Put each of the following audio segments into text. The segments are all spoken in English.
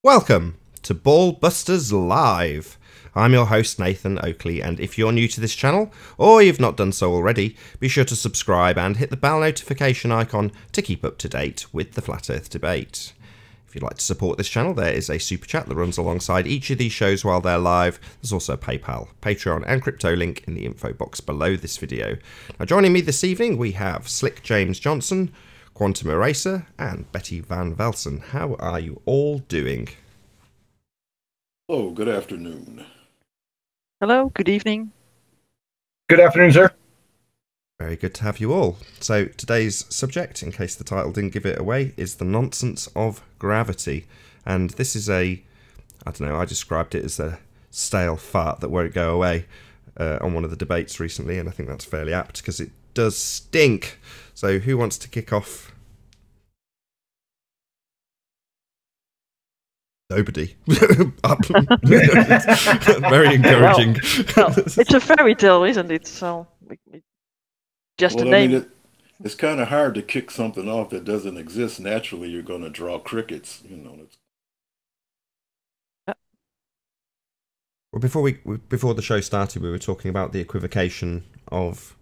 Welcome to BALLBUSTERS Live. I'm your host Nathan Oakley, and if you're new to this channel, or you've not done so already, be sure to subscribe and hit the bell notification icon to keep up to date with the Flat Earth debate. If you'd like to support this channel, there is a super chat that runs alongside each of these shows while they're live. There's also PayPal, Patreon and crypto link in the info box below this video. Now joining me this evening we have Slick James Johnson, Quantum Eraser and Betty Van Velsen. How are you all doing? Hello, good afternoon. Hello, good evening. Good afternoon, sir. Very good to have you all. So today's subject, in case the title didn't give it away, is the nonsense of gravity. And this is I described it as a stale fart that won't go away on one of the debates recently, and I think that's fairly apt because it does stink. So who wants to kick off? Nobody. Very encouraging. Well, it's a fairy tale, isn't it? So, just a name. I mean, it's kind of hard to kick something off that doesn't exist. Naturally, you're going to draw crickets. You know. Well, before the show started, we were talking about the equivocation of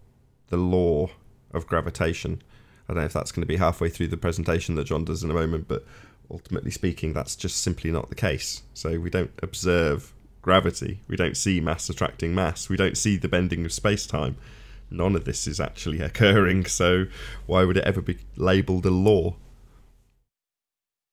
the law of gravitation. I don't know if that's going to be halfway through the presentation that John does in a moment, but ultimately speaking, that's just simply not the case. So we don't observe gravity. We don't see mass attracting mass. We don't see the bending of space-time. None of this is actually occurring, so why would it ever be labelled a law?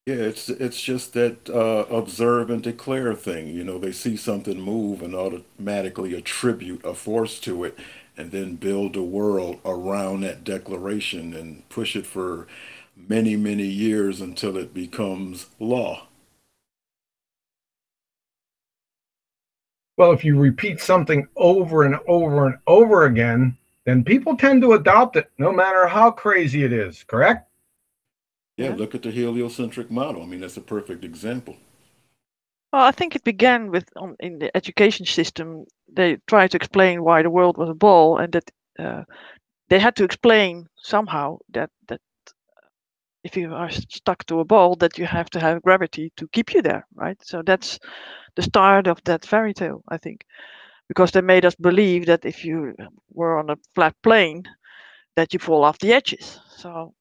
Yeah, it's just that observe and declare thing. You know, they see something move and automatically attribute a force to it and then build a world around that declaration and push it for many, many years until it becomes law. Well, if you repeat something over and over and over again, then people tend to adopt it, no matter how crazy it is, correct? Yeah, look at the heliocentric model. I mean, that's a perfect example. Well, I think it began with, in the education system, they tried to explain why the world was a ball, and that they had to explain somehow that if you are stuck to a ball, that you have to have gravity to keep you there, right? So that's the start of that fairy tale, I think, because they made us believe that if you were on a flat plane, that you fall off the edges. So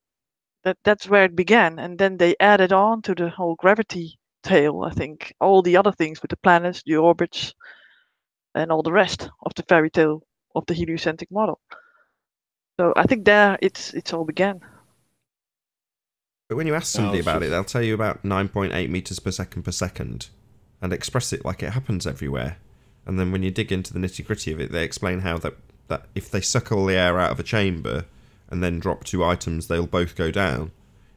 that's where it began, and then they added on to the whole gravity tale, I think, all the other things with the planets, the orbits, and all the rest of the fairy tale of the heliocentric model. So I think there it's all began. But when you ask somebody about it, they'll tell you about 9.8 meters per second and express it like it happens everywhere. And then when you dig into the nitty-gritty of it, they explain how that if they suck all the air out of a chamber and then drop two items, they'll both go down.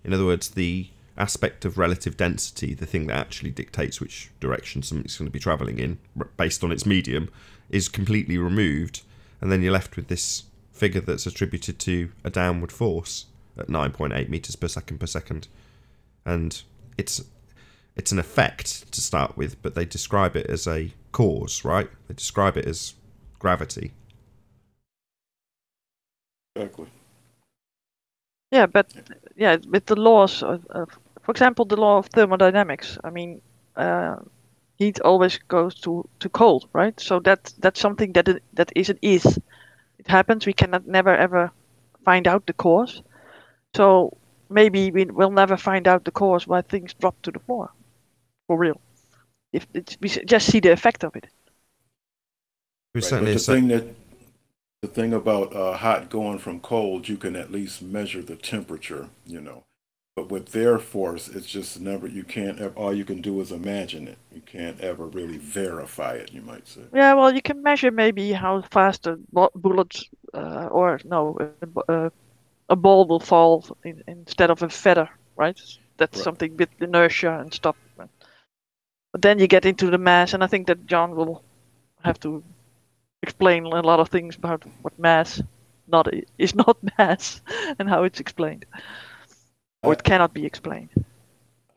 In other words, the aspect of relative density, the thing that actually dictates which direction something's going to be travelling in, based on its medium, is completely removed. And then you're left with this figure that's attributed to a downward force at 9.8 meters per second. And it's an effect to start with, but they describe it as a cause, right? They describe it as gravity. Exactly. Yeah, but with the laws of, for example, the law of thermodynamics. I mean, heat always goes to cold, right? So that's something that is. It happens. We cannot never ever find out the cause. So maybe we will never find out the cause why things drop to the floor, for real. We just see the effect of it. Right, the thing about hot going from cold, you can at least measure the temperature, you know. But with their force, it's just never. You can't. All you can do is imagine it. You can't ever really verify it. You might say. Yeah, well, you can measure maybe how fast a bullet a ball will fall instead of a feather, right? That's something with inertia and stuff. But then you get into the mass, and I think that John will have to explain a lot of things about what mass is not mass and how it's explained. or it cannot be explained.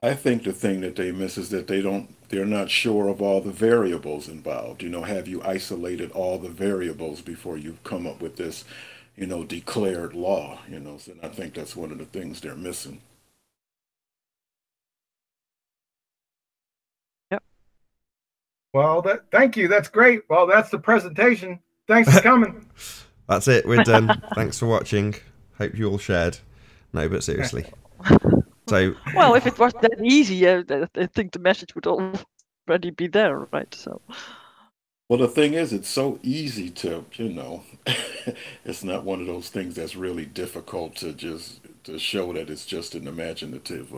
I think the thing that they miss is that they're not sure of all the variables involved. Have you isolated all the variables before you come up with this, declared law, so I think that's one of the things they're missing. Yep. Well, thank you. That's great. Well, that's the presentation. Thanks for coming. That's it. We're done. Thanks for watching. Hope you all shared. No, but seriously. So, well, if it was that easy, I think the message would already be there, right? So. Well, the thing is, it's so easy to, it's not one of those things that's really difficult to show that it's just an imaginative,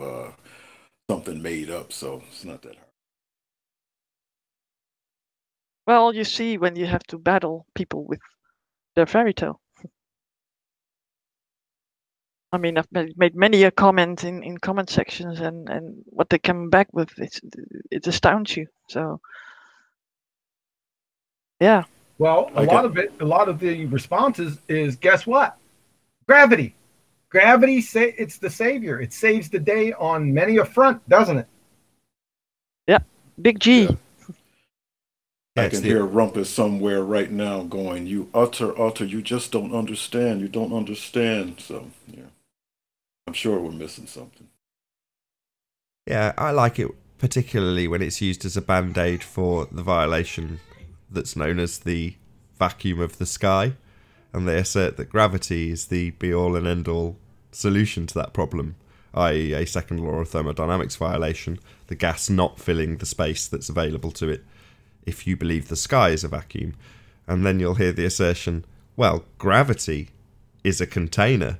something made up. So it's not that hard. Well, you see, when you have to battle people with their fairy tale. I mean, I've made many a comment in comment sections, and what they come back with, it astounds you. So, yeah. Well, a lot of the responses is, guess what? Gravity. Gravity, it's the savior. It saves the day on many a front, doesn't it? Yeah, big G. Yeah. I can hear Rumpus somewhere right now going, "You utter, you just don't understand. You don't understand." So, yeah, I'm sure we're missing something. Yeah, I like it particularly when it's used as a band-aid for the violation that's known as the vacuum of the sky, and they assert that gravity is the be-all and end-all solution to that problem, i.e. a second law of thermodynamics violation, the gas not filling the space that's available to it, if you believe the sky is a vacuum. And then you'll hear the assertion, well, gravity is a container.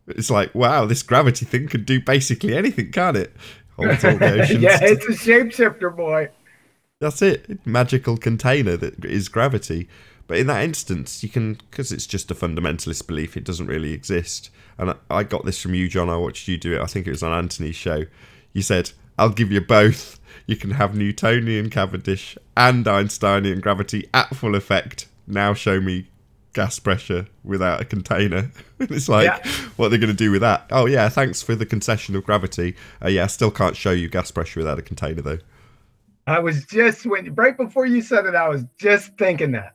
It's like, wow, this gravity thing can do basically anything, can't it? Hold all the oceans. Yeah, it's a shapeshifter, boy. That's it. Magical container that is gravity. But in that instance, you can, because it's just a fundamentalist belief, it doesn't really exist. And I got this from you, John. I watched you do it. I think it was on Anthony's show. You said, I'll give you both. You can have Newtonian Cavendish and Einsteinian gravity at full effect. Now show me gas pressure without a container. It's like, yeah. What are they going to do with that? Oh, yeah, thanks for the concession of gravity. Yeah, I still can't show you gas pressure without a container, though. I was just, right before you said it, I was just thinking that.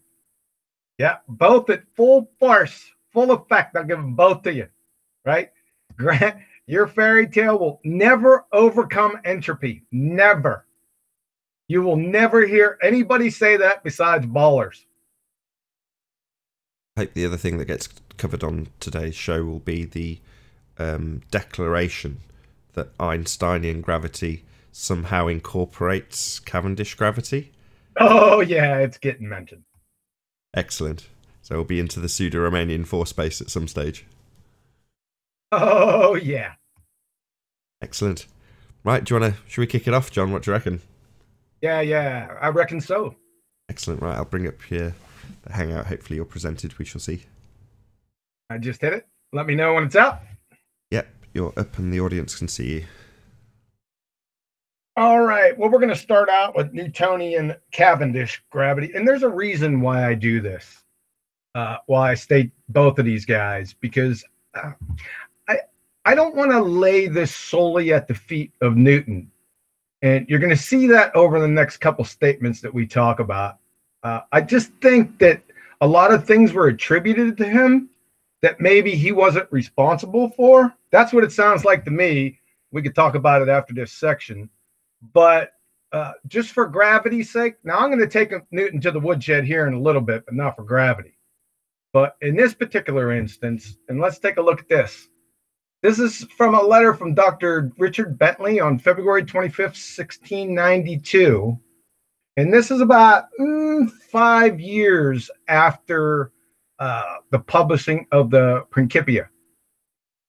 Yeah, both at full force, full effect. I'll give them both to you, right? Grant, your fairy tale will never overcome entropy. Never. You will never hear anybody say that besides ballers. I hope the other thing that gets covered on today's show will be the declaration that Einsteinian gravity somehow incorporates Cavendish gravity. Oh, yeah, it's getting mentioned. Excellent. So we'll be into the pseudo-Romanian force space at some stage. Oh, yeah. Excellent. Right, should we kick it off, John? What do you reckon? Yeah, I reckon so. Excellent. Right, I'll bring up here the Hangout. Hopefully you're presented. We shall see. I just hit it. Let me know when it's up. Yep, you're up and the audience can see you. All right. Well, we're going to start out with Newtonian Cavendish gravity. And there's a reason why I do this, why I state both of these guys, because I don't want to lay this solely at the feet of Newton. And you're going to see that over the next couple statements that we talk about. I just think that a lot of things were attributed to him that maybe he wasn't responsible for. That's what it sounds like to me. We could talk about it after this section. But just for gravity's sake, now I'm going to take Newton to the woodshed here in a little bit, but not for gravity. But in this particular instance, and let's take a look at this. This is from a letter from Dr. Richard Bentley on February 25th, 1692. And this is about 5 years after the publishing of the Principia.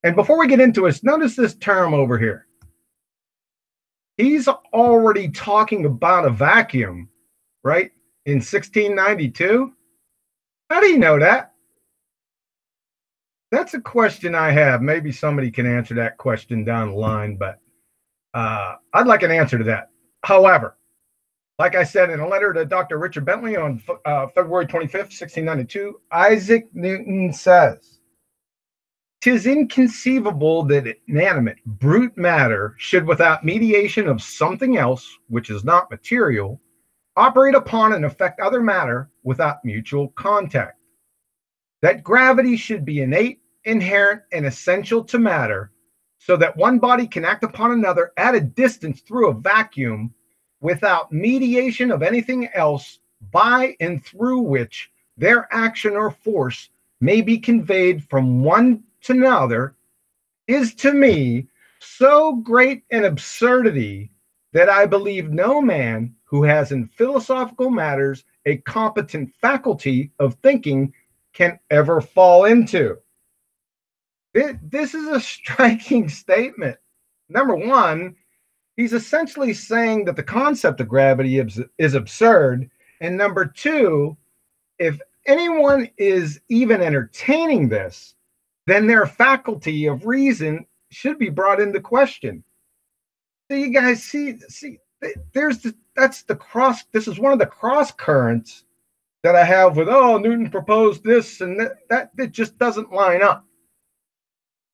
And before we get into it, notice this term over here. He's already talking about a vacuum, right? In 1692. How do you know that? That's a question I have. Maybe somebody can answer that question down the line, but I'd like an answer to that. However, like I said in a letter to Dr. Richard Bentley on February 25th, 1692, Isaac Newton says, 'Tis inconceivable that inanimate, brute matter should, without mediation of something else, which is not material, operate upon and affect other matter without mutual contact. That gravity should be innate, inherent, and essential to matter, so that one body can act upon another at a distance through a vacuum without mediation of anything else, by and through which their action or force may be conveyed from one to another, is to me so great an absurdity that I believe no man who has in philosophical matters a competent faculty of thinking can ever fall into. This is a striking statement. Number one, he's essentially saying that the concept of gravity is absurd. And number two, if anyone is even entertaining this, then their faculty of reason should be brought into question. So you guys see, that's the cross. This is one of the cross currents that I have with, oh, Newton proposed this and that just doesn't line up.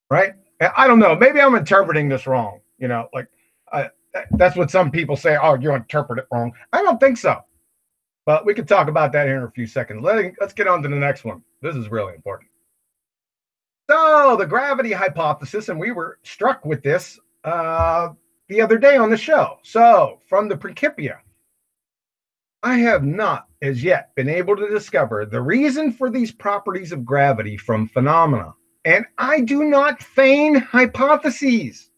Right? I don't know. Maybe I'm interpreting this wrong. You know, like that's what some people say. Oh, you interpret it wrong. I don't think so. But we could talk about that here in a few seconds. Let's get on to the next one. This is really important. So the gravity hypothesis, and we were struck with this the other day on the show. So from the Principia, I have not as yet been able to discover the reason for these properties of gravity from phenomena. And I do not feign hypotheses.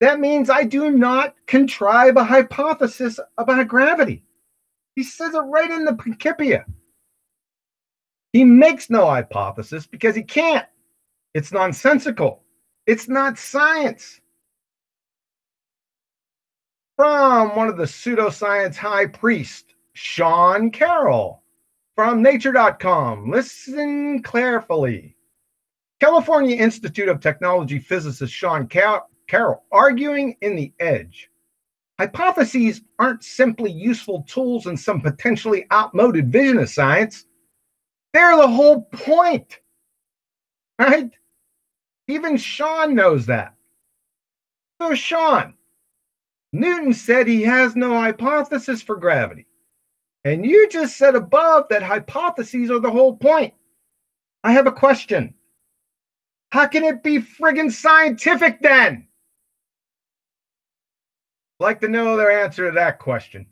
That means I do not contrive a hypothesis about gravity. He says it right in the Principia. He makes no hypothesis because he can't. It's nonsensical. It's not science. From one of the pseudoscience high priests, Sean Carroll, from nature.com. Listen carefully. California Institute of Technology physicist Sean Carroll, arguing in The Edge. Hypotheses aren't simply useful tools in some potentially outmoded vision of science. They're the whole point, right? Even Sean knows that. So Sean, Newton said he has no hypothesis for gravity. And you just said above that hypotheses are the whole point. I have a question. How can it be friggin' scientific then? I'd like to know their answer to that question.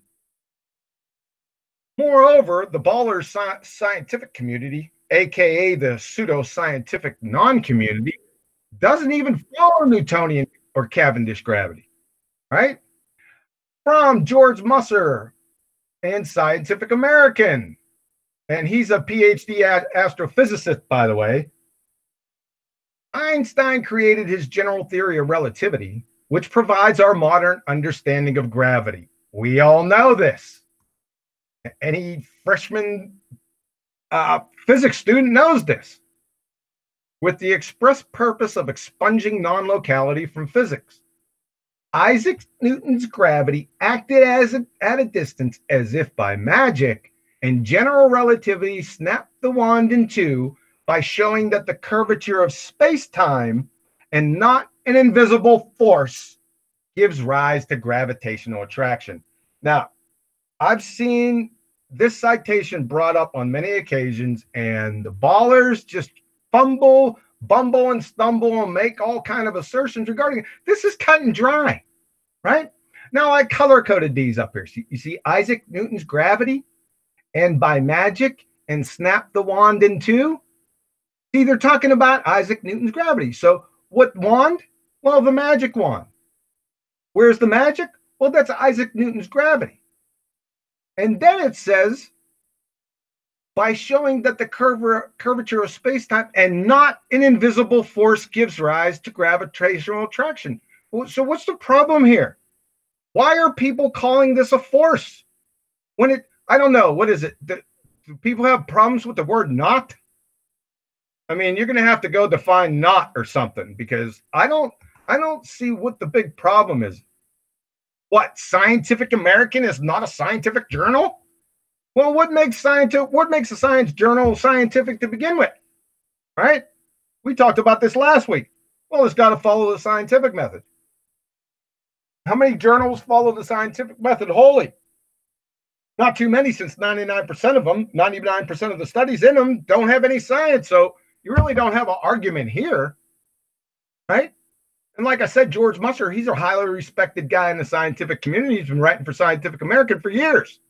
Moreover, the Ballers scientific community, aka the pseudo-scientific non-community, doesn't even follow Newtonian or Cavendish gravity, right? From George Musser and Scientific American, and he's a PhD astrophysicist, by the way. Einstein created his general theory of relativity, which provides our modern understanding of gravity. We all know this. Any freshman physics student knows this. With the express purpose of expunging non-locality from physics. Isaac Newton's gravity acted at a distance as if by magic, and general relativity snapped the wand in two by showing that the curvature of space-time and not an invisible force gives rise to gravitational attraction. Now, I've seen this citation brought up on many occasions, and the ballers just bumble, and stumble, and make all kind of assertions regarding it. This is cut and dry, right? Now, I color-coded these up here. You see Isaac Newton's gravity, and by magic, and snap the wand in two. See, they're talking about Isaac Newton's gravity. So what wand? Well, the magic wand. Where's the magic? Well, that's Isaac Newton's gravity. And then it says, by showing that the curvature of space-time and not an invisible force gives rise to gravitational attraction. So what's the problem here? Why are people calling this a force? When it, I don't know, what is it? Do people have problems with the word not? I mean, you're going to have to go define not or something, because I don't see what the big problem is. What, Scientific American is not a scientific journal? Well, what makes a science journal scientific to begin with? Right? We talked about this last week. Well, it's got to follow the scientific method. How many journals follow the scientific method wholly? Not too many, since 99% of them, 99% of the studies in them don't have any science. So you really don't have an argument here, right? And like I said, George Musser, he's a highly respected guy in the scientific community. He's been writing for Scientific American for years.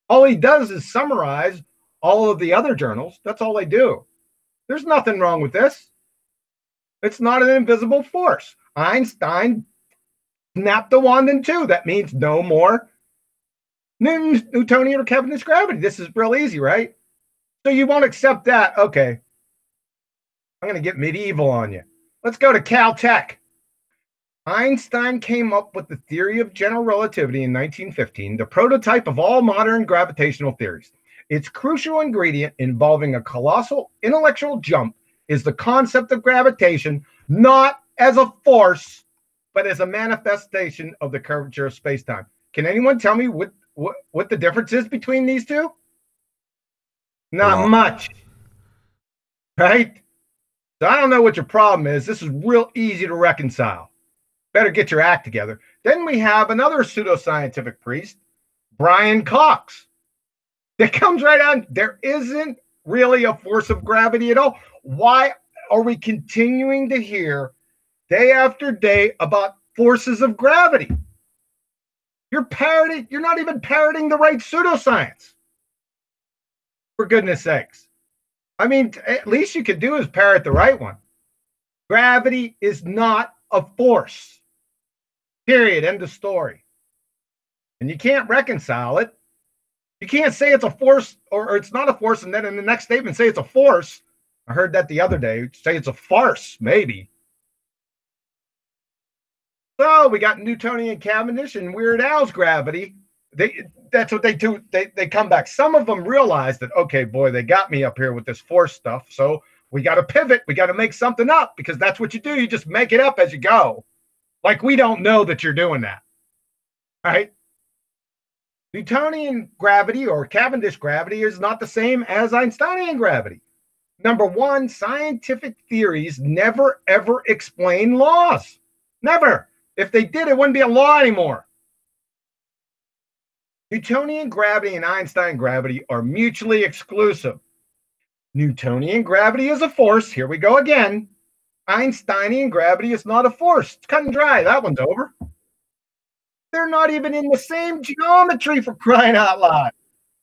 All he does is summarize all of the other journals. That's all they do. There's nothing wrong with this. It's not an invisible force. Einstein snapped the wand in two. That means no more Newtonian or Cavendish gravity. This is real easy, right? So you won't accept that. Okay. I'm going to get medieval on you. Let's go to Caltech. Einstein came up with the theory of general relativity in 1915, the prototype of all modern gravitational theories. Its crucial ingredient, involving a colossal intellectual jump, is the concept of gravitation, not as a force, but as a manifestation of the curvature of space-time. Can anyone tell me what the difference is between these two? Not much, right? So I don't know what your problem is. This is real easy to reconcile. Better get your act together. Then we have another pseudoscientific priest, Brian Cox. That comes right on. There isn't really a force of gravity at all. Why are we continuing to hear day after day about forces of gravity? You're not even parroting the right pseudoscience. For goodness sakes. I mean, at least you could do is parrot the right one. Gravity is not a force. Period. End of story. And you can't reconcile it. You can't say it's a force or it's not a force, and then in the next statement say it's a force. I heard that the other day. Say it's a farce, maybe. So we got Newtonian Cavendish and Weird Al's gravity. That's what they do. They come back. Some of them realize that, okay, boy, they got me up here with this force stuff. So we got to pivot. We got to make something up, because that's what you do. You just make it up as you go. Like we don't know that you're doing that. Right? Newtonian gravity or Cavendish gravity is not the same as Einsteinian gravity. Number one, scientific theories never, ever explain laws. Never. If they did, it wouldn't be a law anymore. Newtonian gravity and Einstein gravity are mutually exclusive. Newtonian gravity is a force. Here we go again. Einsteinian gravity is not a force. It's cut and dry. That one's over. They're not even in the same geometry, for crying out loud.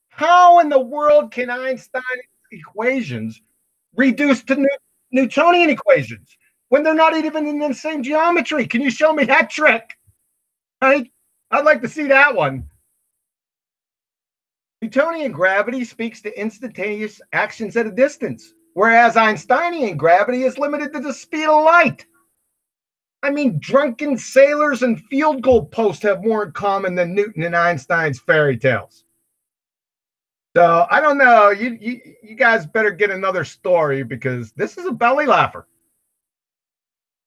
How in the world can Einstein equations reduce to Newtonian equations when they're not even in the same geometry? Can you show me that trick? Right? I'd like to see that one. Newtonian gravity speaks to instantaneous actions at a distance, whereas Einsteinian gravity is limited to the speed of light. I mean, drunken sailors and field goal posts have more in common than Newton and Einstein's fairy tales. So I don't know. You guys better get another story, because this is a belly laugher.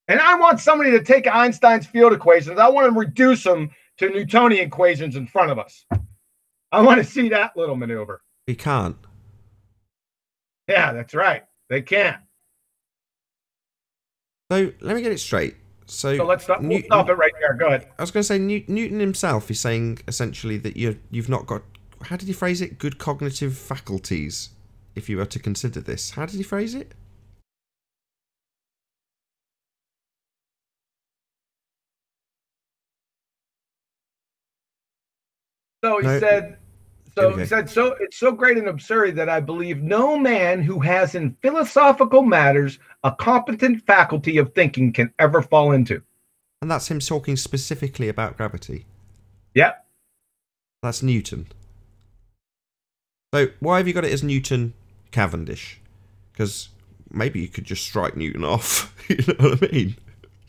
And I want somebody to take Einstein's field equations. I want to reduce them to Newtonian equations in front of us. I want to see that little maneuver. He can't. Yeah, that's right. They can't. So let me get it straight. So let's stop. We'll stop it right there. Go ahead. I was going to say Newton himself is saying essentially that you've not got, how did he phrase it? Good cognitive faculties, if you were to consider this. How did he phrase it? So he said, so it's so great an absurdity that I believe no man who has in philosophical matters a competent faculty of thinking can ever fall into. And that's him talking specifically about gravity. Yep. That's Newton. So why have you got it as Newton Cavendish? Because maybe you could just strike Newton off. You know what I mean?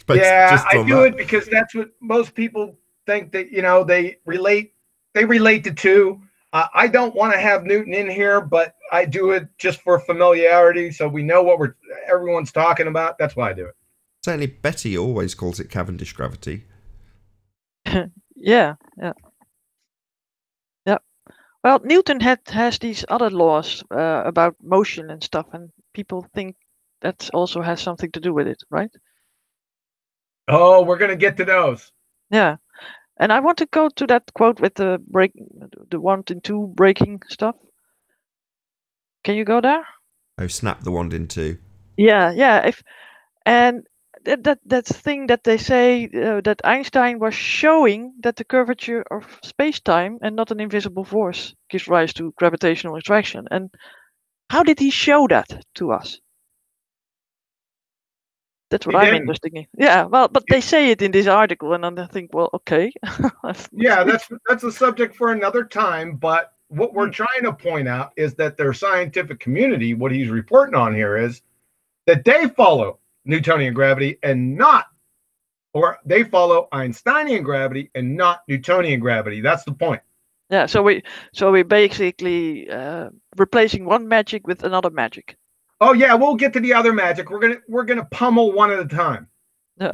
Yeah, I do it because that's what most people think, that, you know, they relate the two. I don't want to have Newton in here, but I do it just for familiarity, so we know what everyone's talking about. That's why I do it. Certainly Betty always calls it Cavendish gravity. Yeah. Well, Newton has these other laws about motion and stuff, and people think that also has something to do with it, right? Oh, we're going to get to those. Yeah. And I want to go to that quote with the 1 and 2 breaking stuff. Can you go there? Oh, snap the wand in two. Yeah. And that's the thing that they say that Einstein was showing that the curvature of space-time and not an invisible force gives rise to gravitational attraction. And how did he show that to us? That's what I'm interested in. Yeah, well, but they say it in this article, and then I think, well, okay. Yeah, that's a subject for another time. But what we're trying to point out is that their scientific community, what he's reporting on here is that they follow Newtonian gravity and not, or they follow Einsteinian gravity and not Newtonian gravity. That's the point. Yeah, so we basically replacing one magic with another magic. Oh yeah, we'll get to the other magic. We're gonna pummel one at a time. Yeah,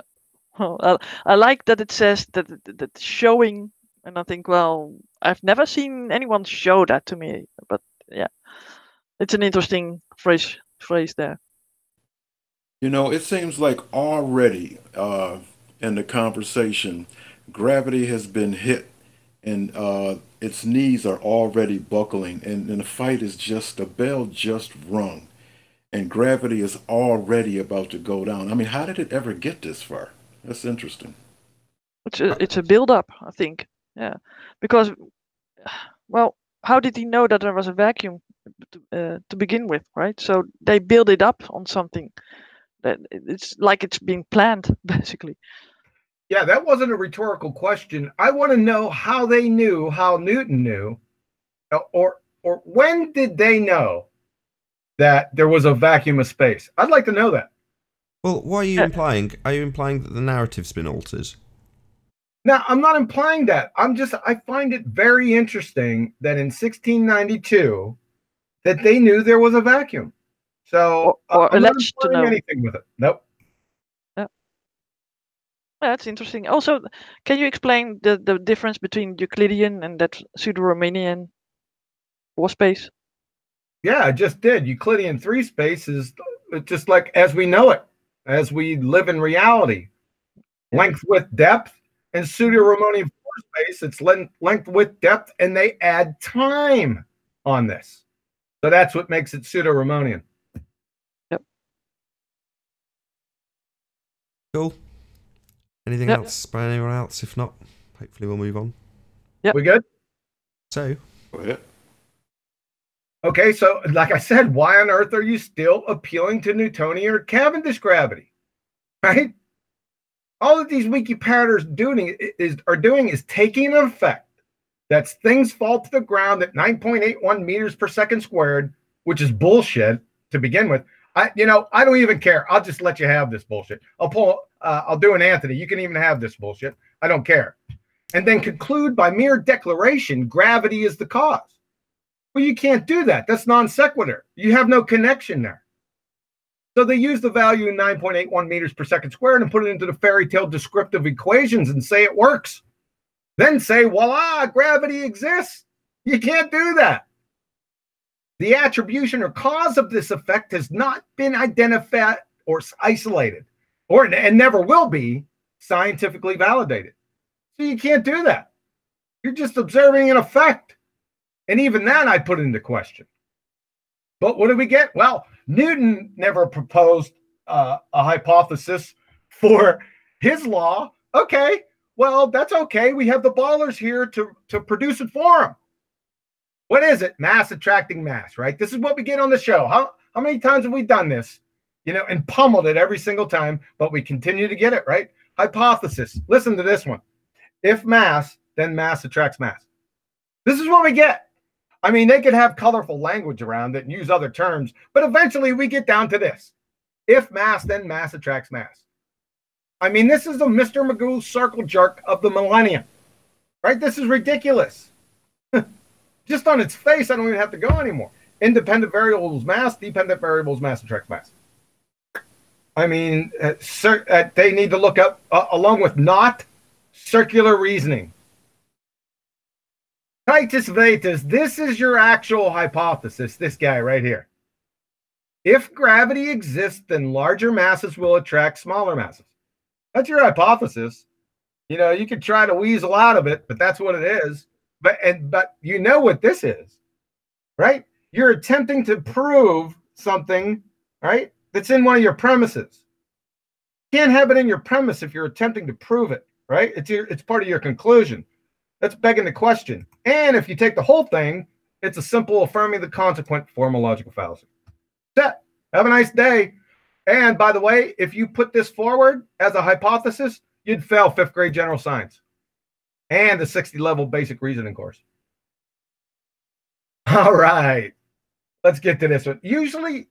well, I like that it says that showing, and I think, well, I've never seen anyone show that to me, but yeah, it's an interesting phrase there. You know, it seems like already in the conversation, gravity has been hit and its knees are already buckling, and the fight is just, the bell just rung, and gravity is already about to go down. I mean, how did it ever get this far? That's interesting. It's a build-up, I think. Yeah, because, well, how did he know that there was a vacuum to begin with, right? So they build it up on something that it's like it's being planned, basically. Yeah, that wasn't a rhetorical question. I want to know how they knew, how Newton knew, or when did they know that there was a vacuum of space? I'd like to know that. Well, what are you implying? Are you implying that the narrative's been altered? No, I'm not implying that. I find it very interesting that in 1692 that they knew there was a vacuum. So or I'm not alleged to implying know anything with it. Nope. Yeah, that's interesting. Also, can you explain the difference between Euclidean and that pseudo-Riemannian 4 space? Yeah, I just did. Euclidean 3 space is just like as we know it, as we live in reality. Length, width, depth, and pseudo-Riemannian 4 space, it's length, width, depth, and they add time on this. So that's what makes it pseudo-Riemannian. Yep. Cool. Anything else by anyone else? If not, hopefully we'll move on. Yeah. We good? So. Go ahead. Okay, so like I said, why on earth are you still appealing to Newtonian or Cavendish gravity? Right? All that these Wikipedians are doing is taking an effect that's things fall to the ground at 9.81 meters per second squared, which is bullshit to begin with. I don't even care. I'll just let you have this bullshit. I'll do an Anthony. You can even have this bullshit. I don't care. And then conclude by mere declaration, gravity is the cause. Well, you can't do that. That's non sequitur. You have no connection there. So they use the value 9.81 meters per second squared and put it into the fairy tale descriptive equations and say it works. Then say, voila, gravity exists. You can't do that. The attribution or cause of this effect has not been identified or isolated, and never will be scientifically validated. So you can't do that. You're just observing an effect. And even that I put into question. But what do we get? Well, Newton never proposed a hypothesis for his law. Okay, well, that's okay. We have the ballers here to produce it for him. What is it? Mass attracting mass, right? This is what we get on the show. How many times have we done this? And pummeled it every single time, but we continue to get it, right? Hypothesis. Listen to this one. If mass, then mass attracts mass. This is what we get. I mean, they could have colorful language around it and use other terms, but eventually we get down to this. If mass, then mass attracts mass. I mean, this is a Mr. Magoo circle jerk of the millennium, right? This is ridiculous. Just on its face, I don't even have to go anymore. Independent variables mass, dependent variables mass attracts mass. I mean, they need to look up, along with not circular reasoning. Titus Vetus, this is your actual hypothesis, this guy right here. If gravity exists, then larger masses will attract smaller masses. That's your hypothesis. You know, you could try to weasel out of it, but that's what it is. But you know what this is, right? You're attempting to prove something, right? That's in one of your premises. You can't have it in your premise if you're attempting to prove it, right? It's part of your conclusion. That's begging the question. And if you take the whole thing, it's a simple affirming the consequent formal logical fallacy. Set. Have a nice day. And by the way, if you put this forward as a hypothesis, you'd fail 5th grade general science and the 60-level basic reasoning course. All right. Let's get to this one. Usually,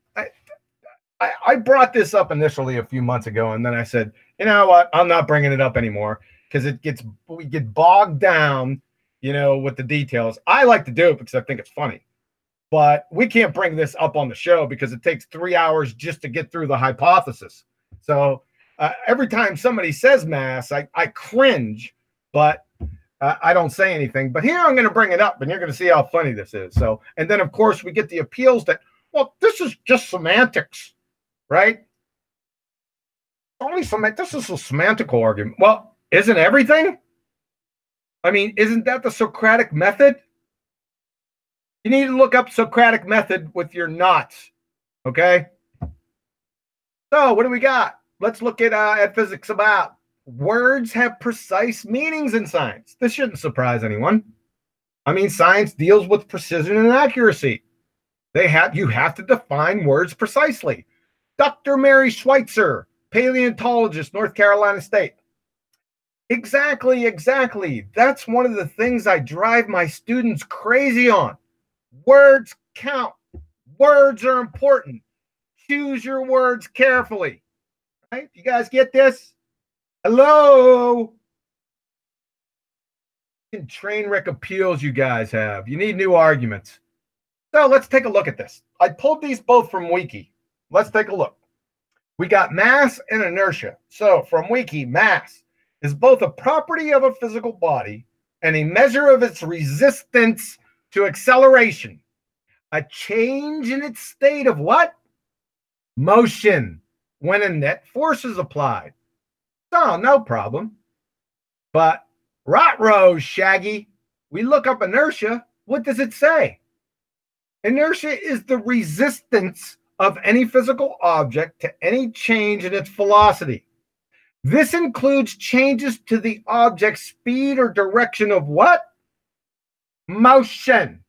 I brought this up initially a few months ago, and then I said, you know what? I'm not bringing it up anymore because we get bogged down, you know, with the details. I like to do it because I think it's funny. But we can't bring this up on the show because it takes 3 hours just to get through the hypothesis. So every time somebody says mass, I cringe, but I don't say anything. But here I'm going to bring it up, and you're going to see how funny this is. So, and then, of course, we get the appeals that, well, this is just semantics, right? Only this is a semantical argument. Well, isn't everything? I mean, isn't that the Socratic method? You need to look up Socratic method with your knots, okay? So what do we got? Let's look at physics about. Words have precise meanings in science. This shouldn't surprise anyone. I mean, science deals with precision and accuracy. You have to define words precisely. Dr. Mary Schweitzer, paleontologist, North Carolina State. Exactly. That's one of the things I drive my students crazy on. Words count. Words are important. Choose your words carefully. Right? You guys get this? Hello? Train wreck appeals you guys have. You need new arguments. So let's take a look at this. I pulled these both from Wiki. Let's take a look. We got mass and inertia. So from Wiki, mass is both a property of a physical body and a measure of its resistance to acceleration. A change in its state of what? Motion when a net force is applied. So no problem. But Rot-row, Shaggy, we look up inertia. What does it say? Inertia is the resistance of any physical object to any change in its velocity. This includes changes to the object's speed or direction of what? Motion.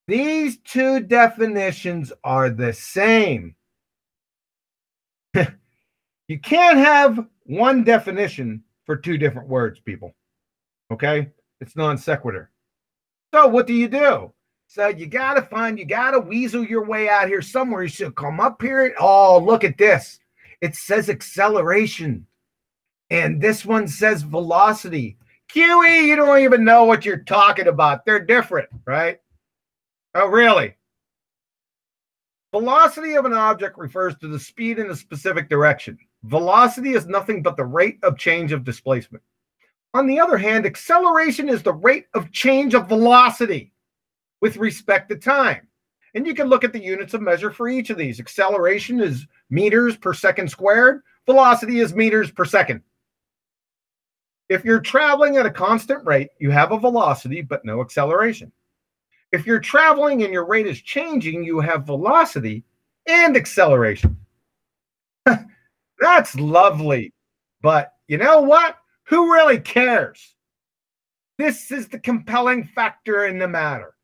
These two definitions are the same. You can't have one definition for two different words, people. Okay? It's non sequitur. So what do? So you got to weasel your way out here somewhere. You should come up here. Oh, look at this. It says acceleration. And this one says velocity. QE, you don't even know what you're talking about. They're different, right? Oh, really? Velocity of an object refers to the speed in a specific direction. Velocity is nothing but the rate of change of displacement. On the other hand, acceleration is the rate of change of velocity with respect to time. And you can look at the units of measure for each of these. Acceleration is meters per second squared. Velocity is meters per second. If you're traveling at a constant rate, you have a velocity but no acceleration. If you're traveling and your rate is changing, you have velocity and acceleration. That's lovely. But you know what? Who really cares? This is the compelling factor in the matter.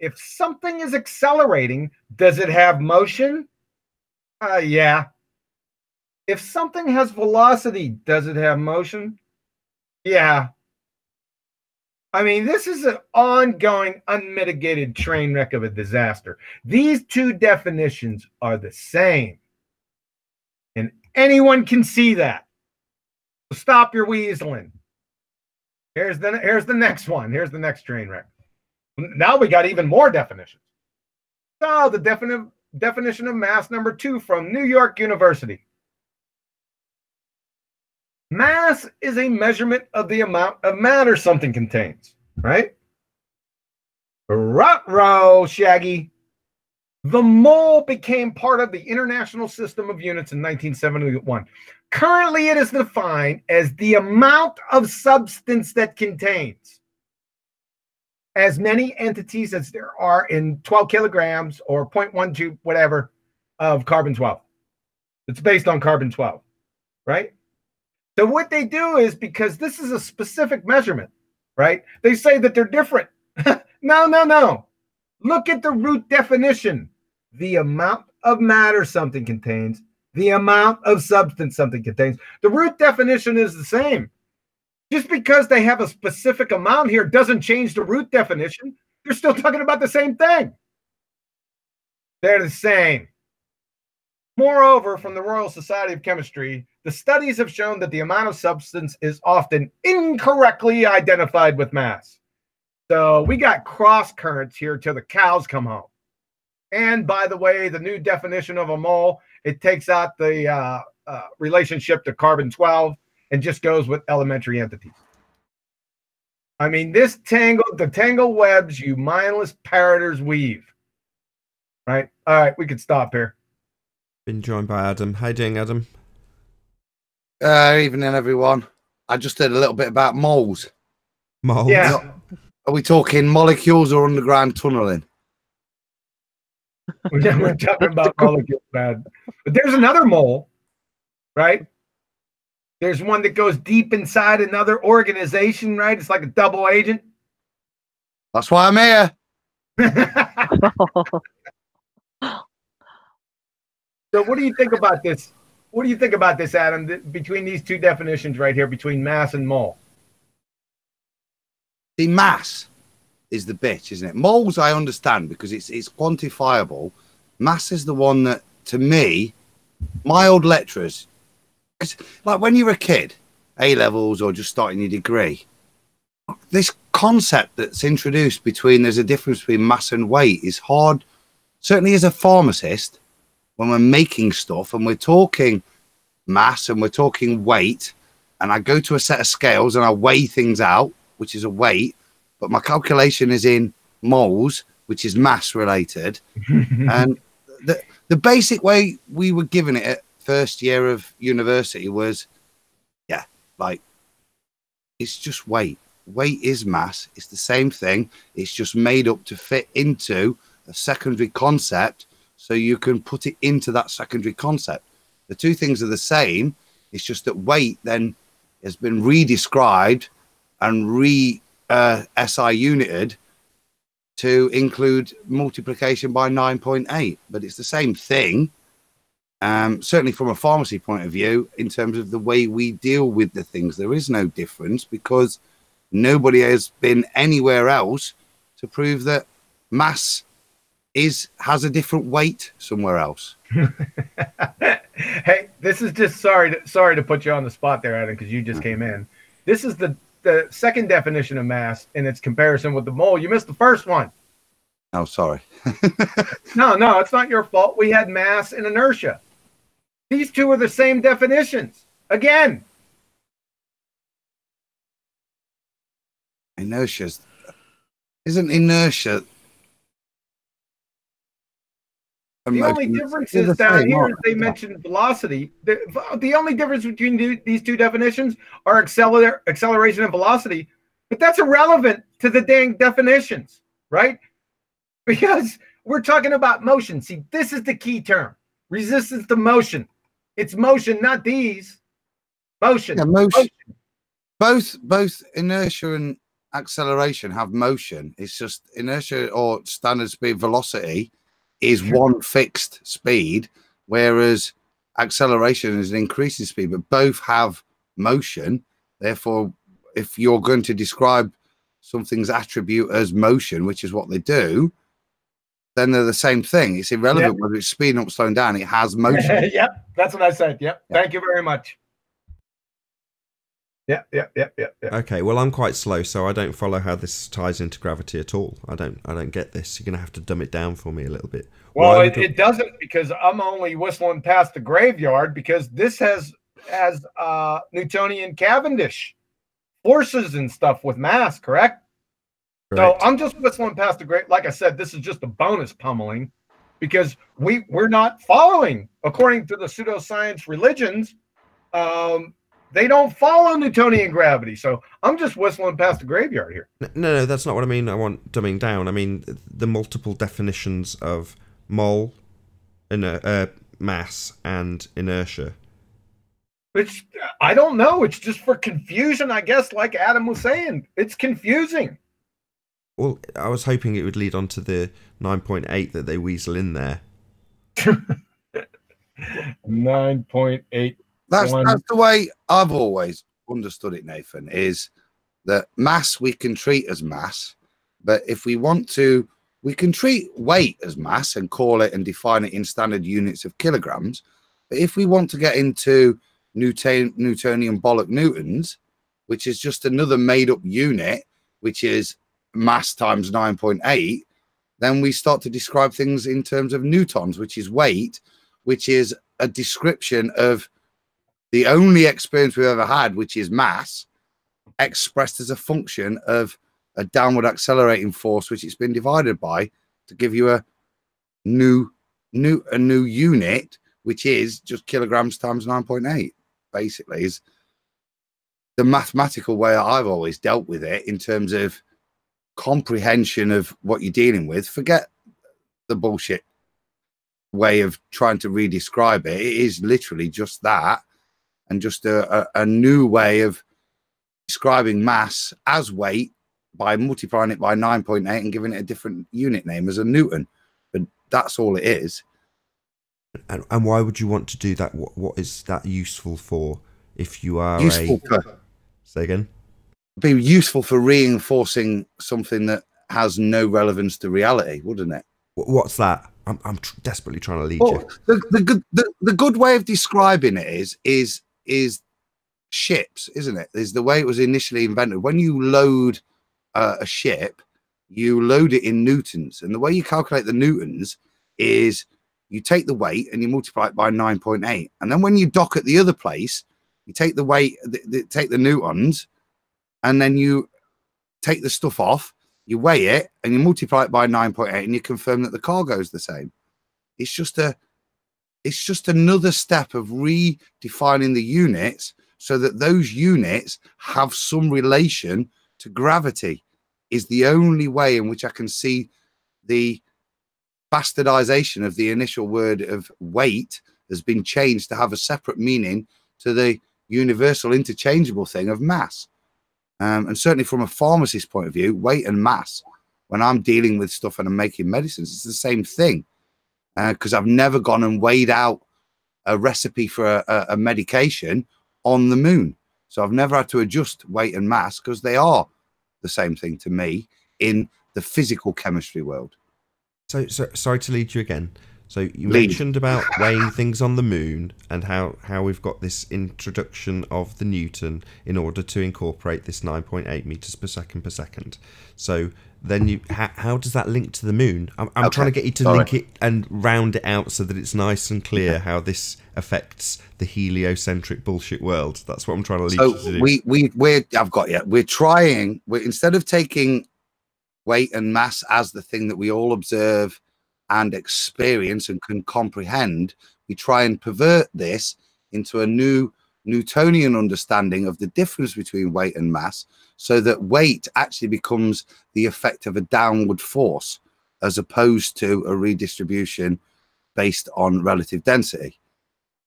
If something is accelerating, does it have motion? Yeah. If something has velocity, does it have motion? Yeah. I mean, this is an ongoing, unmitigated train wreck of a disaster. These two definitions are the same. And anyone can see that. So stop your weaseling. Here's the next one. Here's the next train wreck. Now we got even more definitions. So the definition of mass number 2 from New York University. Mass is a measurement of the amount of matter something contains, right? Ruh-roh, Shaggy. The mole became part of the International System of Units in 1971. Currently, it is defined as the amount of substance that contains as many entities as there are in 12 kilograms or 0.12 whatever of carbon-12. It's based on carbon-12, right? So what they do is, because this is a specific measurement, right? They say that they're different. No. Look at the root definition. The amount of matter something contains, the amount of substance something contains. The root definition is the same. Just because they have a specific amount here doesn't change the root definition. They're still talking about the same thing. They're the same. Moreover, from the Royal Society of Chemistry, the studies have shown that the amount of substance is often incorrectly identified with mass. So we got cross currents here till the cows come home. And by the way, the new definition of a mole, it takes out the relationship to carbon-12 and just goes with elementary entities. I mean, the tangled webs you mindless parroters weave. Right? All right, we could stop here. Been joined by Adam. How you doing, Adam? Evening, everyone. I just did a little bit about moles. Moles? Yeah. Are we talking molecules or underground tunneling? We're talking about molecules, man. But there's another mole, right? There's one that goes deep inside another organization, right? It's like a double agent. That's why I'm here. So what do you think about this? What do you think about this, Adam, between these two definitions right here, between mass and mole? The mass is the bitch, isn't it? Moles I understand because it's quantifiable. Mass is the one that, to me, my old lecturers, it's like when you're a kid, A-levels or just starting your degree, this concept that's introduced between there's a difference between mass and weight is hard. Certainly as a pharmacist, when we're making stuff and we're talking mass and we're talking weight, and I go to a set of scales and I weigh things out, which is a weight, but my calculation is in moles, which is mass related. And the basic way we were given it at first year of university was, yeah, like, it's just weight. Weight is mass. It's the same thing. It's just made up to fit into a secondary concept so you can put it into that secondary concept. The two things are the same. It's just that weight then has been redescribed and SI united to include multiplication by 9.8, but it's the same thing. Certainly from a pharmacy point of view, in terms of the way we deal with the things, there is no difference because nobody has been anywhere else to prove that mass has a different weight somewhere else. Hey, this is just sorry to put you on the spot there, Adam, because you just came in. This is the second definition of mass in its comparison with the mole. You missed the first one. Oh, sorry. No, it's not your fault. We had mass and inertia. These two are the same definitions. Again. Isn't inertia? The only difference is down here is they mentioned velocity. The only difference between these two definitions are acceleration and velocity, but that's irrelevant to the dang definitions, right? Because we're talking about motion. See, this is the key term. Resistance to motion. It's motion, not these. Motion. Yeah, motion. Both inertia and acceleration have motion. It's just inertia or standard speed velocity is one fixed speed, whereas acceleration is an increasing speed, but both have motion. Therefore, if you're going to describe something's attribute as motion, which is what they do, then they're the same thing. It's irrelevant whether it's speeding up, slowing down. It has motion. Yep, that's what I said. Yep. Thank you very much. Yep. Okay, well, I'm quite slow, so I don't follow how this ties into gravity at all. I don't get this. You're gonna have to dumb it down for me a little bit. Well, it doesn't, because I'm only whistling past the graveyard, because this has Newtonian Cavendish forces and stuff with mass, correct? So I'm just whistling past the grave. Like I said, this is just a bonus pummeling. because we're not following, according to the pseudoscience religions, they don't follow Newtonian gravity. So I'm just whistling past the graveyard here. No, that's not what I mean. I want dumbing down. I mean the multiple definitions of mole, mass, and inertia. Which I don't know. It's just for confusion, I guess, like Adam was saying. It's confusing. Well, I was hoping it would lead on to the 9.8 that they weasel in there. 9.8. That's the way I've always understood it, Nathan, is that mass we can treat as mass, but if we want to, we can treat weight as mass and call it and define it in standard units of kilograms. But if we want to get into Newtonian bollock newtons, which is just another made-up unit, which is mass times 9.8, then we start to describe things in terms of newtons, which is weight, which is a description of the only experience we've ever had, which is mass, expressed as a function of a downward accelerating force, which it's been divided by to give you a new unit, which is just kilograms times 9.8. Basically, is the mathematical way I've always dealt with it in terms of comprehension of what you're dealing with. Forget the bullshit way of trying to re-describe it. It is literally just that, and just a new way of describing mass as weight by multiplying it by 9.8 and giving it a different unit name as a newton. But that's all it is. And why would you want to do that? What is that useful for? If you are useful say again, be useful for reinforcing something that has no relevance to reality, wouldn't it? What's that? I'm desperately trying to lead you. The good way of describing it is ships, isn't it? Is the way it was initially invented. When you load a ship, you load it in newtons, and the way you calculate the newtons is you take the weight and you multiply it by 9.8, and then when you dock at the other place, you take the weight, take the newtons, and then you take the stuff off, you weigh it, and you multiply it by 9.8, and you confirm that the cargo is the same. It's just another step of redefining the units so that those units have some relation to gravity. Is the only way in which I can see the bastardization of the initial word of weight has been changed to have a separate meaning to the universal interchangeable thing of mass. And certainly from a pharmacist point of view, weight and mass, when I'm dealing with stuff and I'm making medicines, it's the same thing. Because I've never gone and weighed out a recipe for a medication on the moon. So I've never had to adjust weight and mass because they are the same thing to me in the physical chemistry world. So sorry to lead you again. So you mentioned about weighing things on the moon and how we've got this introduction of the Newton in order to incorporate this 9.8 meters per second. So then how does that link to the moon? I'm trying to get you to link it and round it out so that it's nice and clear how this affects the heliocentric bullshit world. That's what I'm trying to lead you to do. I've got you. We're instead of taking weight and mass as the thing that we all observe and experience and can comprehend, we try and pervert this into a new Newtonian understanding of the difference between weight and mass, so that weight actually becomes the effect of a downward force as opposed to a redistribution based on relative density,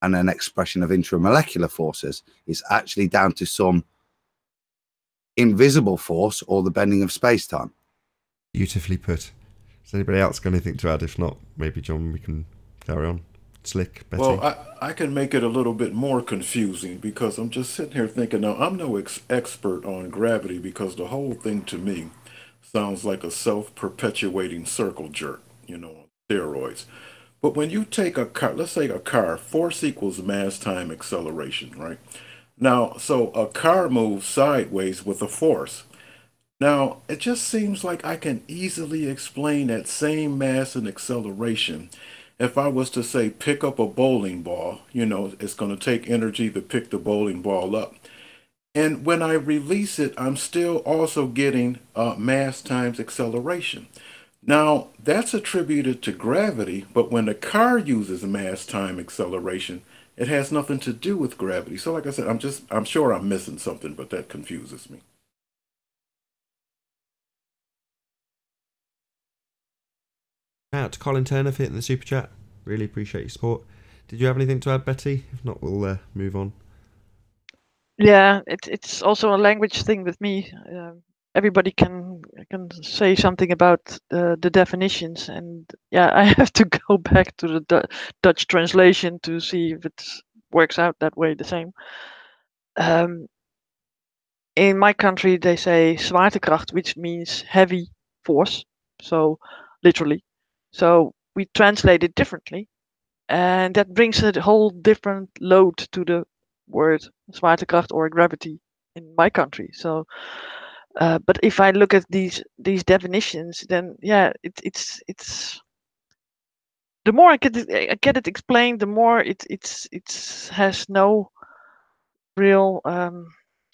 and an expression of intramolecular forces is actually down to some invisible force or the bending of space-time. Beautifully put. Has anybody else got anything to add? If not, maybe John, we can carry on. Slick, Betty. Well, I can make it a little bit more confusing, because I'm just sitting here thinking, now I'm no expert on gravity, because the whole thing to me sounds like a self-perpetuating circle jerk, on steroids. But when you take a car, let's say a car, force equals mass time acceleration, right? Now, so a car moves sideways with a force. Now, it just seems like I can easily explain that same mass and acceleration if I was to say pick up a bowling ball. It's going to take energy to pick the bowling ball up. And when I release it, I'm still also getting mass times acceleration. Now, that's attributed to gravity, but when the car uses mass time acceleration, it has nothing to do with gravity. So like I said, I'm sure I'm missing something, but that confuses me. Out to Colin Turner for hitting the super chat. Really appreciate your support. Did you have anything to add, Betty? If not, we'll move on. Yeah, it's also a language thing with me. Everybody can say something about the definitions, and yeah, I have to go back to the Dutch translation to see if it works out that way the same. In my country, they say zwaartekracht, which means heavy force, so literally. So we translate it differently, and that brings a whole different load to the word zwaartekracht or gravity in my country. So, but if I look at these definitions, then yeah, it's the more I get it explained, the more it has no real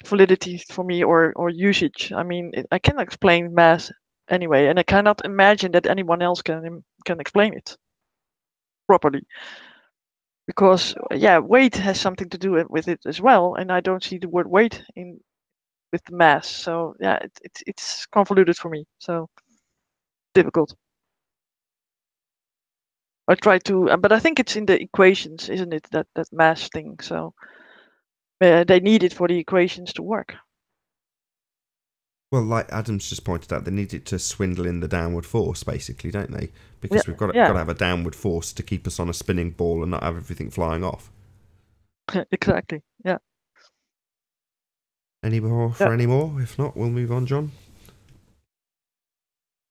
validity for me or usage. I mean, I can explain math anyway, and I cannot imagine that anyone else can explain it properly. Because yeah, weight has something to do with it as well, and I don't see the word weight in with the mass. So yeah, it's convoluted for me. So difficult. I try to, but I think it's in the equations, isn't it? That mass thing. So they need it for the equations to work. Well, like Adam's just pointed out, they need it to swindle in the downward force, basically, don't they? Because we've got to have a downward force to keep us on a spinning ball and not have everything flying off. Exactly. Yeah. Any more for any more? If not, we'll move on, John.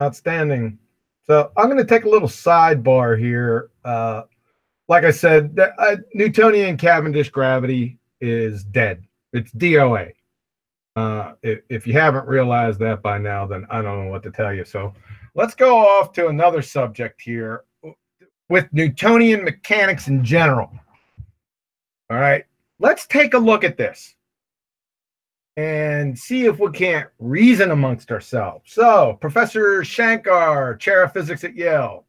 Outstanding. So I'm going to take a little sidebar here. Like I said, Newtonian Cavendish gravity is dead. It's DOA. If you haven't realized that by now, then I don't know what to tell you. So let's go off to another subject here with Newtonian mechanics in general. All right, let's take a look at this and see if we can't reason amongst ourselves. So, Professor Shankar, Chair of Physics at Yale,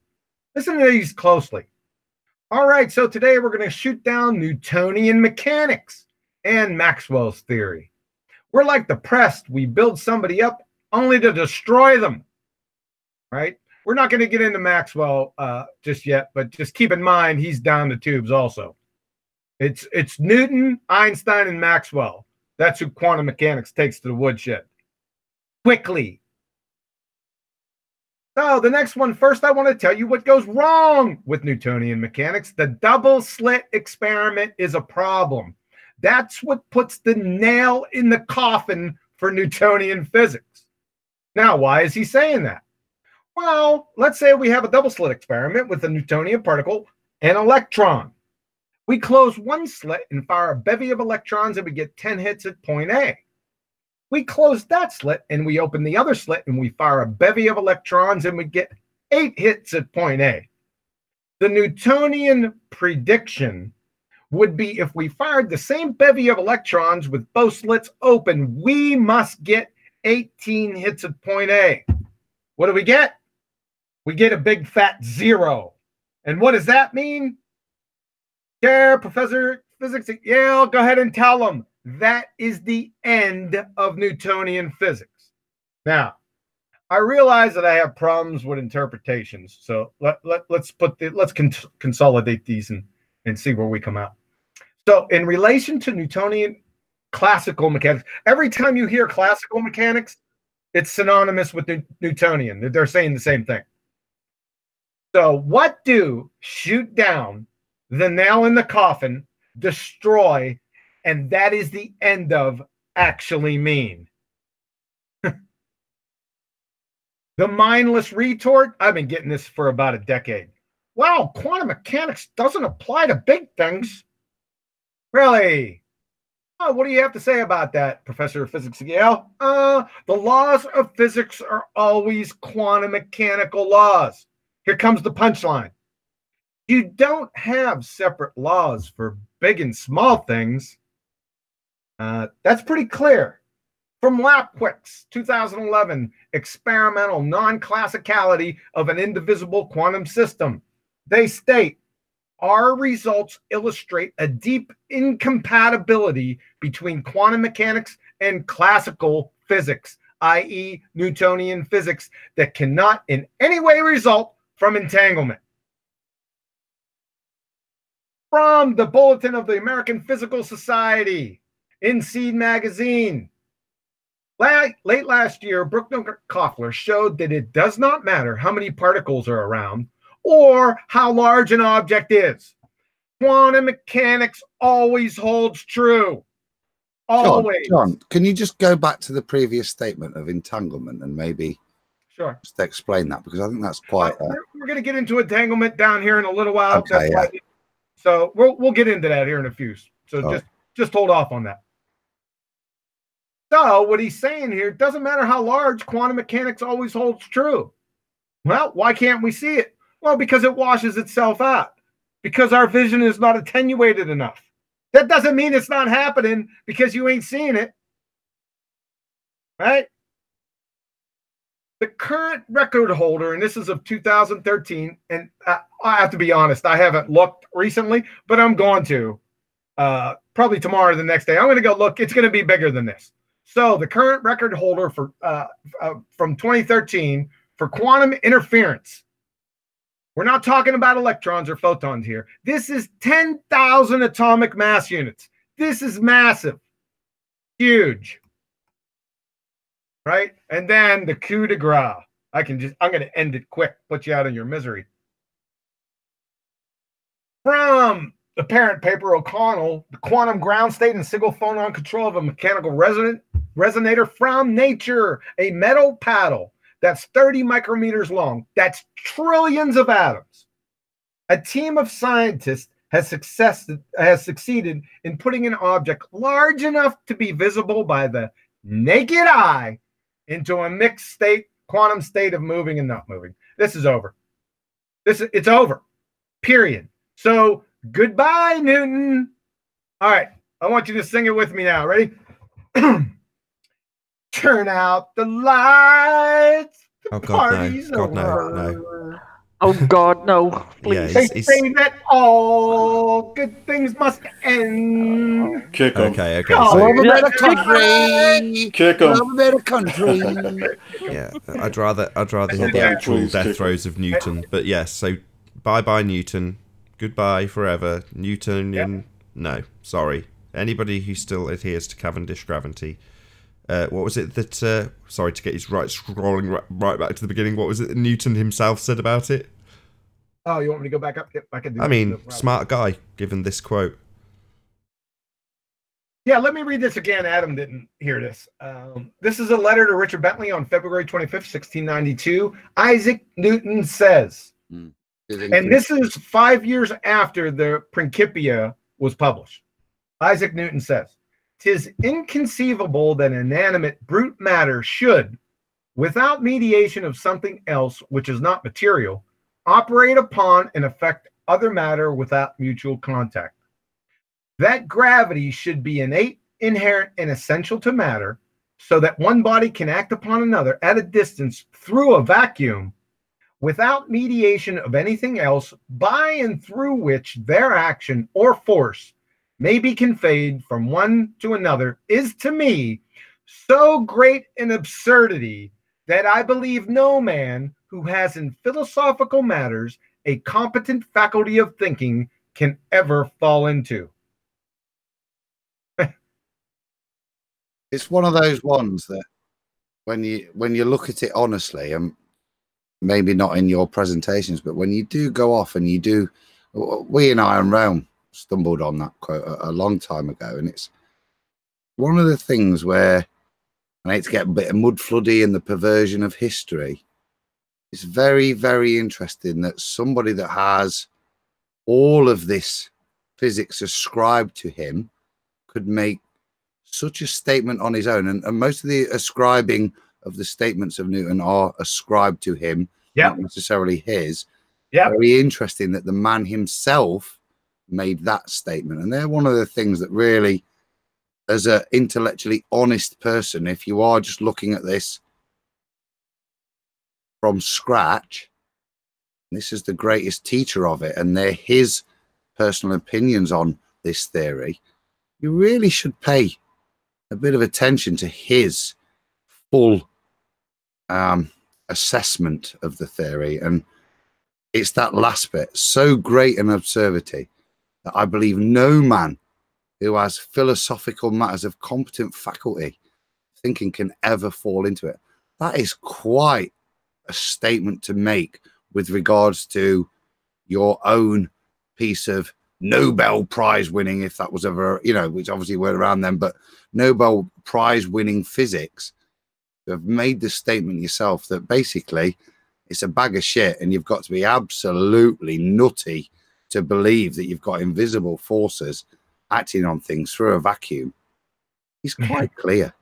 listen to these closely. All right, so today we're going to shoot down Newtonian mechanics and Maxwell's theory. We're like the pressed. We build somebody up only to destroy them, right? We're not going to get into Maxwell just yet, but just keep in mind he's down the tubes also. It's Newton, Einstein, and Maxwell. That's who quantum mechanics takes to the woodshed. Quickly. So the next one, first I want to tell you what goes wrong with Newtonian mechanics. The double slit experiment is a problem. That's what puts the nail in the coffin for Newtonian physics. Now, why is he saying that? Well, let's say we have a double slit experiment with a Newtonian particle and electron. We close one slit and fire a bevy of electrons and we get 10 hits at point A. We close that slit and we open the other slit and we fire a bevy of electrons and we get 8 hits at point A. The Newtonian prediction would be if we fired the same bevy of electrons with both slits open, we must get 18 hits at point A. What do we get? We get a big fat 0. And what does that mean? Chair, Professor of Physics at Yale, go ahead and tell them. That is the end of Newtonian physics. Now, I realize that I have problems with interpretations, so let's consolidate these and see where we come out. So in relation to Newtonian classical mechanics, every time you hear classical mechanics, it's synonymous with Newtonian. They're saying the same thing. So what do shoot down, the nail in the coffin, destroy, and that is the end of actually mean? The mindless retort, I've been getting this for about a decade. Wow, quantum mechanics doesn't apply to big things. Really? Oh, what do you have to say about that, Professor of Physics at Yale? The laws of physics are always quantum mechanical laws. Here comes the punchline. You don't have separate laws for big and small things. That's pretty clear. From Lapwix, 2011, experimental non-classicality of an indivisible quantum system. They state, our results illustrate a deep incompatibility between quantum mechanics and classical physics, i.e. Newtonian physics, that cannot in any way result from entanglement. From the Bulletin of the American Physical Society, in Seed magazine, late last year, Bruckner-Koffler showed that it does not matter how many particles are around or how large an object is. Quantum mechanics always holds true. Always. John, can you just go back to the previous statement of entanglement and maybe just explain that? Because I think that's quite... We're going to get into entanglement down here in a little while. Okay, so we'll get into that here in a few. So just hold off on that. So what he's saying here, doesn't matter how large, quantum mechanics always holds true. Well, why can't we see it? Well, because it washes itself out. Because our vision is not attenuated enough. That doesn't mean it's not happening because you ain't seeing it. Right? The current record holder, and this is of 2013, and I have to be honest, I haven't looked recently, but I'm going to. Probably tomorrow or the next day. I'm going to go look. It's going to be bigger than this. So the current record holder for from 2013 for quantum interference. We're not talking about electrons or photons here. This is 10,000 atomic mass units. This is massive. Huge. Right? And then the coup de grace. I'm going to end it quick, put you out of your misery. From the parent paper O'Connell, the quantum ground state and single phonon control of a mechanical resonator from Nature, a metal paddle that's 30 micrometers long. That's trillions of atoms. A team of scientists has succeeded in putting an object large enough to be visible by the naked eye into a mixed state, quantum state of moving and not moving. This is over. It's over. Period. So goodbye, Newton. All right. I want you to sing it with me now. Ready? Turn out the lights. The party's over. No. Oh God, no! Please. Yeah, They say that all good things must end. Kick them. Okay. Oh, So, Love a better country. Kick them. Love a better country. yeah, I'd rather hear the Yeah, actual please, death kick throes of Newton. But yes, so bye Newton. Goodbye forever, Newtonian. No, sorry. Anybody who still adheres to Cavendish gravity. What was it that, sorry to get his scrolling right back to the beginning, what was it that Newton himself said about it? Oh, you want me to go back up? Yep, I can do I mean, that. smart guy, given this quote. Yeah, let me read this again. Adam didn't hear this. This is a letter to Richard Bentley on February 25th, 1692. Isaac Newton says, and this is 5 years after the Principia was published. Isaac Newton says, "'Tis inconceivable that inanimate brute matter should, without mediation of something else which is not material, operate upon and affect other matter without mutual contact. That gravity should be innate, inherent, and essential to matter, so that one body can act upon another at a distance through a vacuum, without mediation of anything else, by and through which their action or force may be conveyed from one to another, is to me so great an absurdity that I believe no man who has in philosophical matters a competent faculty of thinking can ever fall into." It's one of those ones that when you look at it honestly, and maybe not in your presentations, but when you do go off and you do, we in Iron Realm stumbled on that quote a long time ago, and it's one of the things where I hate to get a bit of mud floody in the perversion of history. It's very, very interesting that somebody that has all of this physics ascribed to him could make such a statement on his own, and most of the ascribing of the statements of Newton are ascribed to him, not necessarily his. Very interesting that the man himself made that statement, and they're one of the things that really as an intellectually honest person, if you are just looking at this from scratch, this is the greatest teacher of it, and they're his personal opinions on this theory, you really should pay a bit of attention to his full assessment of the theory. And it's that last bit, so great an absurdity that I believe no man who has philosophical matters of competent faculty thinking can ever fall into it. That is quite a statement to make with regards to your own piece of Nobel Prize winning, if that was ever, you know, which obviously weren't around then, but Nobel Prize winning physics. You have made the statement yourself that basically it's a bag of shit, and you've got to be absolutely nutty to believe that you've got invisible forces acting on things through a vacuum. He's quite clear.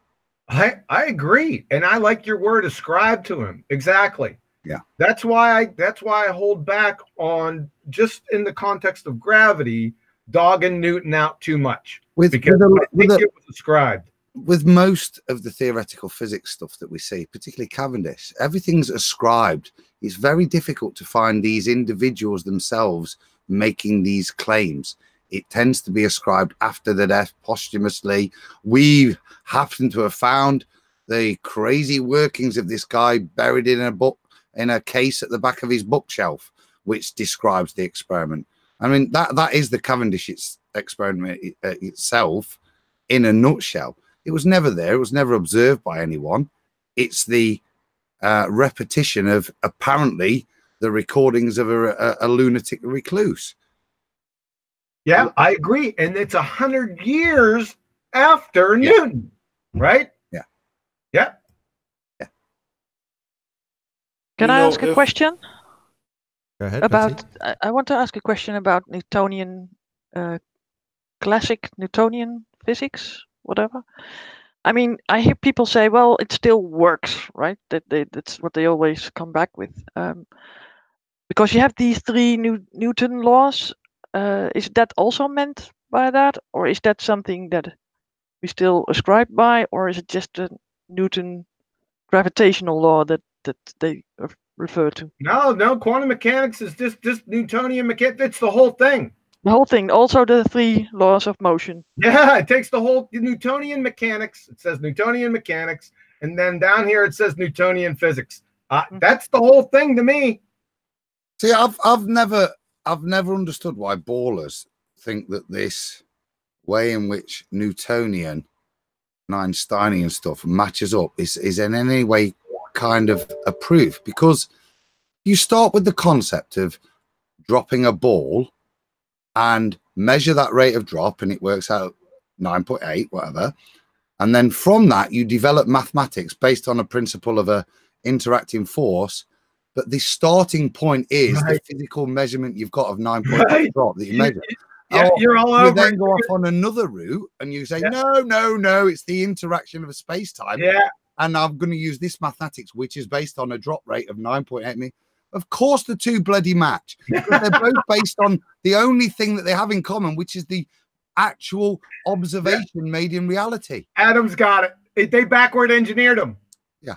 I agree, and I like your word ascribe to him. Exactly. Yeah. That's why I hold back on, just in the context of gravity, dogging Newton out too much. Because I think it was ascribed. With most of the theoretical physics stuff that we see, particularly Cavendish, everything's ascribed. It's very difficult to find these individuals themselves making these claims. It tends to be ascribed after the death, posthumously. We happen to have found the crazy workings of this guy buried in a book, in a case at the back of his bookshelf, which describes the experiment. I mean, that is the Cavendish experiment itself in a nutshell. It was never there. It was never observed by anyone. It's the repetition of apparently the recordings of a lunatic recluse. Yeah, I agree. And it's 100 years after Newton, right? Yeah. Yeah. Yeah. Can I ask a question? Go ahead. About, I want to ask a question about Newtonian, classic Newtonian physics, whatever. I mean, I hear people say, well, it still works, right? That's what they always come back with. Because you have these three Newton laws. Is that also meant by that? Or is that something that we still ascribe by? Or is it just a Newton gravitational law that they refer to? No, quantum mechanics is just Newtonian mechanics. It's the whole thing. The whole thing, also the three laws of motion. Yeah, it takes the whole Newtonian mechanics. It says Newtonian mechanics, and then down here it says Newtonian physics. That's the whole thing to me. See, I've never understood why ballers think that this way in which Newtonian and Einsteinian stuff matches up is in any way kind of a proof, because you start with the concept of dropping a ball and measure that rate of drop, and it works out 9.8, whatever. And then from that, you develop mathematics based on a principle of a interacting force. But the starting point is the physical measurement you've got of 9.8 drop that you measure. Yeah, you're all over. You then go off on another route and you say, no, it's the interaction of a space-time. Yeah. And I'm going to use this mathematics, which is based on a drop rate of 9.8. Of course, the two bloody match. Because they're both based on the only thing that they have in common, which is the actual observation made in reality. Adam's got it. They backward engineered them. Yeah.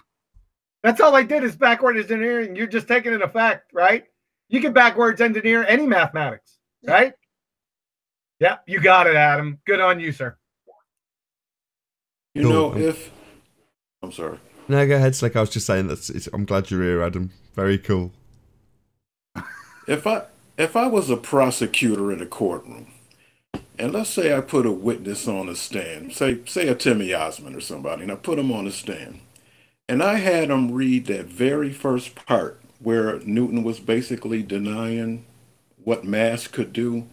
That's all they did is backward engineering. You're just taking an effect, right? You can backwards engineer any mathematics, right? Yeah, you got it, Adam. Good on you, sir. You know, if... I'm sorry. No, go ahead, Slick. I was just saying that I'm glad you're here, Adam. Very cool. If I was a prosecutor in a courtroom, and let's say I put a witness on the stand, say a Timmy Osmond or somebody, and I put him on the stand, and I had him read that very first part where Newton was basically denying what mass could do.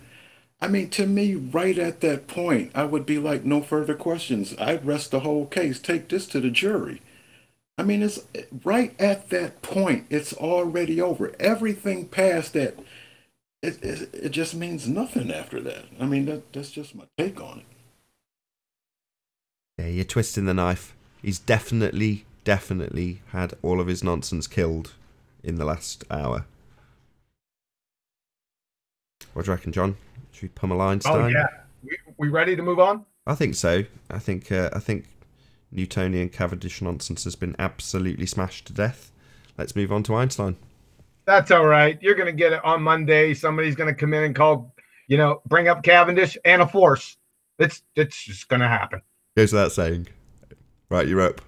I mean, to me, right at that point, I would be like, no further questions. I'd rest the whole case. Take this to the jury. I mean, it's right at that point. It's already over. Everything past that, it just means nothing after that. I mean, that's just my take on it. Yeah, you're twisting the knife. He's definitely had all of his nonsense killed in the last hour. What do you reckon, John? Should we pummel Einstein? Oh, yeah. We ready to move on? I think so. I think Newtonian Cavendish nonsense has been absolutely smashed to death. Let's move on to Einstein. That's all right. You're going to get it on Monday. Somebody's going to come in and call, bring up Cavendish and a force. It's just going to happen. Goes without saying. Right, you're up.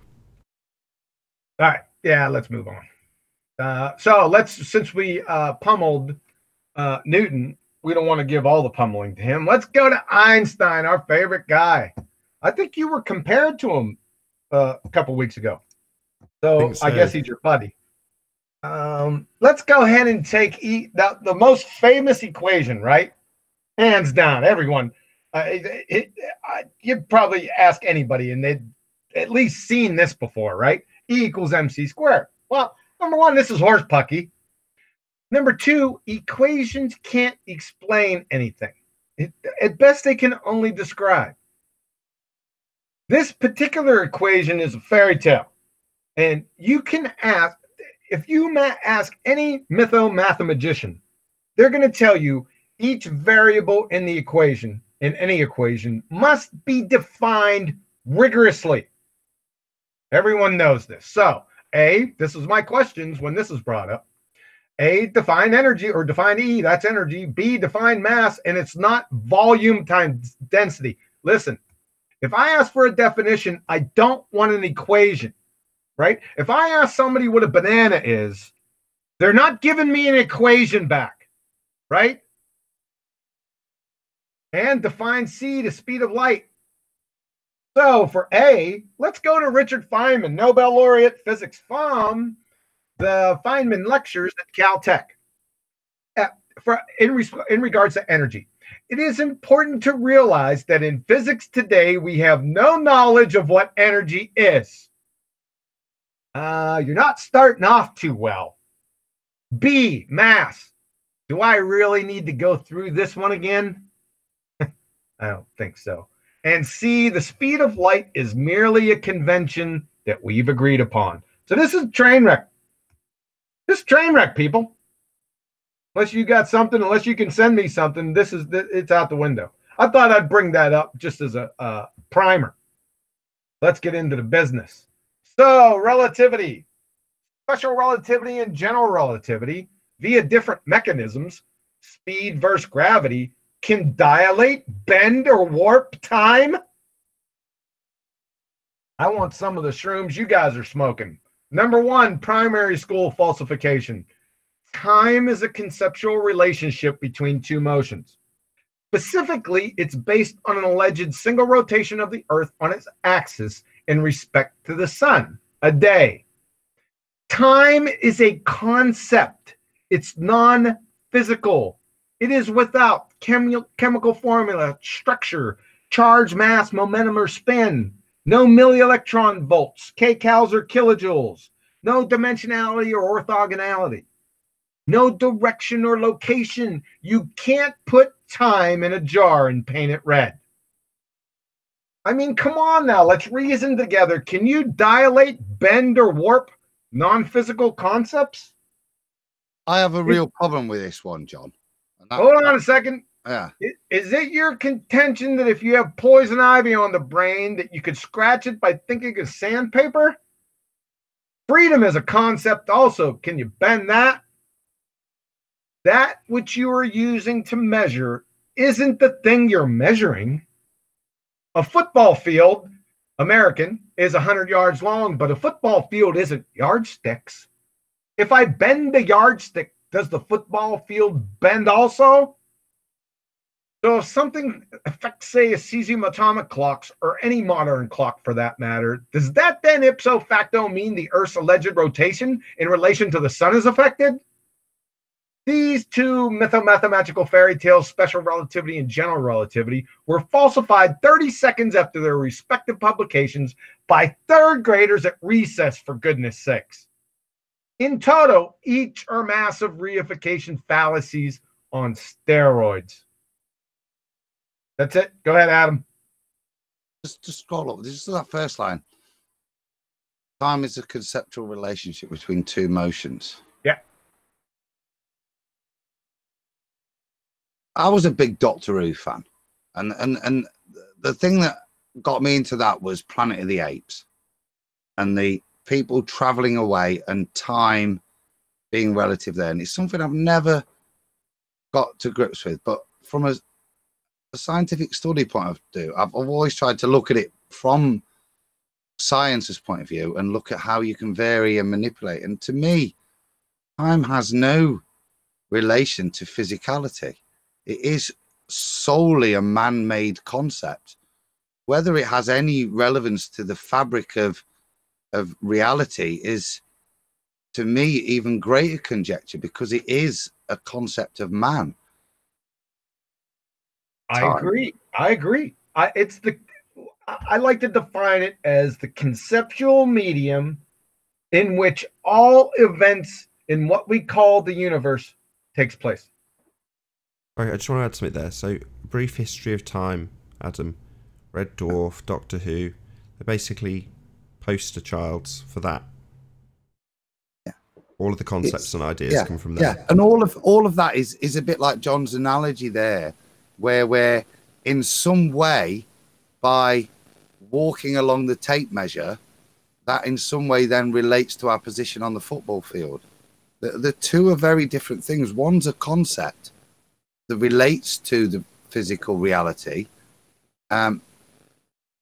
All right. Yeah, let's move on. So since we pummeled Newton, we don't want to give all the pummeling to him. Let's go to Einstein, our favorite guy. I think you were compared to him a couple weeks ago. So I guess he's your buddy. Let's go ahead and take the most famous equation, right? Hands down, everyone. You'd probably ask anybody, and they'd at least seen this before, right? E equals mc squared. Well, number one, this is horse pucky. Number two, equations can't explain anything. At best, they can only describe. This particular equation is a fairy tale. And you can ask, if you ask any mathematician, they're going to tell you each variable in the equation, in any equation, must be defined rigorously. Everyone knows this. So, A, this is my questions when this is brought up. A, define energy, or define E, that's energy. B, define mass, and it's not volume times density. Listen, if I ask for a definition, I don't want an equation, right? If I ask somebody what a banana is, they're not giving me an equation back, right? And define C, the speed of light. So for A, let's go to Richard Feynman, Nobel laureate physics from the Feynman lectures at Caltech. In regards to energy, it is important to realize that in physics today, we have no knowledge of what energy is. You're not starting off too well. B, mass. Do I really need to go through this one again? I don't think so. And C, the speed of light is merely a convention that we've agreed upon. So this is train wreck. This train wreck, people. Unless you got something, unless you can send me something, it's out the window. I thought I'd bring that up just as a primer. Let's get into the business. So relativity, special relativity and general relativity via different mechanisms, speed versus gravity, can dilate, bend, or warp time. I want some of the shrooms you guys are smoking. Number one, primary school falsification. Time is a conceptual relationship between two motions. Specifically, it's based on an alleged single rotation of the Earth on its axis in respect to the sun, a day. Time is a concept. It's non-physical. It is without chemical formula, structure, charge, mass, momentum, or spin. No milli-electron volts, kcals, or kilojoules. No dimensionality or orthogonality. No direction or location. You can't put time in a jar and paint it red. I mean, come on now. Let's reason together. Can you dilate, bend, or warp non-physical concepts? I have a real problem with this one, John. Hold on a second. Yeah. Is it your contention that if you have poison ivy on the brain that you could scratch it by thinking of sandpaper? Freedom is a concept also. Can you bend that? That which you are using to measure isn't the thing you're measuring. A football field, American, is 100 yards long, but a football field isn't yardsticks. If I bend the yardstick, does the football field bend also? So if something affects, say, a cesium atomic clocks or any modern clock for that matter, does that then ipso facto mean the Earth's alleged rotation in relation to the sun is affected? These two mathematical fairy tales, special relativity and general relativity, were falsified 30 seconds after their respective publications by third graders at recess, for goodness sakes. In toto, each are massive reification fallacies on steroids. That's it. Go ahead, Adam. Just scroll up. This is that first line. Time is a conceptual relationship between two motions. Yeah. I was a big Doctor Who fan. And the thing that got me into that was Planet of the Apes and the people traveling away and time being relative there. And it's something I've never got to grips with. But from a scientific study point of view, I've always tried to look at it from science's point of view and look at how you can vary and manipulate. And to me, time has no relation to physicality. It is solely a man-made concept. Whether it has any relevance to the fabric of reality is, to me, even greater conjecture, because it is a concept of man. I agree. I like to define it as the conceptual medium in which all events in what we call the universe takes place. Okay, I just want to add something there. So, brief history of time, Adam. Red Dwarf, Doctor Who, they're basically poster childs for that. Yeah. All of the concepts and ideas come from there. Yeah, and all of that is a bit like John's analogy there, where we're in some way, by walking along the tape measure, that in some way then relates to our position on the football field. The two are very different things. One's a concept that relates to the physical reality.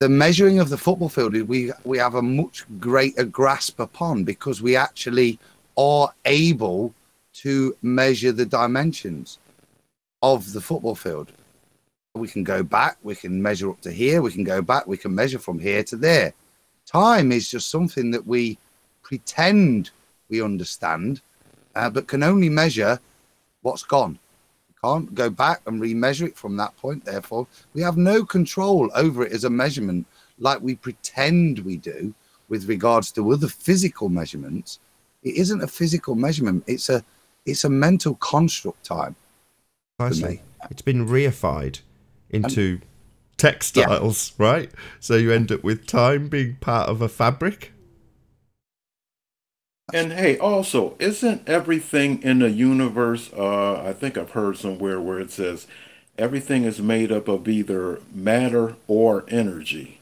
The measuring of the football field, we have a much greater grasp upon, because we actually are able to measure the dimensions of the football field. We can go back, we can measure up to here, we can go back, we can measure from here to there. Time is just something that we pretend we understand, but can only measure what's gone. Can't go back and remeasure it from that point. Therefore, we have no control over it as a measurement like we pretend we do with regards to other physical measurements. It isn't a physical measurement. It's a mental construct, time. Precisely. It's been reified into textiles, right? So you end up with time being part of a fabric. And hey, also, isn't everything in the universe, I think I've heard somewhere where it says everything is made up of either matter or energy.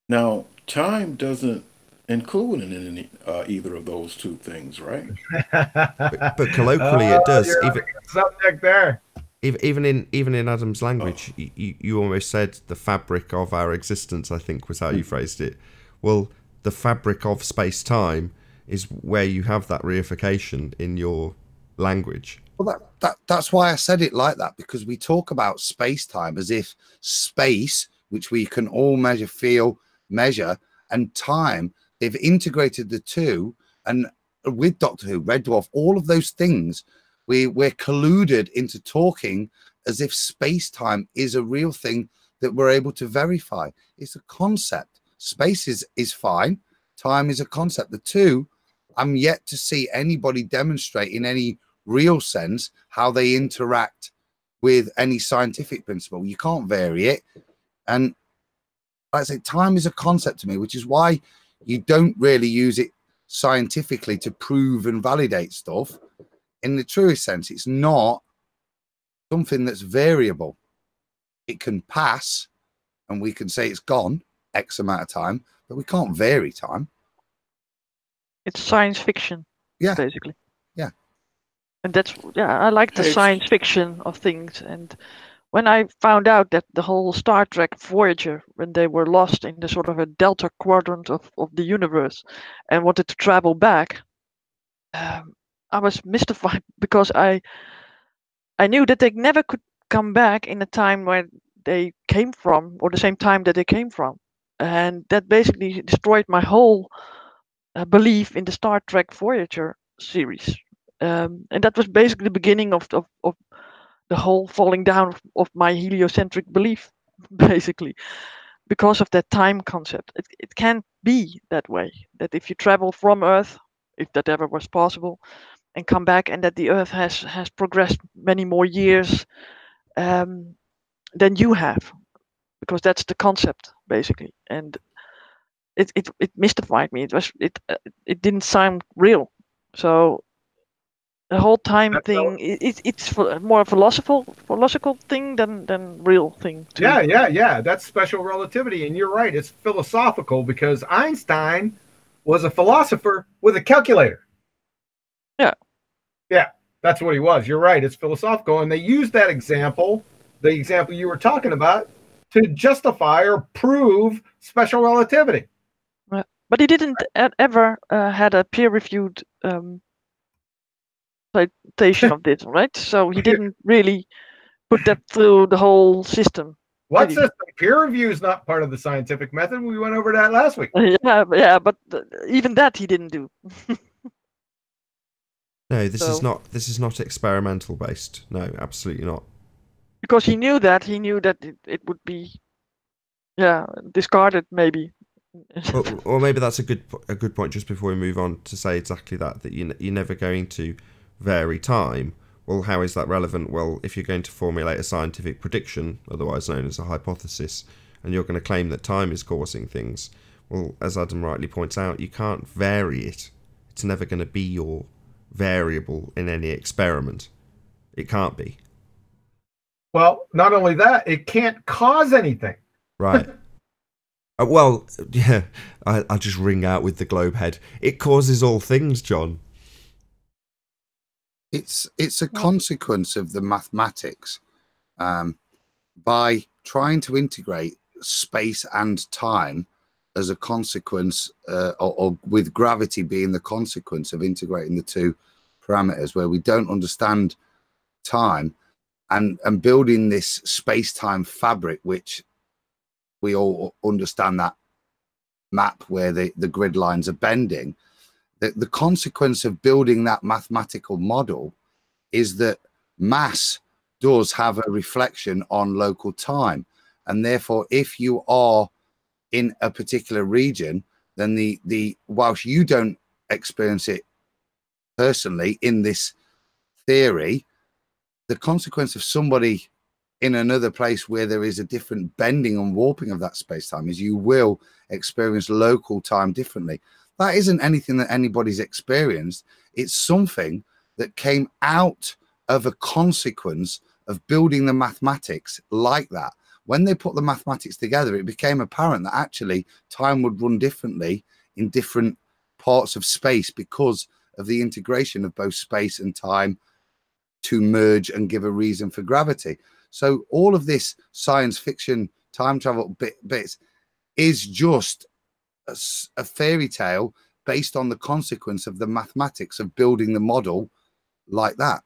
Now, time doesn't include in any, either of those two things, right? But colloquially it does. Even subject there. Even in Adam's language, you almost said the fabric of our existence, I think was how you phrased it. Well, the fabric of space-time is where you have that reification in your language. Well, that's why I said it like that, because we talk about space-time as if space, which we can all measure, feel, measure, and time, they've integrated the two. And with Doctor Who, Red Dwarf, all of those things, we're colluded into talking as if space-time is a real thing that we're able to verify. It's a concept. Space is fine. Time is a concept. The two, I'm yet to see anybody demonstrate in any real sense how they interact with any scientific principle. You can't vary it. And like I say, time is a concept to me, which is why you don't really use it scientifically to prove and validate stuff. In the truest sense, it's not something that's variable. It can pass and we can say it's gone X amount of time, but we can't vary time. It's science fiction, basically. Yeah. And that's, I like the science fiction of things. And when I found out that the whole Star Trek Voyager, when they were lost in the sort of a delta quadrant of the universe and wanted to travel back, I was mystified, because I knew that they never could come back in the time where they came from, or the same time that they came from. And that basically destroyed my whole belief in the Star Trek Voyager series. And that was basically the beginning of the whole falling down of my heliocentric belief, basically, because of that time concept. It can't be that way, that if you travel from Earth, if that ever was possible, and come back, and that the Earth has progressed many more years than you have, because that's the concept, basically. And it mystified me. It didn't sound real. So the whole time thing, it's more a philosophical thing than real thing. Yeah. That's special relativity, and you're right. It's philosophical because Einstein was a philosopher with a calculator. Yeah, that's what he was. You're right. It's philosophical, and they used that example, the example you were talking about, to justify or prove special relativity. But he didn't ever had a peer-reviewed citation of this, right? So he didn't really put that through the whole system. What system? Peer review is not part of the scientific method. We went over that last week. Yeah, but even that he didn't do. No, this is not experimental based. No, absolutely not. Because he knew that it would be, discarded maybe. Or maybe that's a good point. Just before we move on, to say exactly that you're never going to vary time. Well, how is that relevant? Well, if you're going to formulate a scientific prediction, otherwise known as a hypothesis, and you're going to claim that time is causing things, well, as Adam rightly points out, you can't vary it. It's never going to be your variable in any experiment. It can't be. Well, not only that, it can't cause anything. Right. Well, yeah, I'll just ring out with the globe head. It causes all things, John. It's a consequence of the mathematics. By trying to integrate space and time as a consequence, or with gravity being the consequence of integrating the two parameters, where we don't understand time, and building this space-time fabric, which we all understand, that map where the grid lines are bending. The consequence of building that mathematical model is that mass does have a reflection on local time, and therefore if you are in a particular region, then the whilst you don't experience it personally in this theory, the consequence of somebody in another place where there is a different bending and warping of that space-time is you will experience local time differently. That isn't anything that anybody's experienced. It's something that came out of a consequence of building the mathematics like that. When they put the mathematics together, it became apparent that actually time would run differently in different parts of space because of the integration of both space and time to merge and give a reason for gravity. So all of this science fiction time travel bits is just a fairy tale based on the consequence of the mathematics of building the model like that.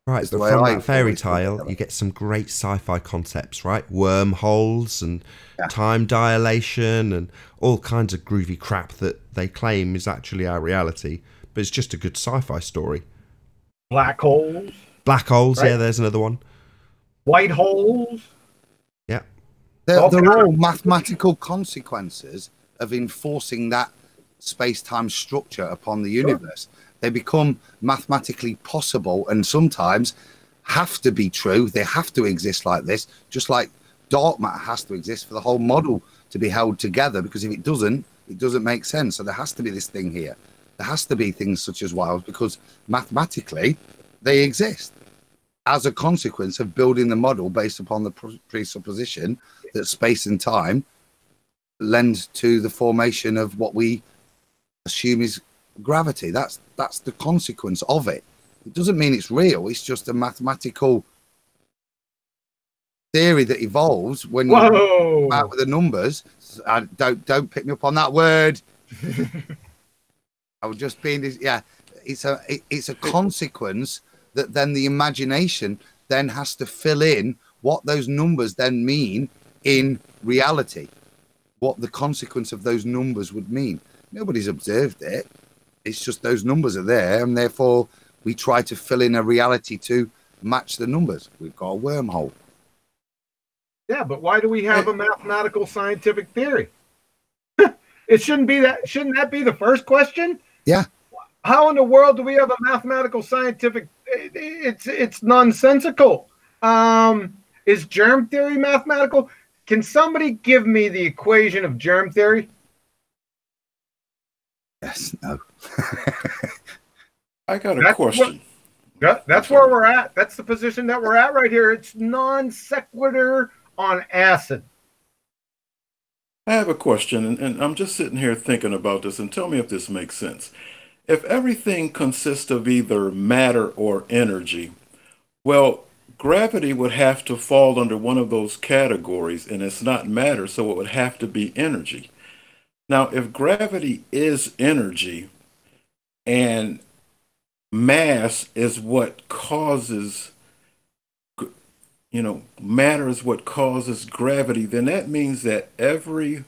Right, but from that fairy tale, you get some great sci-fi concepts, right? Wormholes and time dilation and all kinds of groovy crap that they claim is actually our reality, but it's just a good sci-fi story. Black holes. Black holes, right? Yeah, there's another one. White holes. Yeah. They're all mathematical consequences of enforcing that space-time structure upon the universe. Sure. They become mathematically possible and sometimes have to be true. They have to exist like this, just like dark matter has to exist for the whole model to be held together, because if it doesn't make sense. So there has to be this thing here. There has to be things such as wilds, because mathematically they exist as a consequence of building the model based upon the presupposition that space and time lend to the formation of what we assume is gravity. That's the consequence of it. It doesn't mean it's real. It's just a mathematical theory that evolves when you come out with the numbers. Don't pick me up on that word. I was just being, yeah. It's a consequence that then the imagination then has to fill in what those numbers then mean in reality, what the consequence of those numbers would mean. Nobody's observed it. It's just those numbers are there, and therefore we try to fill in a reality to match the numbers. We've got a wormhole. Yeah, but why do we have a mathematical scientific theory? It shouldn't be that. Shouldn't that be the first question? Yeah. How in the world do we have a mathematical scientific? It's nonsensical. Is germ theory mathematical? Can somebody give me the equation of germ theory? Yes. No. I got a question. That's where we're at. That's the position that we're at right here. It's non sequitur on acid. I have a question, and I'm just sitting here thinking about this, and tell me if this makes sense. If everything consists of either matter or energy, well, gravity would have to fall under one of those categories, and it's not matter, so it would have to be energy. Now, if gravity is energy and mass is what causes, matter is what causes gravity, then that means that every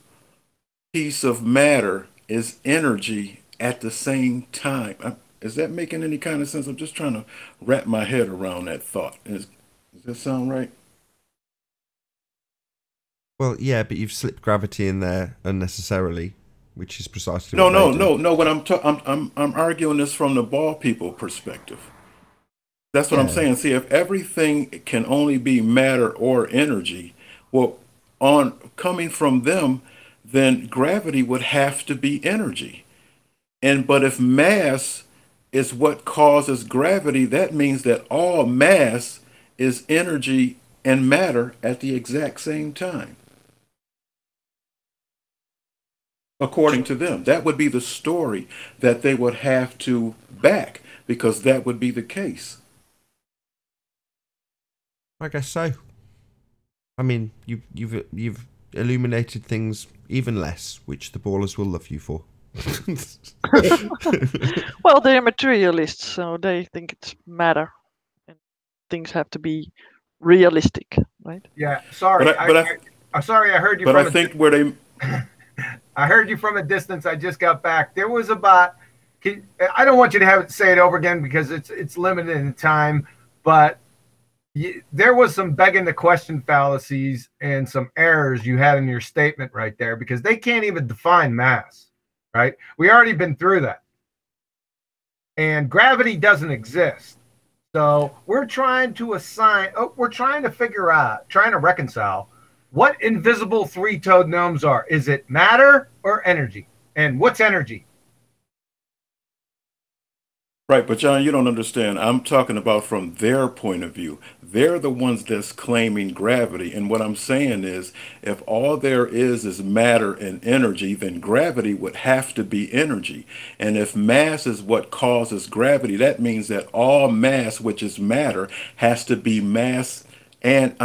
piece of matter is energy at the same time. Is that making any kind of sense? I'm just trying to wrap my head around that thought. Does that sound right? Well, yeah, but you've slipped gravity in there unnecessarily, which is precisely No, what no, they no, do. no. What I'm arguing this from the ball people perspective. That's what I'm saying. See, if everything can only be matter or energy, well, on coming from them, then gravity would have to be energy. But if mass is what causes gravity, that means that all mass is energy and matter at the exact same time. According to them, that would be the story that they would have to back, because that would be the case. I guess so. I mean, you've illuminated things even less, which the ballers will love you for. Well, they're materialists, so they think it's matter, and things have to be realistic, right? Yeah, sorry. I'm sorry. I heard you. But I think where they. I heard you from a distance. I just got back. There was about. I don't want you to say it over again because it's limited in time, but there was some begging the question fallacies and some errors you had in your statement right there, because they can't even define mass, right? We already been through that. And gravity doesn't exist. So we're trying to figure out, trying to reconcile what invisible three-toed gnomes are. Is it matter or energy? And what's energy? Right, but John, you don't understand. I'm talking about from their point of view. They're the ones that's claiming gravity. And what I'm saying is, if all there is matter and energy, then gravity would have to be energy. And if mass is what causes gravity, that means that all mass, which is matter, has to be matter and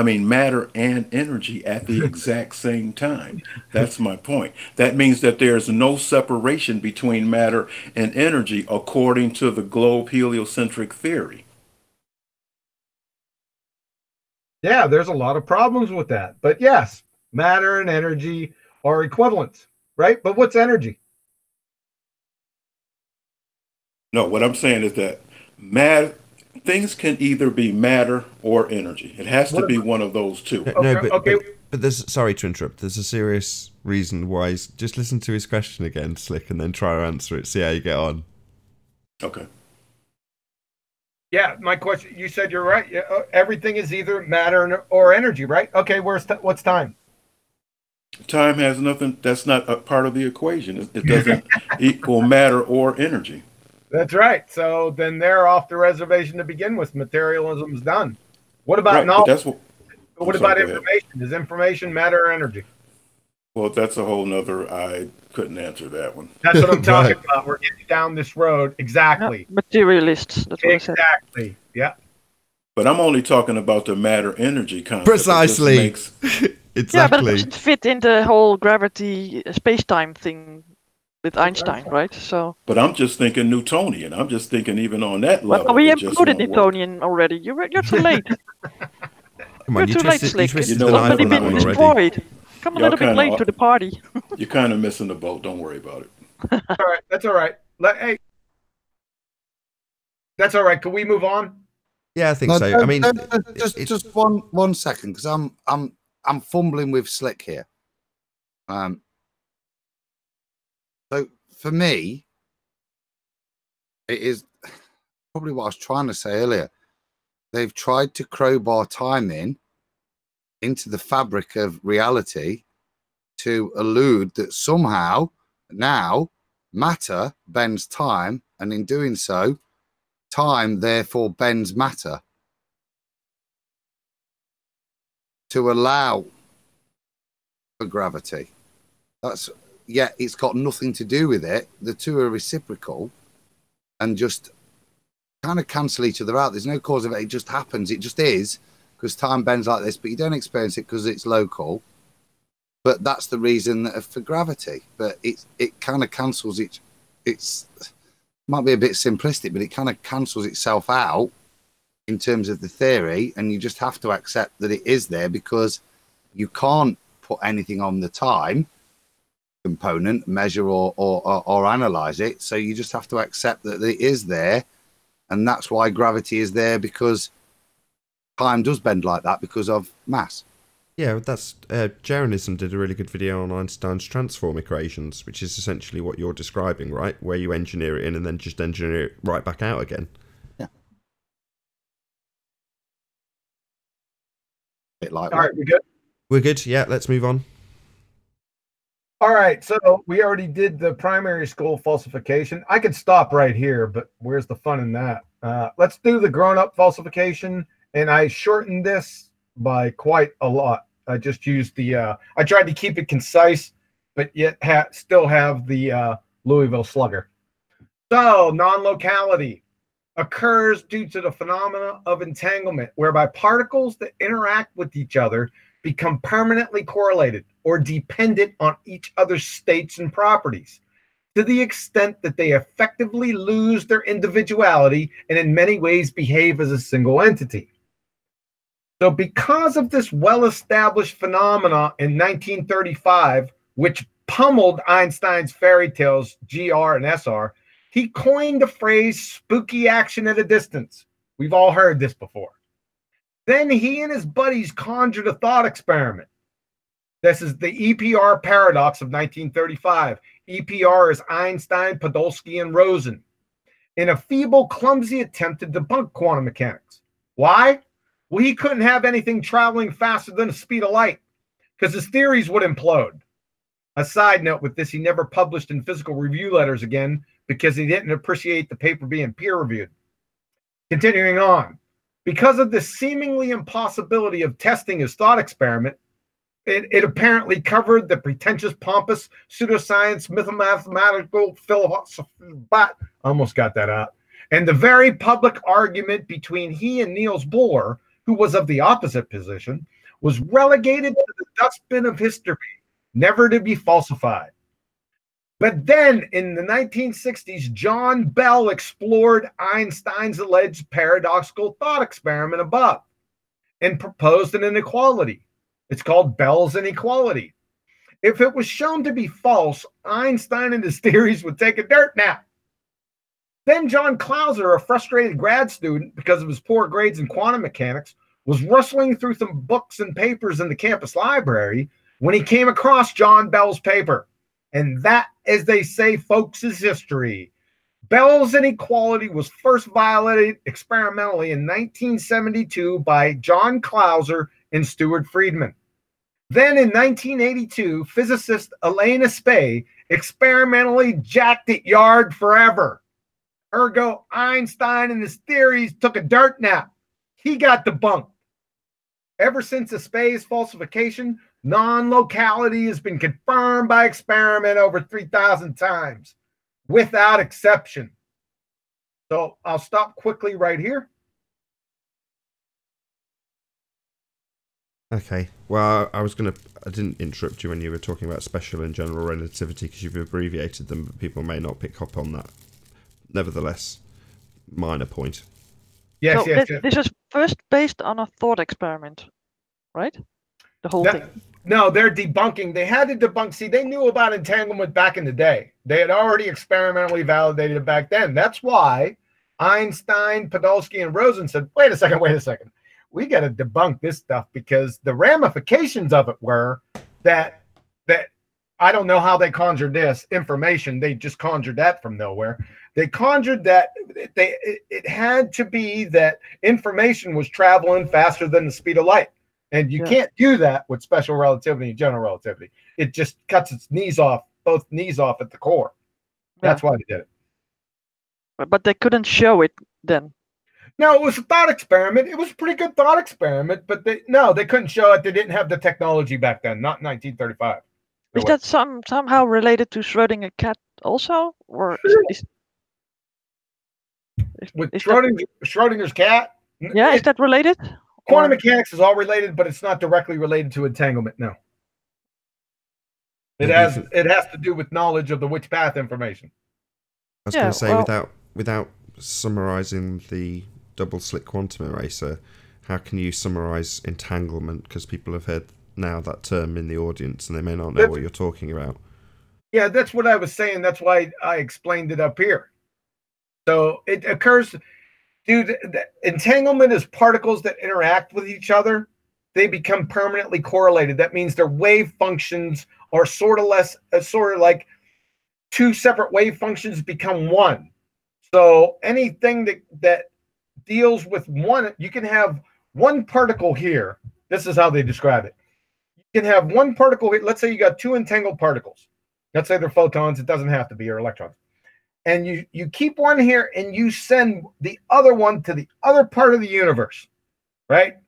energy at the exact same time. That's my point. That means that there's no separation between matter and energy according to the globe heliocentric theory. Yeah, there's a lot of problems with that. But yes, matter and energy are equivalent, right? But what's energy? No, what I'm saying is that things can either be matter or energy. It has to be one of those two. But there's, sorry to interrupt, there's a serious reason why. Just listen to his question again, Slick, and then try to answer it, see how you get on. Okay. Yeah, my question, you said you're right. Everything is either matter or energy, right? Okay, what's time? Time has nothing, that's not a part of the equation. It doesn't equal matter or energy. That's right. So then they're off the reservation to begin with. Materialism's done. What about knowledge? What about information? Is information matter or energy? Well, that's a whole nother. I couldn't answer that one. That's what I'm talking about. We're getting down this road. Exactly. Yeah, materialists. That's what exactly. Yeah. But I'm only talking about the matter energy concept. Precisely. Exactly. Yeah, but it doesn't fit in the whole gravity space-time thing with Einstein, right? So. But I'm just thinking Newtonian. I'm just thinking even on that level. Well, we included Newtonian already. You're too late. Come on, you're too late, Slick. It's already been destroyed. Come a little bit late to the party. You're kind of missing the boat. Don't worry about it. All right, that's all right. Hey, that's all right. Can we move on? Yeah, I think so. I mean, just one second, because I'm fumbling with Slick here. So for me, it is probably what I was trying to say earlier. They've tried to crowbar time into the fabric of reality to allude that somehow now matter bends time, and in doing so, time therefore bends matter to allow for gravity. That's, yeah, it's got nothing to do with it. The two are reciprocal and just kind of cancel each other out. There's no cause of it. It just happens. It just is, because time bends like this, but you don't experience it because it's local. But that's the reason for gravity. But it kind of cancels it. It's might be a bit simplistic, but it kind of cancels itself out in terms of the theory, and you just have to accept that it is there because you can't put anything on the time component, measure or analyze it. So you just have to accept that it is there, and that's why gravity is there, because time does bend like that because of mass. Yeah, that's Jeranism did a really good video on Einstein's transform equations, which is essentially what you're describing, right? Where you engineer it in and then just engineer it right back out again. Yeah. Bit like All right, we good? We're good. Yeah, let's move on. All right, so we already did the primary school falsification. I could stop right here, but where's the fun in that? Let's do the grown-up falsification, and I shortened this by quite a lot. I just used the, I tried to keep it concise, but yet still have the Louisville Slugger. So, non-locality occurs due to the phenomena of entanglement, whereby particles that interact with each other become permanently correlated or dependent on each other's states and properties, to the extent that they effectively lose their individuality and in many ways behave as a single entity. So because of this well-established phenomena in 1935, which pummeled Einstein's fairy tales, GR and SR, he coined the phrase spooky action at a distance. We've all heard this before. Then he and his buddies conjured a thought experiment. This is the EPR paradox of 1935. EPR is Einstein, Podolsky, and Rosen, in a feeble, clumsy attempt to debunk quantum mechanics. Why? Well, he couldn't have anything traveling faster than the speed of light because his theories would implode. A side note with this, he never published in physical review letters again because he didn't appreciate the paper being peer-reviewed. Continuing on. Because of the seemingly impossibility of testing his thought experiment, it apparently covered the pretentious, pompous, pseudoscience, mathematical, philosophy, but almost got that out, and the very public argument between he and Niels Bohr, who was of the opposite position, was relegated to the dustbin of history, never to be falsified. But then, in the 1960s, John Bell explored Einstein's alleged paradoxical thought experiment above and proposed an inequality. It's called Bell's inequality. If it was shown to be false, Einstein and his theories would take a dirt nap. Then John Clauser, a frustrated grad student because of his poor grades in quantum mechanics, was rustling through some books and papers in the campus library when he came across John Bell's paper. And that, as they say, folks, is history. Bell's inequality was first violated experimentally in 1972 by John Clauser and Stuart Friedman. Then in 1982, physicist Elaine Aspect experimentally jacked it yard forever. Ergo, Einstein and his theories took a dirt nap. He got debunked. Ever since Aspect's falsification, non-locality has been confirmed by experiment over 3,000 times, without exception. So I'll stop quickly right here. Okay. Well, I didn't interrupt you when you were talking about special and general relativity because you've abbreviated them, but people may not pick up on that. Nevertheless, minor point. Yes, So yes, this is first based on a thought experiment, right? The whole thing. No, they're debunking. They had to debunk. See, they knew about entanglement back in the day. They had already experimentally validated it back then. That's why Einstein, Podolsky, and Rosen said, wait a second. We got to debunk this stuff because the ramifications of it were that I don't know how they conjured this information. They just conjured that from nowhere. They conjured that it had to be that information was traveling faster than the speed of light. And you can't do that with special relativity and general relativity. It just cuts its knees off, both knees off at the core. That's why they did it. But they couldn't show it then? No, it was a thought experiment. It was a pretty good thought experiment, but they couldn't show it. They didn't have the technology back then, not 1935. Is that somehow related to Schrödinger cat also, or with Schrödinger's cat? Yeah, is that related? Quantum mechanics is all related, but it's not directly related to entanglement. No, it has to do with knowledge of the witch path information. I was going to say, without summarizing the double slit quantum eraser, how can you summarize entanglement? Because people have heard now that term in the audience, and they may not know what you're talking about. Yeah, that's what I was saying. That's why I explained it up here. So it occurs. Dude, entanglement is particles that interact with each other. They become permanently correlated. That means their wave functions are sort of like two separate wave functions become one. So anything that deals with one, you can have one particle here. This is how they describe it. You can have one particle here. Let's say you got two entangled particles. Let's say they're photons. It doesn't have to be, or electrons. And you keep one here and you send the other one to the other part of the universe, right?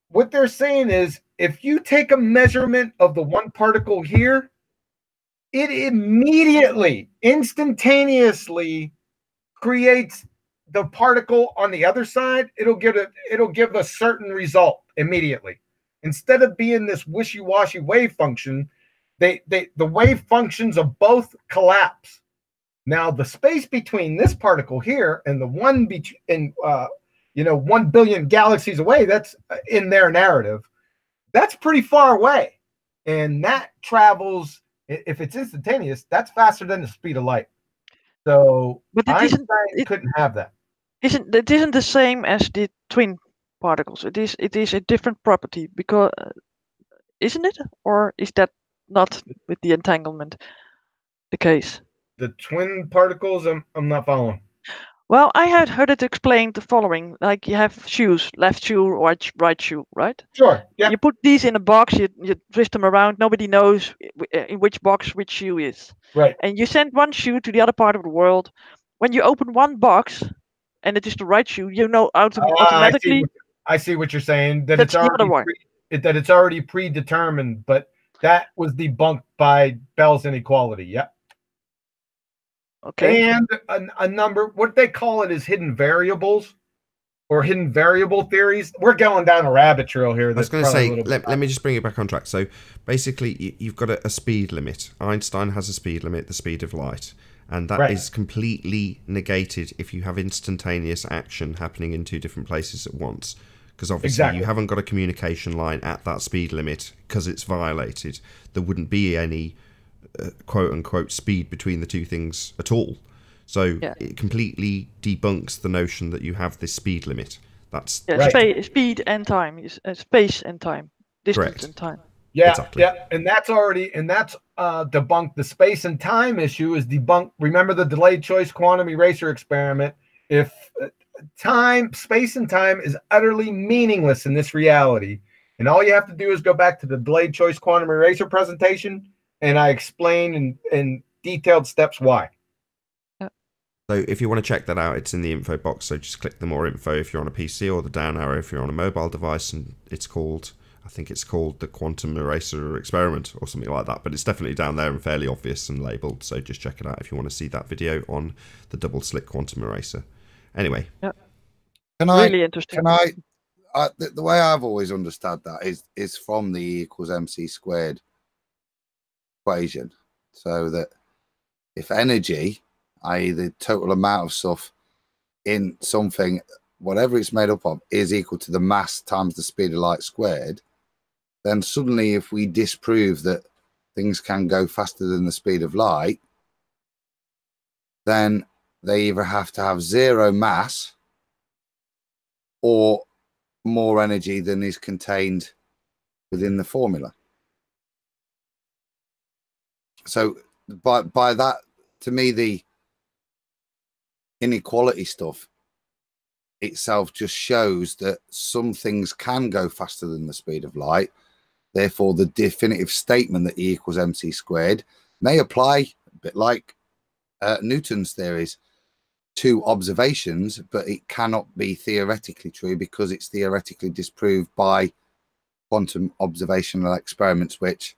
What they're saying is, if you take a measurement of the one particle here, it immediately, instantaneously creates the particle on the other side. It'll give a certain result immediately. Instead of being this wishy-washy wave function, the wave functions of both collapse. Now, the space between this particle here and the one 1 billion galaxies away, that's in their narrative, that's pretty far away. And that travels, if it's instantaneous, that's faster than the speed of light. So Einstein couldn't have that. It isn't the same as the twin particles. It is a different property, because isn't it? Or is that not with the entanglement the case? The twin particles, I'm not following. Well, I had heard it explained the following: like you have shoes, left shoe or right shoe, right? Sure. Yeah. You put these in a box, you twist them around. Nobody knows in which box which shoe is. Right. And you send one shoe to the other part of the world. When you open one box, and it is the right shoe, you know automatically. I see what you're saying. That it's already predetermined, but that was debunked by Bell's inequality. Yeah. Okay. And a number, what they call it is hidden variables or hidden variable theories. We're going down a rabbit trail here. I was going to say, let me just bring it back on track. So basically, you've got a speed limit. Einstein has a speed limit, the speed of light. And that is completely negated if you have instantaneous action happening in two different places at once. Because obviously you haven't got a communication line at that speed limit because it's violated. There wouldn't be any quote-unquote speed between the two things at all. So it completely debunks the notion that you have this speed limit. That's speed and time is space and time, distance and time. Yeah, exactly. Yeah, and that's debunked. The space and time issue is debunked. Remember the delayed choice quantum eraser experiment? If space and time is utterly meaningless in this reality, and all you have to do is go back to the delayed choice quantum eraser presentation, and I explain in detailed steps why. So if you want to check that out, it's in the info box. So just click the more info if you're on a PC, or the down arrow if you're on a mobile device, and it's called, I think it's called the Quantum Eraser Experiment or something like that. But it's definitely down there and fairly obvious and labelled. So just check it out if you want to see that video on the double slit quantum eraser. Anyway, really interesting. The way I've always understood that is from the E equals MC squared equation. So that if energy, i.e. the total amount of stuff in something, whatever it's made up of, is equal to the mass times the speed of light squared, then suddenly if we disprove that things can go faster than the speed of light, then they either have to have zero mass or more energy than is contained within the formula. So by that, to me, the inequality stuff itself just shows that some things can go faster than the speed of light. Therefore, the definitive statement that E equals mc squared may apply a bit like Newton's theories. two observations, but it cannot be theoretically true because it's theoretically disproved by quantum observational experiments, which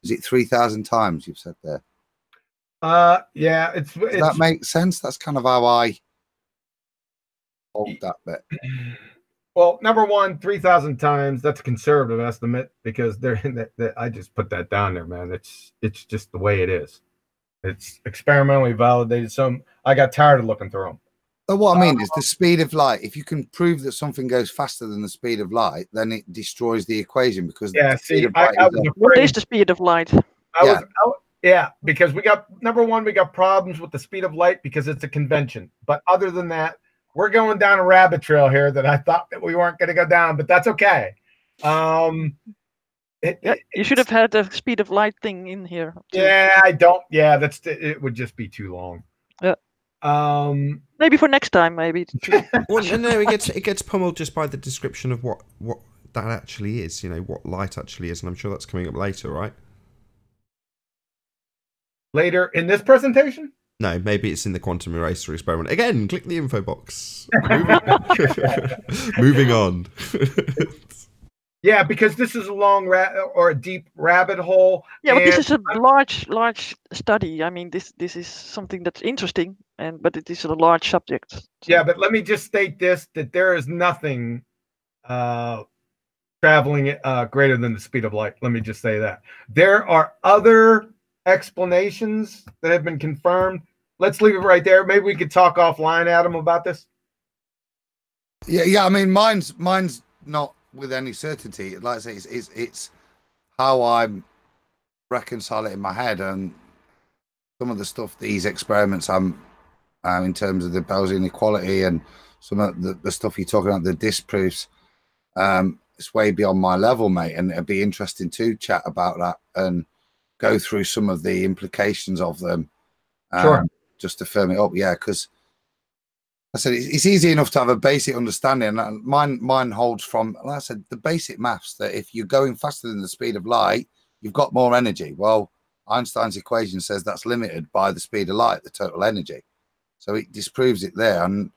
is it 3,000 times you've said there? Yeah, Does that make sense? That's kind of how I hold that bit. Well, number one, 3,000 times, that's a conservative estimate because I just put that down there, man. It's just the way it is. It's experimentally validated. So I got tired of looking through them. But what I mean is the speed of light. If you can prove that something goes faster than the speed of light, then it destroys the equation because yeah. See, what is the speed of light? Yeah, because we got number one, we got problems with the speed of light because it's a convention. But other than that, we're going down a rabbit trail here that I thought that we weren't going to go down, but that's okay. You should have had the speed of light thing in here. Too. Yeah, I don't. Yeah, it would just be too long. Yeah. Maybe for next time, maybe. Well, no, it gets pummeled just by the description of what that actually is. You know what light actually is, and I'm sure that's coming up later, right? Later in this presentation? No, maybe it's in the quantum eraser experiment. Again, click the info box. Moving on. Yeah, because this is a long or a deep rabbit hole. Yeah, but this is a large study. I mean, this is something that's interesting, but it is a large subject. So. Yeah, but let me just state this: that there is nothing traveling greater than the speed of light. Let me just say that there are other explanations that have been confirmed. Let's leave it right there. Maybe we could talk offline, Adam, about this. Yeah. I mean, mine's not with any certainty. Like I say, it's how I'm reconciling it in my head, and some of the stuff, these experiments, I'm in terms of the Bell's inequality and some of the stuff you're talking about, the disproofs. It's way beyond my level, mate, and it'd be interesting to chat about that and go through some of the implications of them. Sure. Just to firm it up, yeah, because I said it's easy enough to have a basic understanding. And mine holds from, like I said, the basic maths that if you're going faster than the speed of light, you've got more energy. Well, Einstein's equation says that's limited by the speed of light, the total energy. So it disproves it there. And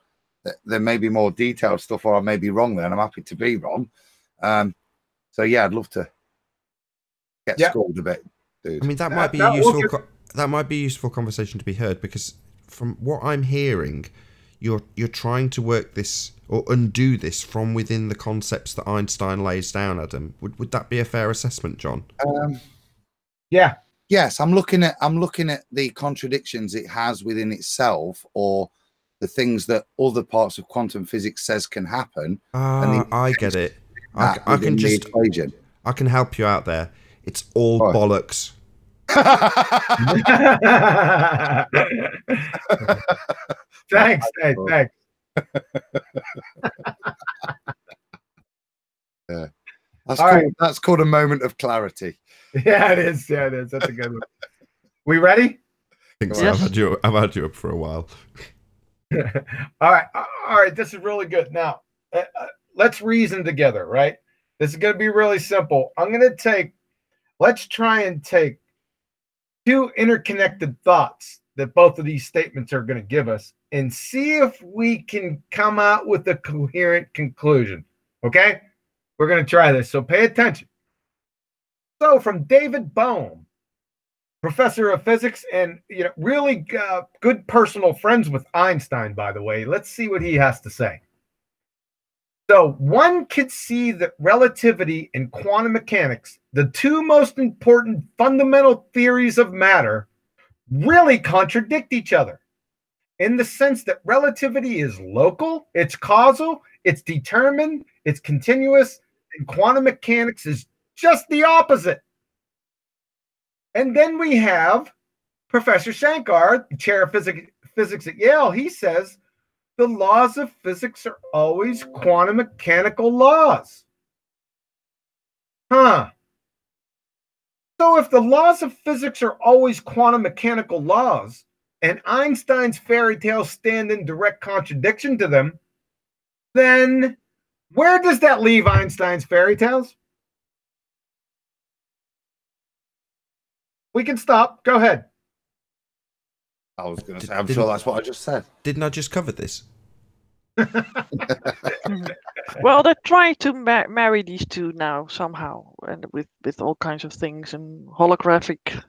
there may be more detailed stuff, or I may be wrong there, and I'm happy to be wrong. So yeah, I'd love to get schooled a bit, dude. I mean, that might be a useful. That might be a useful conversation to be heard, because from what I'm hearing, you're trying to work this or undo this from within the concepts that Einstein lays down, Adam. Would that be a fair assessment, John? Yeah. Yes, I'm looking at the contradictions it has within itself, or the things that other parts of quantum physics says can happen. I get it. I can help you out there. It's all bollocks. Thanks. Yeah, that's cool. Right. That's called a moment of clarity. Yeah, it is. That's a good one. We ready? I think so. Yes. I've had you up for a while. All right. This is really good. Now, let's reason together. Right. This is going to be really simple. Let's try and take two interconnected thoughts that both of these statements are going to give us and see if we can come out with a coherent conclusion. Okay? We're going to try this, so pay attention. So from David Bohm, professor of physics and really good personal friends with Einstein, by the way. Let's see what he has to say. So one could see that relativity and quantum mechanics, the two most important fundamental theories of matter, really contradict each other in the sense that relativity is local, it's causal, it's determined, it's continuous, and quantum mechanics is just the opposite. And then we have Professor Shankar, chair of physics at Yale. He says, the laws of physics are always quantum mechanical laws. So if the laws of physics are always quantum mechanical laws, and Einstein's fairy tales stand in direct contradiction to them, then where does that leave Einstein's fairy tales? We can stop. Go ahead. I was going to say, I'm sure that's what I just said. Didn't I just cover this? Well, they try to marry these two now somehow, and with all kinds of things and holographic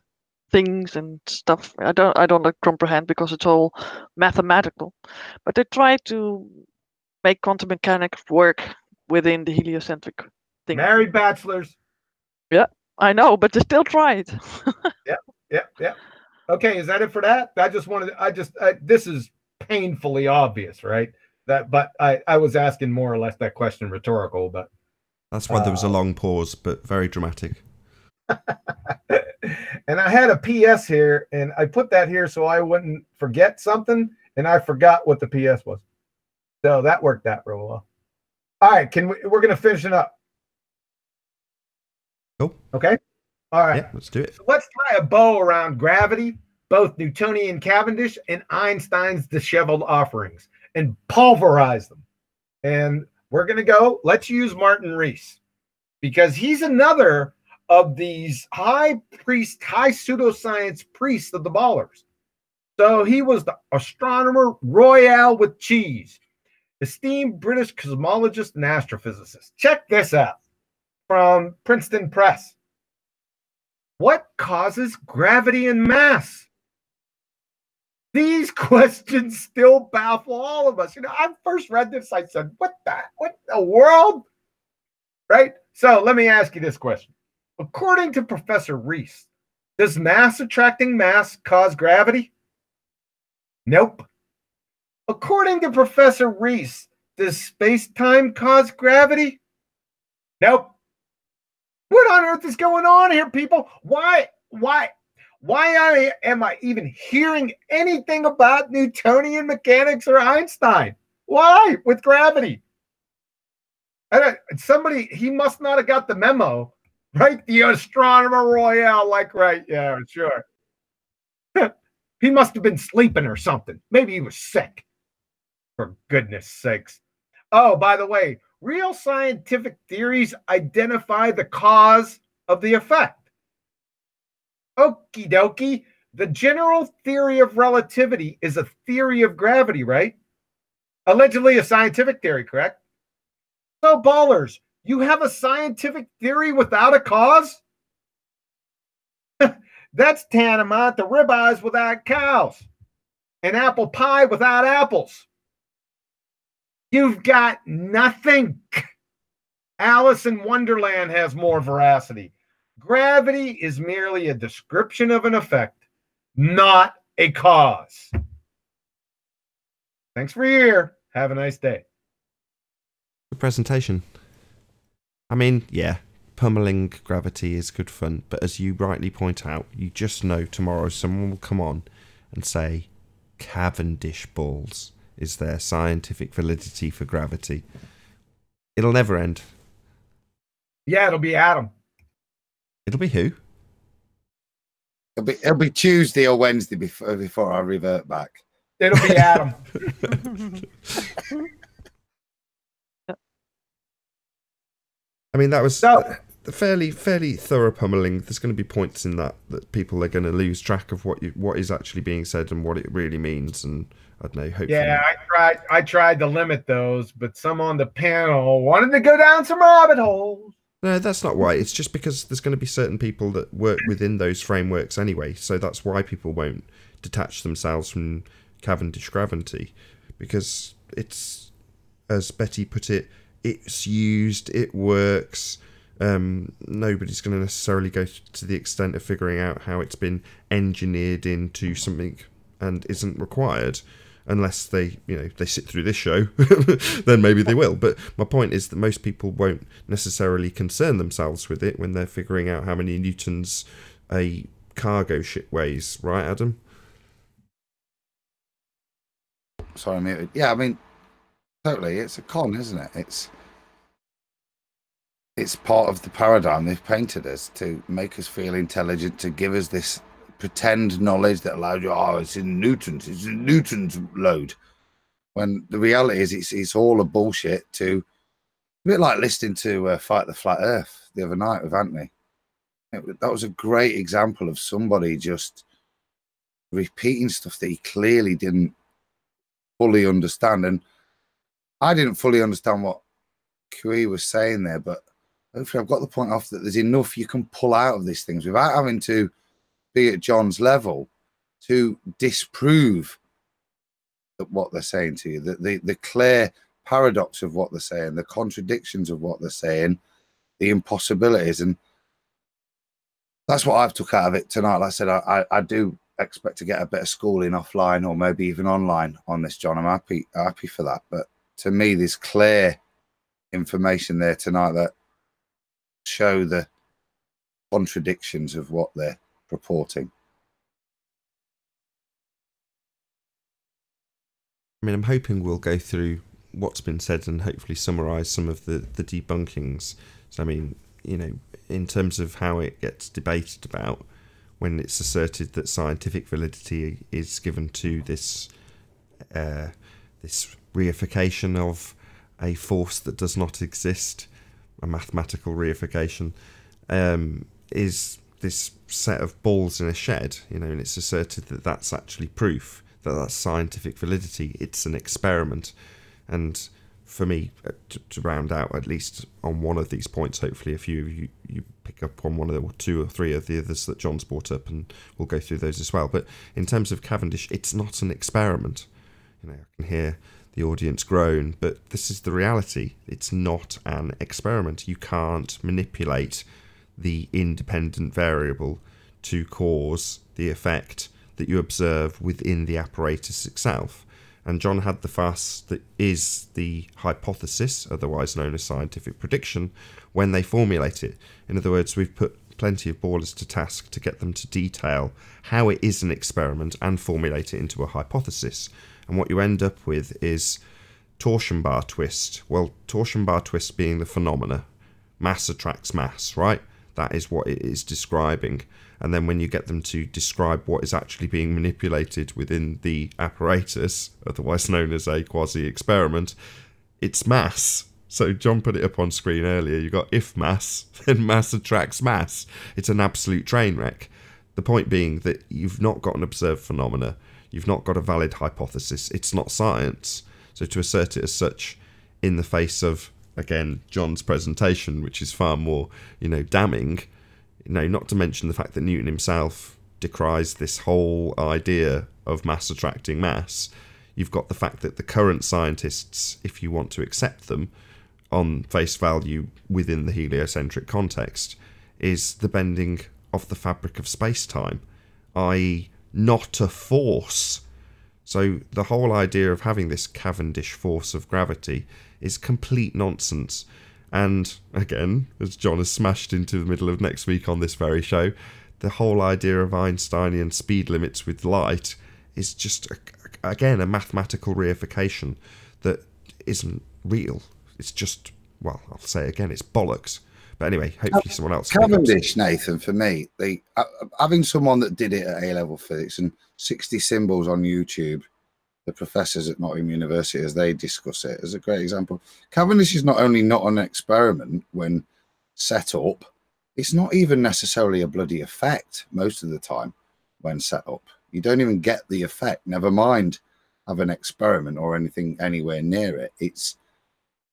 things and stuff. I don't like comprehend because it's all mathematical, but they try to make quantum mechanics work within the heliocentric thing. Married bachelors. Yeah, I know, but they still try it. Yeah. Okay, is that it for that? This is painfully obvious, right? But I was asking more or less that question rhetorical, but that's why there was a long pause, but very dramatic. And I had a PS here, and I put that here so I wouldn't forget something, and I forgot what the PS was. So that worked out real well. All right, we're gonna finish it up. Cool. Okay. All right. Yeah, let's do it. So let's tie a bow around gravity, both Newtonian Cavendish and Einstein's disheveled offerings, and pulverize them. And we're going to go, let's use Martin Rees, because he's another of these high pseudoscience priests of the ballers. So he was the astronomer royale with cheese, esteemed British cosmologist and astrophysicist. Check this out from Princeton Press. What causes gravity and mass? These questions still baffle all of us. I first read this, I said, what the world? Right? So let me ask you this question. According to Professor Rees, does mass attracting mass cause gravity? Nope. According to Professor Rees, does space-time cause gravity? Nope. What on earth is going on here, people? Why am I even hearing anything about Newtonian mechanics or Einstein? Why with gravity? Somebody, he must not have got the memo, right? The astronomer royale, like, right? Yeah, sure. He must have been sleeping or something. Maybe he was sick. For goodness sakes. Oh, by the way, real scientific theories identify the cause of the effect. Okie dokie. The general theory of relativity is a theory of gravity, right? Allegedly a scientific theory, correct? So, ballers, you have a scientific theory without a cause? That's tantamount to ribeyes without cows and apple pie without apples. You've got nothing. Alice in Wonderland has more veracity. Gravity is merely a description of an effect, not a cause. Thanks for your ear. Have a nice day. Good presentation. I mean, yeah, pummeling gravity is good fun, but as you rightly point out, you just know tomorrow someone will come on and say Cavendish balls is their scientific validity for gravity. It'll never end. Yeah, it'll be Adam. It'll be who? It'll be Tuesday or Wednesday before I revert back. It'll be Adam. I mean, that was fairly thorough pummeling. There's going to be points in that people are going to lose track of what is actually being said and what it really means. And I don't know. Hopefully. Yeah, I tried to limit those, but some on the panel wanted to go down some rabbit holes. No, that's not why. It's just because there's going to be certain people that work within those frameworks anyway. So that's why people won't detach themselves from Cavendish gravity, because it's, as Betty put it, it's used, it works. Nobody's going to necessarily go to the extent of figuring out how it's been engineered into something and isn't required, unless they sit through this show. Then maybe they will. But my point is that most people won't necessarily concern themselves with it when they're figuring out how many newtons a cargo ship weighs, right, Adam? Sorry, mate. Yeah, I mean, totally. It's a con, isn't it? It's part of the paradigm they've painted us to make us feel intelligent, to give us this pretend knowledge that allows you, it's in Newton's load. When the reality is it's all a bullshit. A bit like listening to Fight the Flat Earth the other night with Anthony. That was a great example of somebody just repeating stuff that he clearly didn't fully understand. And I didn't fully understand what QE was saying there, but hopefully I've got the point off that there's enough you can pull out of these things without having to be at John's level to disprove what they're saying to you, the clear paradox of what they're saying, the contradictions of what they're saying, the impossibilities. And that's what I've took out of it tonight. Like I said, I do expect to get a bit of schooling offline or maybe even online on this, John. I'm happy for that. But to me, there's clear information there tonight that show the contradictions of what they're purporting. I mean, I'm hoping we'll go through what's been said and hopefully summarise some of the debunkings. So, I mean, you know, in terms of how it gets debated about, when it's asserted that scientific validity is given to this this reification of a force that does not exist, a mathematical reification, is this set of balls in a shed, you know, and it's asserted that that's actually proof that that's scientific validity. It's an experiment. And for me, to round out at least on one of these points, hopefully a few of you pick up on one of the 2 or 3 of the others that John's brought up, and we'll go through those as well. But in terms of Cavendish, it's not an experiment. You know, I can hear the audience groan, but this is the reality. It's not an experiment. You can't manipulate the independent variable to cause the effect that you observe within the apparatus itself. And John had the fuss that is the hypothesis, otherwise known as scientific prediction, when they formulate it. In other words, we've put plenty of ballers to task to get them to detail how it is an experiment and formulate it into a hypothesis. And what you end up with is torsion bar twist. Well, torsion bar twist being the phenomena. Mass attracts mass, right? That is what it is describing. And then when you get them to describe what is actually being manipulated within the apparatus, otherwise known as a quasi-experiment, it's mass. So John put it up on screen earlier. You got if mass, then mass attracts mass. It's an absolute train wreck. The point being that you've not got an observed phenomena. You've not got a valid hypothesis. It's not science. So to assert it as such in the face of, again, John's presentation, which is far more, you know, damning, you know, not to mention the fact that Newton himself decries this whole idea of mass attracting mass. You've got the fact that the current scientists, if you want to accept them on face value within the heliocentric context, is the bending of the fabric of space-time, i.e. not a force. So the whole idea of having this Cavendish force of gravity is complete nonsense. And again, as John has smashed into the middle of next week on this very show, the whole idea of Einsteinian speed limits with light is just, again, a mathematical reification that isn't real. It's just, well, I'll say it again, it's bollocks. But anyway, hopefully someone else. Cavendish, Nathan, for me, having someone that did it at A-level physics and 60 symbols on YouTube, the professors at Nottingham University, as they discuss it, is a great example. Cavendish is not only not an experiment when set up, it's not even necessarily a bloody effect most of the time when set up. You don't even get the effect, never mind have an experiment or anything anywhere near it. It's,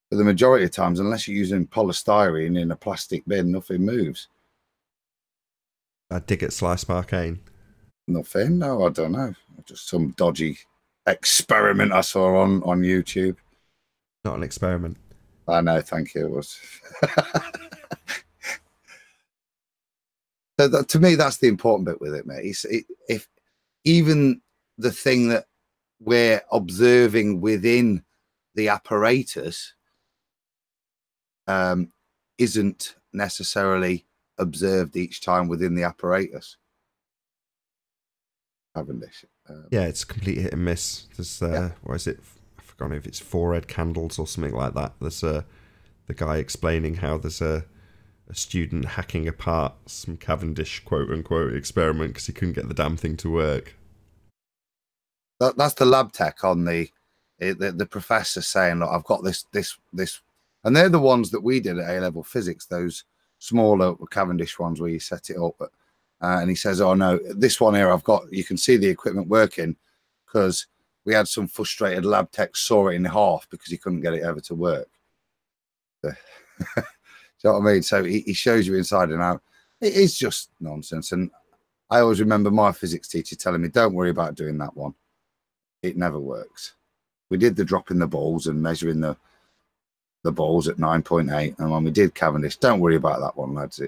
for the majority of times, unless you're using polystyrene in a plastic bin, nothing moves. I dig at Slice Arcane. Nothing? No, I don't know. Just some dodgy experiment I saw on YouTube. Not an experiment. I know, thank you. It was. So to me, that's the important bit with it, mate. If even the thing that we're observing within the apparatus isn't necessarily observed each time within the apparatus. Cavendish. Yeah, it's complete hit and miss. There's what is it? I forgot if it's forehead candles or something like that. There's the guy explaining how there's a student hacking apart some Cavendish quote unquote experiment because he couldn't get the damn thing to work. That's the lab tech on the professor saying, look, I've got this, and they're the ones that we did at A-level physics, those smaller Cavendish ones where you set it up. But And he says, oh no, this one here I've got, you can see the equipment working because we had some frustrated lab tech saw it in half because he couldn't get it ever to work. Do you know what I mean? So he shows you inside and out. It is just nonsense. And I always remember my physics teacher telling me, don't worry about doing that one. It never works. We did the dropping the balls and measuring the balls at 9.8. And when we did Cavendish, don't worry about that one, lads.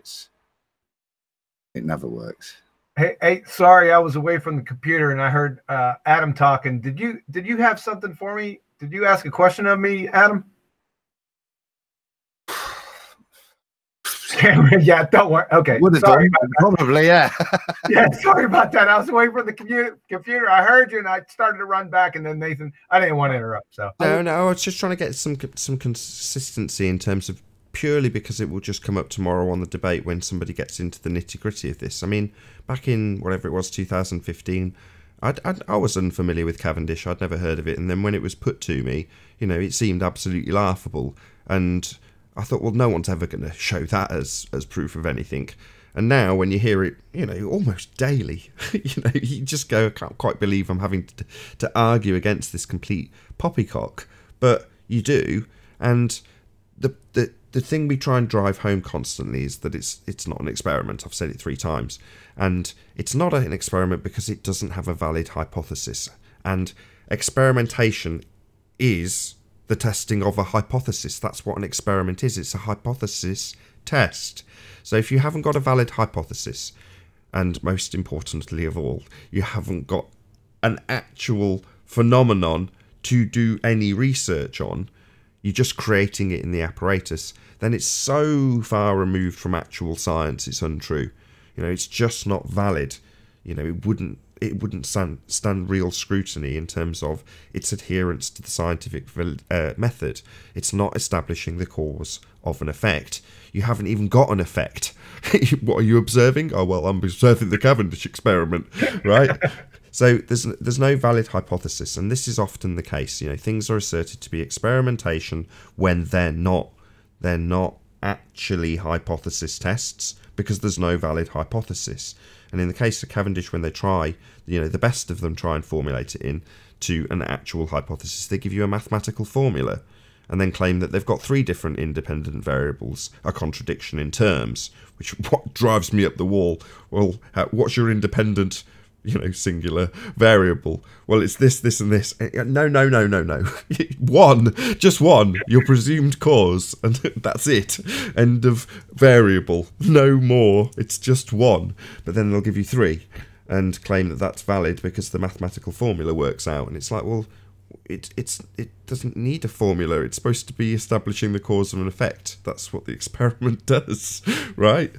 It never works. Hey, sorry, I was away from the computer and I heard Adam talking. Did you have something for me? Did you ask a question of me, Adam? Yeah, don't worry. Okay, sorry about that. Probably, yeah. Yeah, sorry about that. I was away from the computer. I heard you and I started to run back, and then Nathan, I didn't want to interrupt. So no, I was just trying to get some consistency in terms of purely because it will just come up tomorrow on the debate when somebody gets into the nitty gritty of this. I mean, back in whatever it was, 2015. I was unfamiliar with Cavendish. I'd never heard of it, and then when it was put to me, you know, it seemed absolutely laughable, and I thought, well, no one's ever going to show that as proof of anything. And now when you hear it, you know, almost daily, you know, you just go, I can't quite believe I'm having to argue against this complete poppycock. But you do. And the thing we try and drive home constantly is that it's not an experiment. I've said it 3 times. And it's not an experiment because it doesn't have a valid hypothesis. And experimentation is the testing of a hypothesis. That's what an experiment is. It's a hypothesis test. So if you haven't got a valid hypothesis, and most importantly of all, you haven't got an actual phenomenon to do any research on, you're just creating it in the apparatus, then it's so far removed from actual science, it's untrue. You know, it's just not valid. You know, it wouldn't stand real scrutiny in terms of its adherence to the scientific method. It's not establishing the cause of an effect. You haven't even got an effect. What are you observing? Oh, well, I'm observing the Cavendish experiment, right? So there's no valid hypothesis, and this is often the case. You know, things are asserted to be experimentation when they're not. They're not actually hypothesis tests because there's no valid hypothesis. And in the case of Cavendish, when they try, you know, the best of them try and formulate it into an actual hypothesis, they give you a mathematical formula and then claim that they've got 3 different independent variables, a contradiction in terms, which what drives me up the wall. Well, what's your independent, you know, singular variable? Well, it's this, this, and this. No. One, just one, your presumed cause, and that's it. End of variable. No more. It's just one. But then they'll give you 3 and claim that that's valid because the mathematical formula works out. And it's like, well, it doesn't need a formula. It's supposed to be establishing the cause of an effect. That's what the experiment does, right?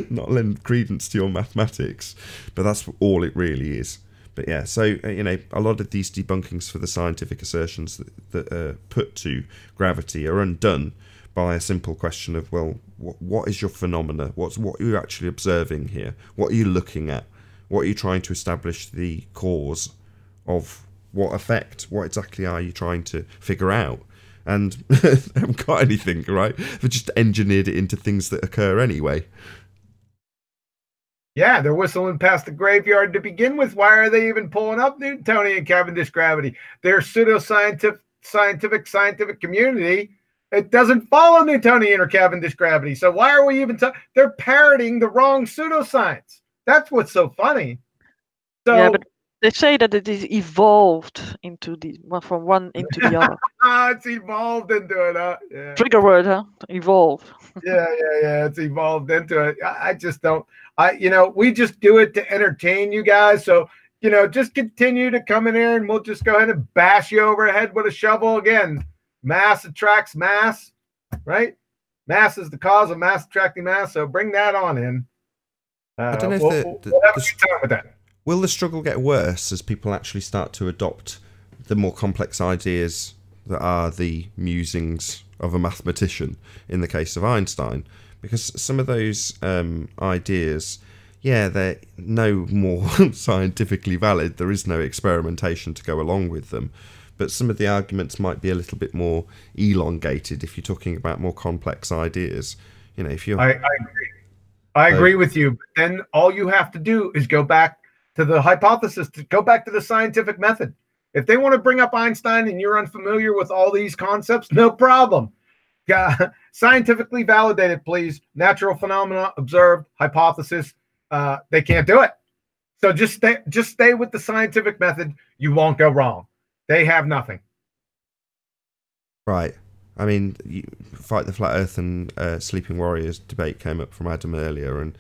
Not lend credence to your mathematics, but that's all it really is. But yeah, so you know, a lot of these debunkings for the scientific assertions that are put to gravity are undone by a simple question of, well, what is your phenomena? What are you actually observing here? What are you looking at? What are you trying to establish the cause of? What effect? What exactly are you trying to figure out? And they haven't got anything, right? They've just engineered it into things that occur anyway. Yeah, they're whistling past the graveyard to begin with. Why are they even pulling up Newtonian Cavendish gravity? Their scientific community, it doesn't follow Newtonian or Cavendish gravity. So why are we even they're parroting the wrong pseudoscience. That's what's so funny. So yeah, but they say that it is evolved into from one into the other. It's evolved into it. Yeah. Trigger word, huh? Evolve. Yeah. It's evolved into it. I just don't. You know, we just do it to entertain you guys. So, you know, just continue to come in here and we'll just go ahead and bash you over the head with a shovel again. Mass attracts mass, right? Mass is the cause of mass attracting mass. So bring that on in. I don't know if we'll have a good time with that. Will the struggle get worse as people actually start to adopt the more complex ideas that are the musings of a mathematician in the case of Einstein? Because some of those ideas, yeah, they're no more scientifically valid. There is no experimentation to go along with them. But some of the arguments might be a little bit more elongated if you're talking about more complex ideas. You know, if you're... I agree. I agree with you. But then all you have to do is go back to the hypothesis, to go back to the scientific method. If they want to bring up Einstein and you're unfamiliar with all these concepts, no problem. Scientifically validated, please. Natural phenomena observed, hypothesis. They can't do it. So just stay with the scientific method. You won't go wrong. They have nothing. Right. I mean, Fight the Flat Earth and Sleeping Warriors debate came up from Adam earlier, and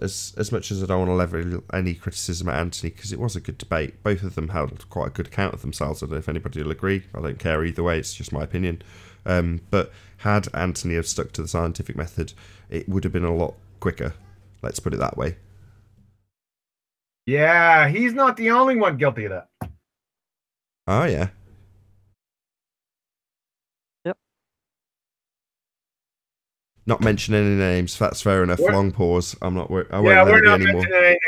as much as I don't want to level any criticism at Anthony, because it was a good debate, both of them held quite a good account of themselves. I don't know if anybody will agree. I don't care either way. It's just my opinion. But had Anthony have stuck to the scientific method, it would have been a lot quicker. Let's put it that way. Yeah, he's not the only one guilty of that. Oh, yeah. Not mention any names. That's fair enough. Long pause. I won't let it be anymore.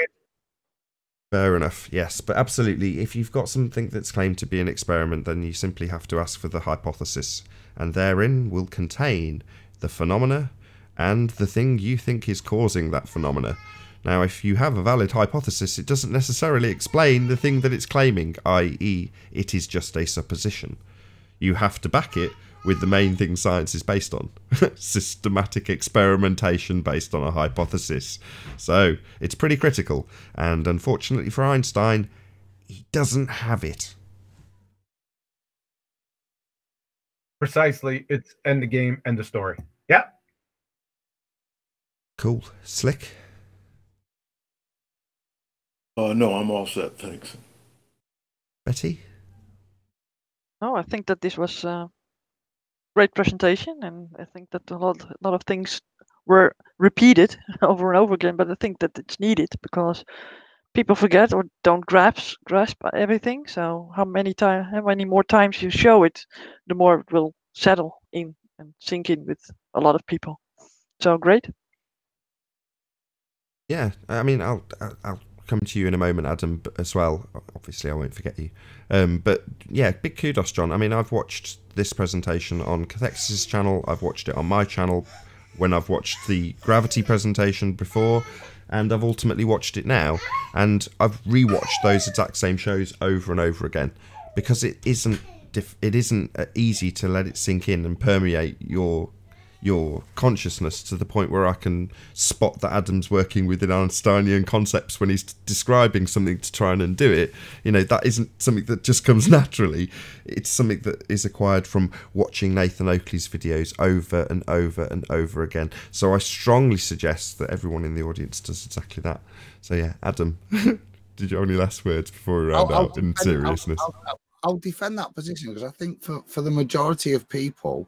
Fair enough. Yes, but absolutely. If you've got something that's claimed to be an experiment, then you simply have to ask for the hypothesis, and therein will contain the phenomena and the thing you think is causing that phenomena. Now, if you have a valid hypothesis, it doesn't necessarily explain the thing that it's claiming, i.e., it is just a supposition. You have to back it with the main thing science is based on. Systematic experimentation based on a hypothesis. So, it's pretty critical. And unfortunately for Einstein, he doesn't have it. Precisely. It's end the game, end the story. Yeah. Cool. Slick? No, I'm all set. Thanks. Betty? No, I think that this was great presentation, and I think that a lot of things were repeated over and over again, but I think that it's needed because people forget or don't grasp everything. So how many more times you show it, the more it will settle in and sink in with a lot of people. So great. Yeah, I mean, I'll come to you in a moment, Adam, as well. Obviously, I won't forget you. But yeah, big kudos, John. I mean, I've watched this presentation on Cathexis' channel. I've watched it on my channel when I've watched the Gravity presentation before, and I've ultimately watched it now. And I've rewatched those exact same shows over and over again because it isn't easy to let it sink in and permeate your consciousness to the point where I can spot that Adam's working within Einsteinian concepts when he's describing something to try and undo it. You know, that isn't something that just comes naturally. It's something that is acquired from watching Nathan Oakley's videos over and over and over again. So I strongly suggest that everyone in the audience does exactly that. So yeah, Adam, did you have any last words before we round out in seriousness? I'll defend that position because I think for the majority of people,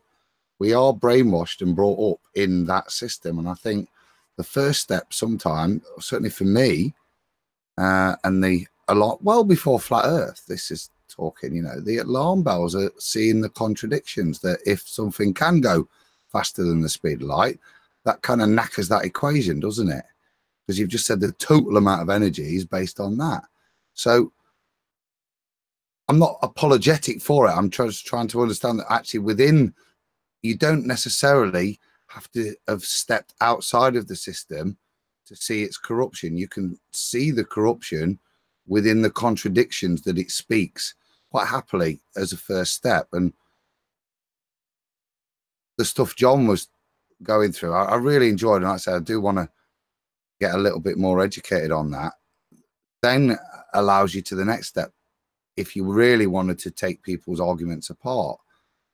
we are brainwashed and brought up in that system. And I think the first step sometime, certainly for me, well before Flat Earth, this is talking, you know, the alarm bells are seeing the contradictions that if something can go faster than the speed of light, that kind of knackers that equation, doesn't it? Because you've just said the total amount of energy is based on that. So I'm not apologetic for it. I'm just trying to understand that actually within, you don't necessarily have to have stepped outside of the system to see its corruption. You can see the corruption within the contradictions that it speaks quite happily as a first step. And the stuff John was going through, I really enjoyed. And like I said, I do want to get a little bit more educated on that. Then allows you to the next step. If you really wanted to take people's arguments apart,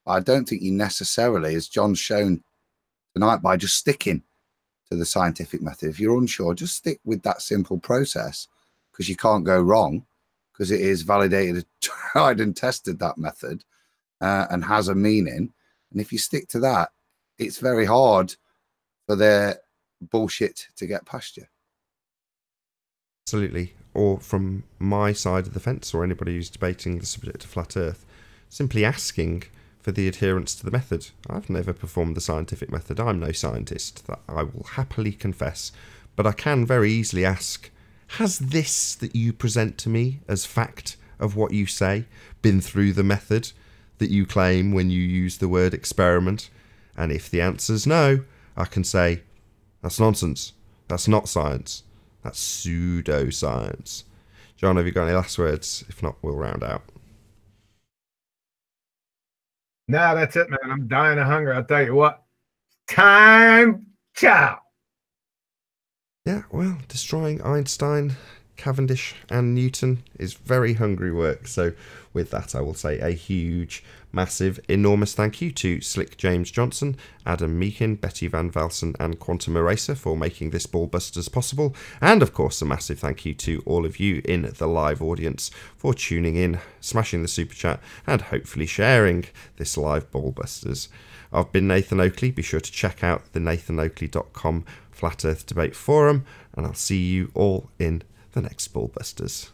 I don't think you necessarily, as John's shown tonight, by just sticking to the scientific method. If you're unsure, just stick with that simple process because you can't go wrong because it is validated, tried and tested, that method, and has a meaning. And if you stick to that, it's very hard for their bullshit to get past you. Absolutely. Or from my side of the fence, or anybody who's debating the subject of Flat Earth, simply asking for the adherence to the method. I've never performed the scientific method. I'm no scientist, that I will happily confess. But I can very easily ask, has this that you present to me as fact of what you say been through the method that you claim when you use the word experiment? And if the answer's no, I can say, That's nonsense. That's not science. That's pseudoscience. John, have you got any last words? If not, we'll round out. No, that's it, man. I'm dying of hunger. I'll tell you what. Time. Ciao. Yeah, well, destroying Einstein, Cavendish and Newton is very hungry work. So with that, I will say a huge, massive, enormous thank you to Slick James Johnson, Adam Meakin, Betty Van Velsen and Quantum Eraser for making this Ballbusters possible. And of course, a massive thank you to all of you in the live audience for tuning in, smashing the super chat and hopefully sharing this live Ballbusters. I've been Nathan Oakley. Be sure to check out the nathanoakley.com Flat Earth Debate Forum, and I'll see you all in the next Ballbusters.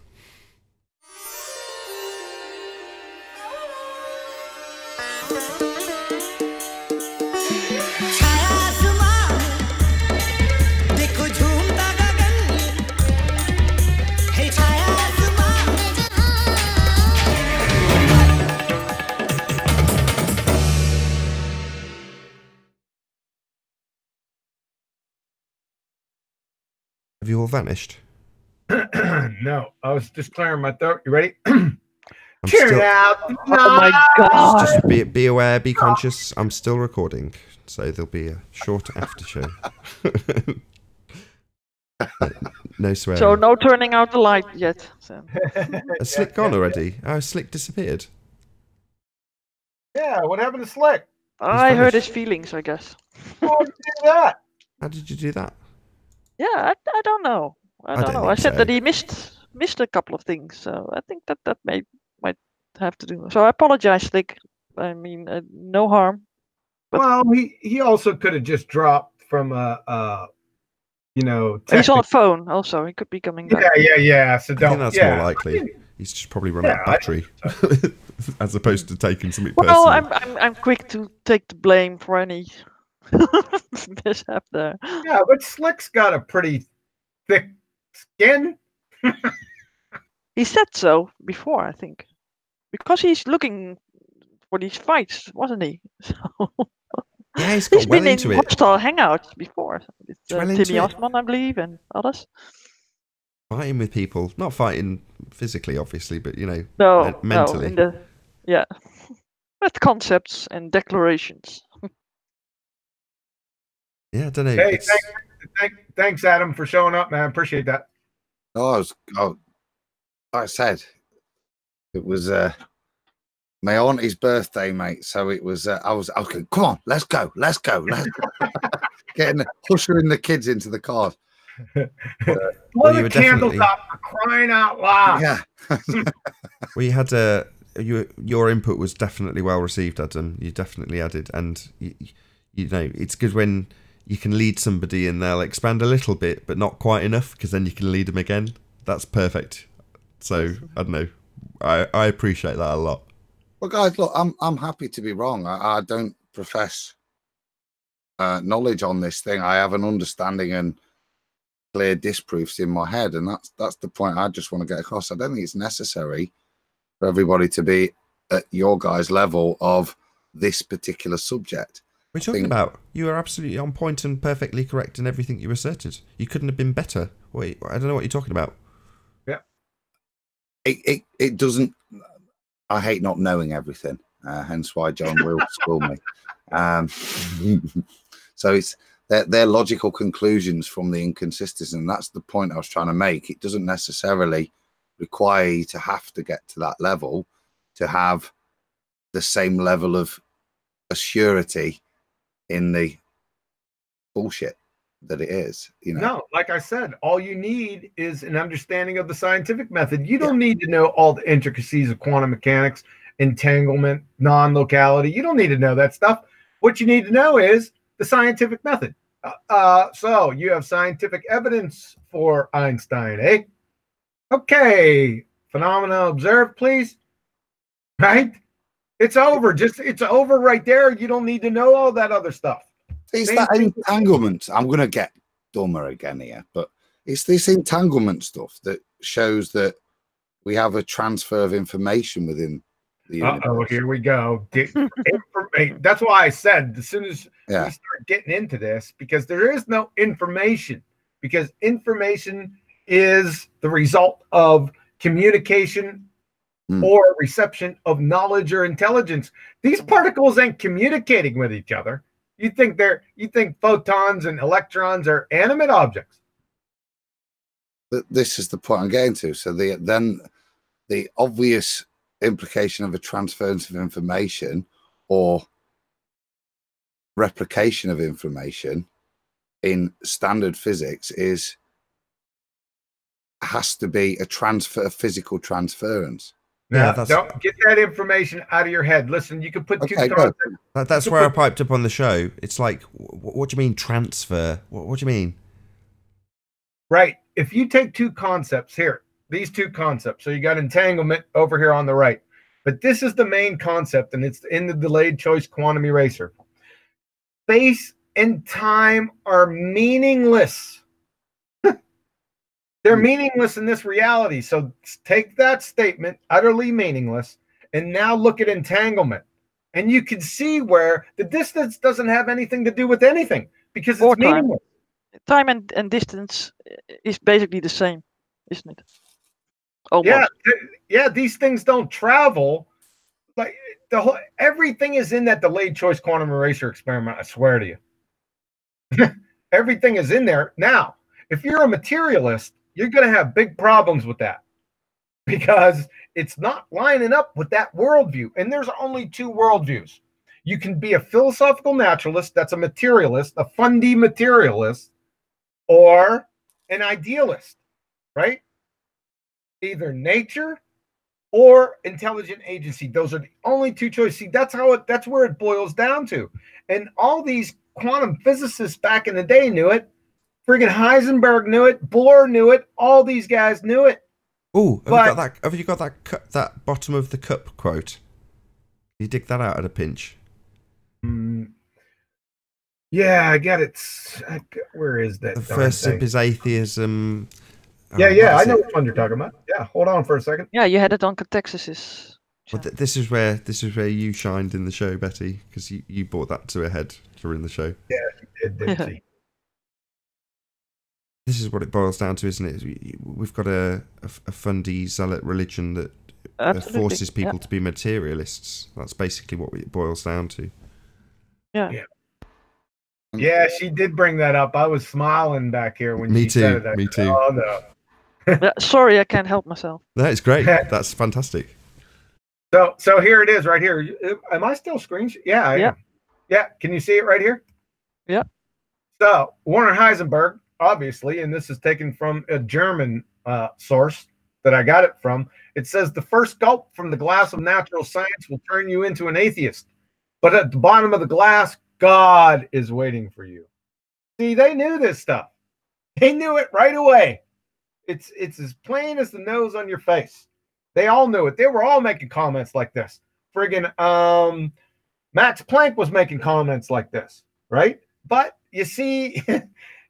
Have you all vanished? No, I was just clearing my throat. You ready? I'm Turn still, out. Oh my god. just be aware, be conscious. I'm still recording, so there'll be a short after show. No swearing. So no turning out the light yet. So. Has Slick gone already? Oh, Slick disappeared. Yeah, what happened to Slick? I hurt vanished. his feelings, I guess. How did you do that? How did you do that? Yeah, I don't know. I don't know. think I said so. that he missed a couple of things, so I think that might have to do. So I apologize, Slick. I mean, no harm. But Well, he also could have just dropped from he's on a phone. Also, he could be coming back. Yeah. So I don't. think that's yeah. more likely. He's just probably run out of Yeah, battery, as opposed to taking something Well, personal. I'm quick to take the blame for any mishap there. Yeah, but Slick's got a pretty thick skin. He said so before, I think, because he's looking for these fights, wasn't he? So Yeah, he's got he's well been in into it. hostile hangouts before with well into Timmy it. Osman, I believe, and others. Fighting with people, not fighting physically, obviously, but No, mentally. with concepts and declarations. Yeah, I don't know. Hey, thanks, Adam, for showing up, man. Appreciate that. Like I said, it was my auntie's birthday, mate. So it was. I was going, come on, let's go. Ushering the kids into the car. Blow you the were candles definitely- out for crying out loud. Yeah. We had your input was definitely well received, Adam. You definitely added, and it's good when you can lead somebody and they'll expand a little bit, but not quite enough, because then you can lead them again. That's perfect. So I don't know. I appreciate that a lot. Well, guys, look, I'm happy to be wrong. I don't profess knowledge on this thing. I have an understanding and clear disproofs in my head, and that's the point I just want to get across. I don't think it's necessary for everybody to be at your guys' level of this particular subject. We're talking about you are absolutely on point and perfectly correct in everything you asserted. You couldn't have been better. Wait, I don't know what you're talking about. Yeah. It doesn't. I hate not knowing everything. Hence why John will school me. So it's they're logical conclusions from the inconsistencies, and that's the point I was trying to make. It doesn't necessarily require you to have to get to that level to have the same level of assurity in the bullshit that it is. No, like I said, all you need is an understanding of the scientific method. You don't need to know all the intricacies of quantum mechanics, entanglement, non-locality. You don't need to know that stuff. What you need to know is the scientific method. So you have scientific evidence for Einstein, eh? Okay, phenomena observed, please. Right? It's over. It's over right there. You don't need to know all that other stuff. It's that entanglement. I'm going to get dumber again here, but it's this entanglement stuff that shows that we have a transfer of information within Uh-oh, here we go. That's why I said as soon as we start getting into this, because there is no information, because information is the result of communication or reception of knowledge or intelligence. These particles ain't communicating with each other. You think photons and electrons are animate objects? This is the point I'm getting to. So then the obvious implication of a transference of information or replication of information in standard physics has to be a physical transference. Now, don't get that information out of your head. Listen, you can put two concepts. That's where I piped up on the show. It's like, what do you mean transfer? What do you mean? Right. If you take two concepts here, these two concepts, so you got entanglement over here on the right, but this is the main concept, and it's in the delayed choice quantum eraser. Space and time are meaningless. They're meaningless in this reality. So take that statement, utterly meaningless, and now look at entanglement. And you can see where the distance doesn't have anything to do with anything because it's meaningless. Time and distance is basically the same, isn't it? Almost. Yeah, these things don't travel. Like everything is in that delayed choice quantum eraser experiment, I swear to you. Everything is in there. Now, if you're a materialist, you're going to have big problems with that because it's not lining up with that worldview. And there's only two worldviews. You can be a philosophical naturalist, that's a materialist, a fundy materialist, or an idealist, right? Either nature or intelligent agency. Those are the only two choices. See, that's where it boils down to. And all these quantum physicists back in the day knew it. Friggin' Heisenberg knew it. Bohr knew it. All these guys knew it. Oh, have you got that bottom of the cup quote? Can you dig that out at a pinch? Yeah, I got it. Where is that? The first sip is atheism. Yeah, I know which one you're talking about. Yeah, hold on for a second. Yeah, you had it on Catexis'. Well, this is where you shined in the show, Betty, because you brought that to a head during the show. Yeah, it did. See. This is what it boils down to, isn't it? We've got a fundy zealot religion that forces people to be materialists. That's basically what it boils down to. Yeah, she did bring that up. I was smiling back here when she said it. Me too. Oh, no. Sorry, I can't help myself. No, it's great. That's fantastic. So here it is right here. Am I still screen? Yeah, I am. Yeah, can you see it right here? Yeah. So Werner Heisenberg, obviously, and this is taken from a German source that I got it from. It says the first gulp from the glass of natural science will turn you into an atheist. But at the bottom of the glass, God is waiting for you. See, they knew this stuff. They knew it right away. It's as plain as the nose on your face. They all knew it. They were all making comments like this. Friggin' Max Planck was making comments like this, right? But you see,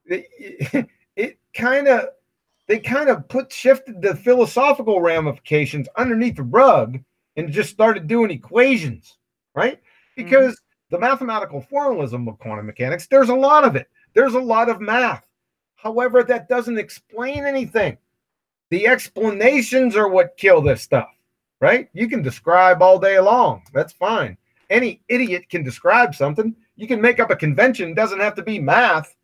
they kind of shifted the philosophical ramifications underneath the rug and just started doing equations, right? Because the mathematical formalism of quantum mechanics, there's a lot of it. There's a lot of math. However, that doesn't explain anything. The explanations are what kill this stuff, right? You can describe all day long. That's fine. Any idiot can describe something. You can make up a convention. It doesn't have to be math.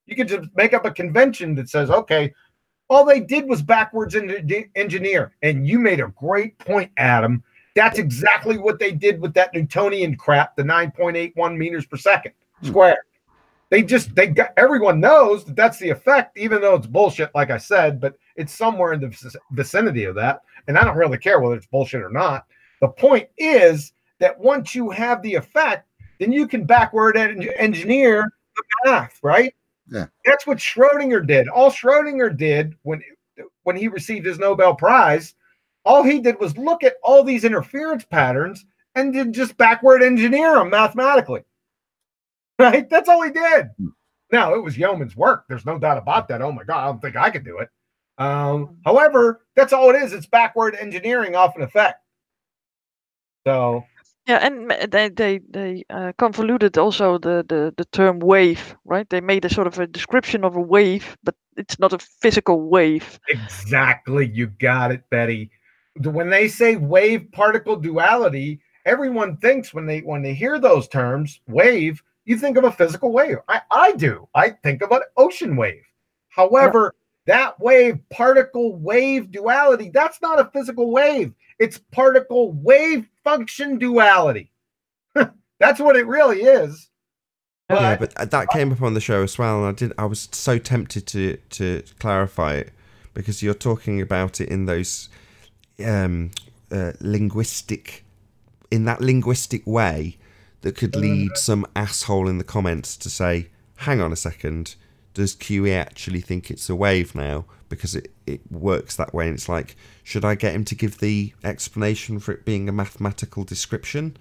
You can just make up a convention that says, okay, all they did was backwards engineer. And you made a great point, Adam. That's exactly what they did with that Newtonian crap, the 9.81 meters per second squared. Everyone knows that that's the effect, even though it's bullshit, like I said, but it's somewhere in the vicinity of that. And I don't really care whether it's bullshit or not. The point is that once you have the effect, then you can backward engineer the math, right? Yeah. That's what Schrodinger did. All Schrodinger did when he received his Nobel Prize, all he did was look at all these interference patterns and then just backward engineer them mathematically. Right? That's all he did. Now, it was yeoman's work. There's no doubt about that. Oh, my God, I don't think I could do it. However, that's all it is. It's backward engineering off an effect. So Yeah, and they convoluted also the term wave, right? They made a sort of a description of a wave, but it's not a physical wave. exactly, you got it, Betty. When they say wave particle duality, everyone thinks when they hear those terms, wave, you think of a physical wave. I do. I think of an ocean wave. However, that wave particle wave duality, that's not a physical wave. It's particle wave function duality. That's what it really is. Yeah, but that came up on the show as well, and I was so tempted to clarify it, because you're talking about it in those linguistic way that could lead some asshole in the comments to say, hang on a second, does QE actually think it's a wave now? Because it works that way, and it's like, should I get him to give the explanation for it being a mathematical description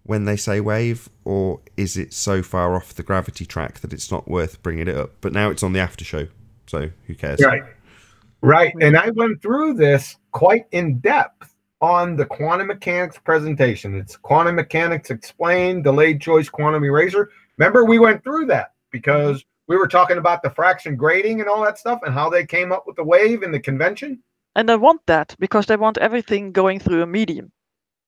when they say wave, or is it so far off the gravity track that it's not worth bringing it up? But now it's on the after show, so who cares? Right. And I went through this quite in depth on the quantum mechanics presentation. It's Quantum Mechanics Explained, Delayed Choice Quantum Eraser. Remember, we went through that because we were talking about diffraction grading and all that stuff and how they came up with the wave and the convention. And they want that because they want everything going through a medium,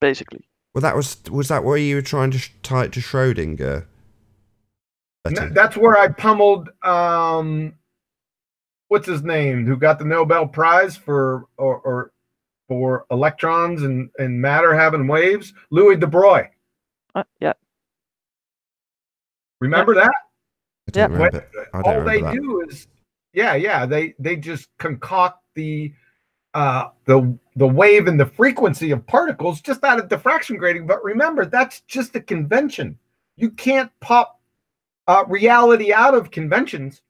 basically. Well, was that where you were trying to tie it to Schrodinger? That's where I pummeled what's his name, who got the Nobel Prize for electrons and matter having waves, Louis de Broglie. Yeah. Remember that? I don't remember. All they do is, they just concoct the wave and the frequency of particles just out of diffraction grading. But remember, that's just a convention. You can't pop reality out of conventions.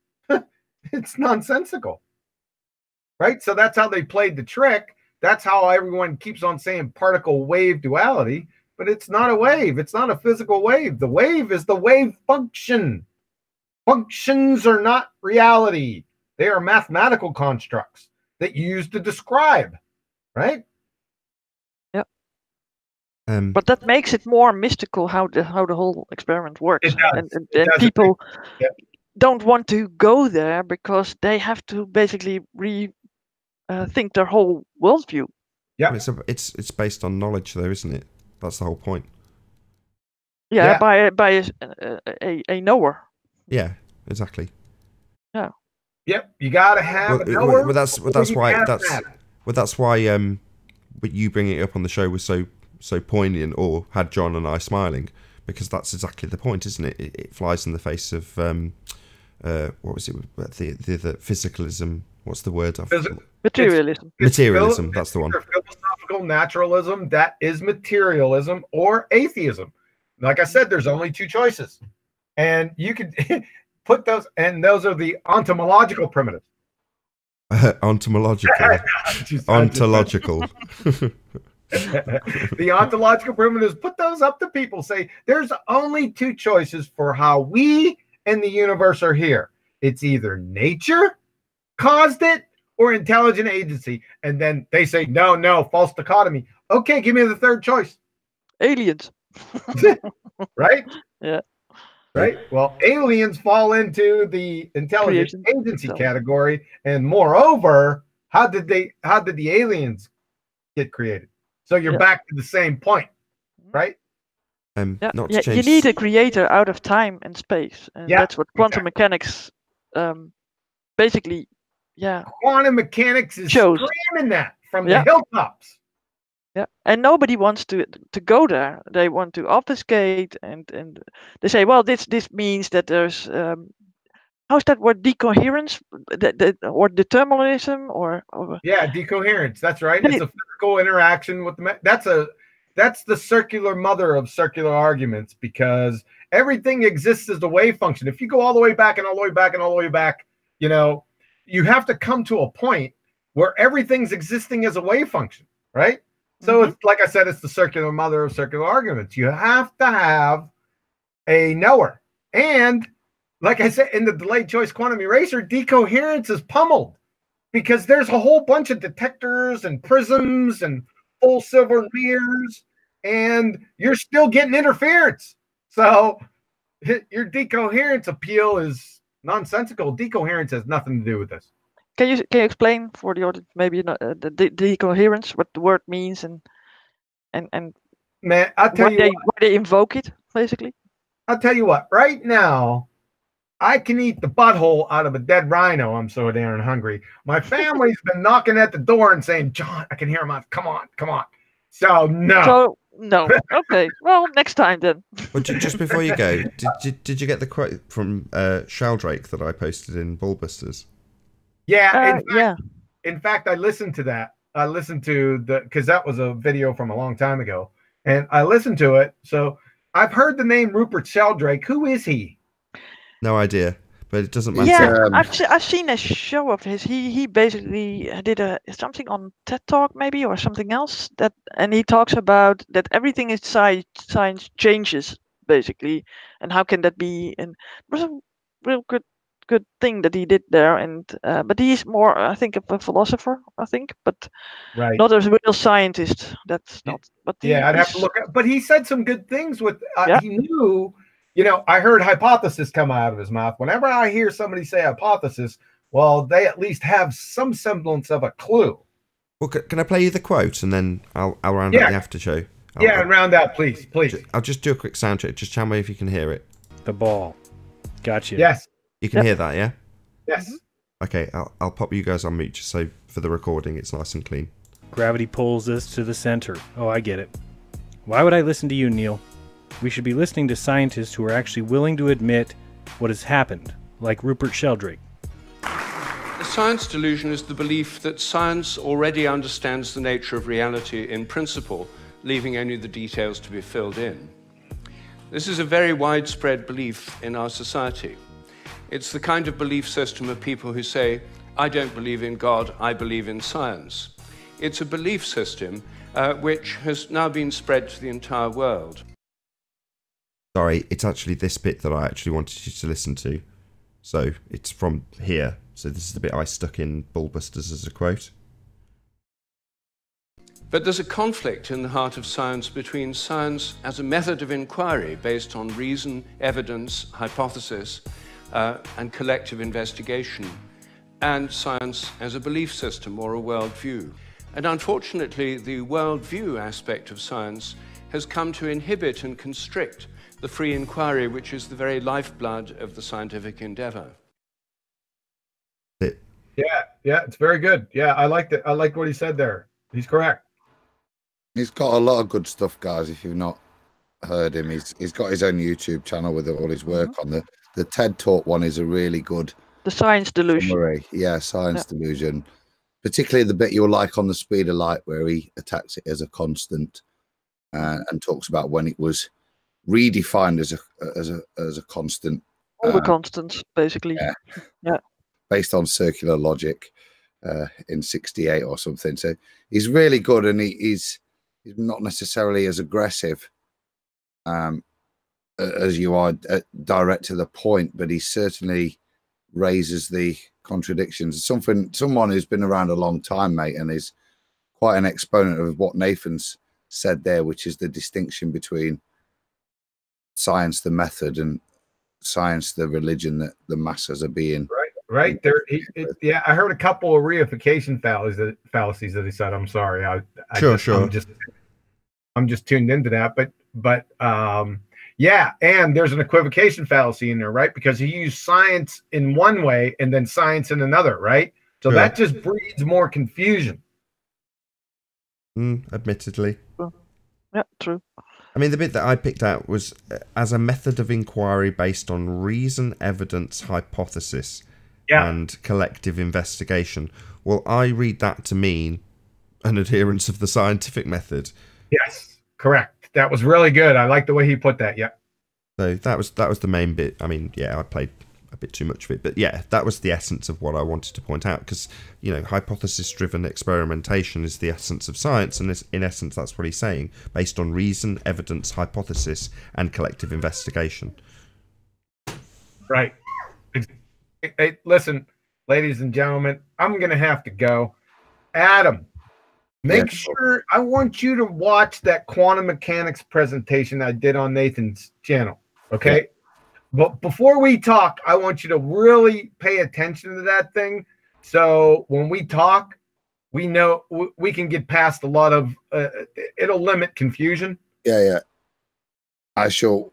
It's nonsensical, right? So that's how they played the trick. That's how everyone keeps on saying particle wave duality, but it's not a wave. It's not a physical wave. The wave is the wave function. Functions are not reality. They are mathematical constructs that you use to describe, right? Yep. But that makes it more mystical how the whole experiment works. It does. And people don't want to go there because they have to basically think their whole worldview. Yeah, it's based on knowledge, though, isn't it? That's the whole point. Yeah. by a knower. Yeah, exactly. Yeah. Yep, you gotta have a knower. Well, that's why you bringing it up on the show was so poignant, or had John and I smiling, because that's exactly the point, isn't it? It flies in the face of what was it? The physicalism. What's the word? Materialism. Materialism. That's the one. Philosophical naturalism. That is materialism or atheism. Like I said, there's only two choices, and you could put those, and those are the ontological primitives. Ontological. Ontological. The ontological primitives, put those up to people. Say there's only two choices for how we and the universe are here. It's either nature caused it or intelligent agency. And then they say, no, false dichotomy. Okay, give me the third choice. Aliens. Right? Yeah. Right? Well, aliens fall into the intelligent agency category. And moreover, how did the aliens get created? So you're back to the same point, right? You need a creator out of time and space. And that's what quantum mechanics basically, quantum mechanics is screaming that from the hilltops. Yeah, and nobody wants to go there. They want to obfuscate, and they say, well, this means that there's how's that word, decoherence, or determinism, or decoherence. That's right. It's a physical interaction with that's the circular mother of circular arguments, because everything exists as a wave function. If you go all the way back and all the way back and all the way back, you have to come to a point where everything's existing as a wave function, right? So it's like I said, it's the circular mother of circular arguments. You have to have a knower. And like I said, in the delayed choice quantum eraser, decoherence is pummeled because there's a whole bunch of detectors and prisms and full silver mirrors and you're still getting interference. So your decoherence appeal is nonsensical. Decoherence has nothing to do with this. Can you explain for the audience maybe the decoherence, what the word means, and man, I'll tell you why they invoke it, basically? I'll tell you what. Right now, I can eat the butthole out of a dead rhino. I'm so damn hungry. My family's been knocking at the door and saying, "John, I can hear him. Come on, come on." So no. So no. Okay. Well, next time then. Well, just before you go, did you get the quote from Sheldrake that I posted in BALLBUSTERS? Yeah. In fact, I listened to that. I listened to because that was a video from a long time ago, and I listened to it. So I've heard the name Rupert Sheldrake. Who is he? No idea, but it doesn't matter. Yeah, I've seen a show of his. He basically did something on TED Talk maybe or something else and he talks about that everything is science changes basically, and how can that be? And it was a real good thing that he did there. And but he's more, I think, of a philosopher. I think, but right, not a real scientist. That's not. But I'd have to look at. But he said some good things with. He knew. You know, I heard hypothesis come out of his mouth. Whenever I hear somebody say hypothesis, well, they at least have some semblance of a clue. Well, can I play you the quote and then I'll round out the after show? And round out, please. I'll just do a quick sound check. Just tell me if you can hear it. The ball. Gotcha. Yes. You can hear that, yeah? Yes. Okay, I'll pop you guys on mute just so for the recording it's nice and clean. Gravity pulls us to the center. Oh, I get it. Why would I listen to you, Neil? We should be listening to scientists who are actually willing to admit what has happened, like Rupert Sheldrake. The science delusion is the belief that science already understands the nature of reality in principle, leaving only the details to be filled in. This is a very widespread belief in our society. It's the kind of belief system of people who say, I don't believe in God, I believe in science. It's a belief system which has now been spread to the entire world. Sorry, it's actually this bit that I actually wanted you to listen to. So it's from here. So this is the bit I stuck in BALLBUSTERS as a quote. But there's a conflict in the heart of science between science as a method of inquiry based on reason, evidence, hypothesis, and collective investigation, and science as a belief system or a worldview. And unfortunately, the worldview aspect of science has come to inhibit and constrict the free inquiry, which is the very lifeblood of the scientific endeavor. Yeah, it's very good. Yeah, I liked it. I like what he said there. He's correct. He's got a lot of good stuff, guys. If you've not heard him, he's got his own YouTube channel with all his work on the TED Talk one is a really good. The science delusion. Summary. Yeah, science delusion. Particularly the bit you'll like on the speed of light, where he attacks it as a constant and talks about when it was redefined as a constant. All the constants, basically. Yeah. Based on circular logic in '68 or something. So he's really good, and he's not necessarily as aggressive as you are direct to the point, but he certainly raises the contradictions. Someone who's been around a long time, mate, and is quite an exponent of what Nathan's said there, which is the distinction between science, the method, and science, the religion that the masses are being. Right there. Yeah, I heard a couple of reification fallacies that he said. I'm sorry. Sure. I'm just tuned into that, but yeah, and there's an equivocation fallacy in there, right? Because he used science in one way and then science in another, right? So that just breeds more confusion. Admittedly. Yeah, true. I mean, the bit that I picked out was as a method of inquiry based on reason, evidence, hypothesis, and collective investigation. Well, I read that to mean an adherence of the scientific method. Yes, correct. That was really good. I like the way he put that. Yeah. So that was the main bit. I mean, yeah, I played a bit too much of it, but yeah, that was the essence of what I wanted to point out, because, you know, hypothesis-driven experimentation is the essence of science, and in essence, that's what he's saying, based on reason, evidence, hypothesis, and collective investigation. Right. Hey, listen, ladies and gentlemen, I'm going to have to go. Adam, Make sure, I want you to watch that quantum mechanics presentation I did on Nathan's channel. Okay. Yeah. But before we talk, I want you to really pay attention to that thing. So when we talk, we know we can get past a lot of, it'll limit confusion. Yeah. I shall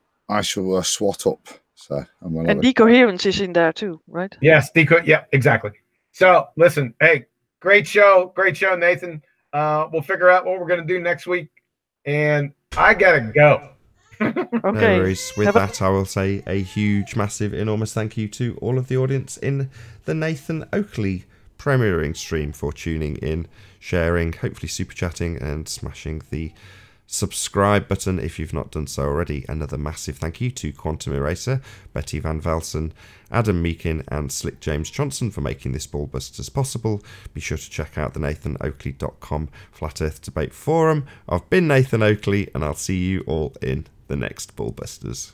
swat up. So and decoherence is in there too, right? Yes. Yeah, exactly. So listen, hey, great show, Nathan. We'll figure out what we're going to do next week. And I got to go. Okay. No worries. With that, I will say a huge, massive, enormous thank you to all of the audience in the Nathan Oakley premiering stream for tuning in, sharing, hopefully super chatting, and smashing the subscribe button if you've not done so already. Another massive thank you to Quantum Eraser, Betty Van Velsen, Adam Meakin, and Slick James Johnson for making this Ballbusters possible. Be sure to check out the nathanoakley.com Flat Earth Debate Forum. I've been Nathan Oakley, and I'll see you all in the next Ballbusters.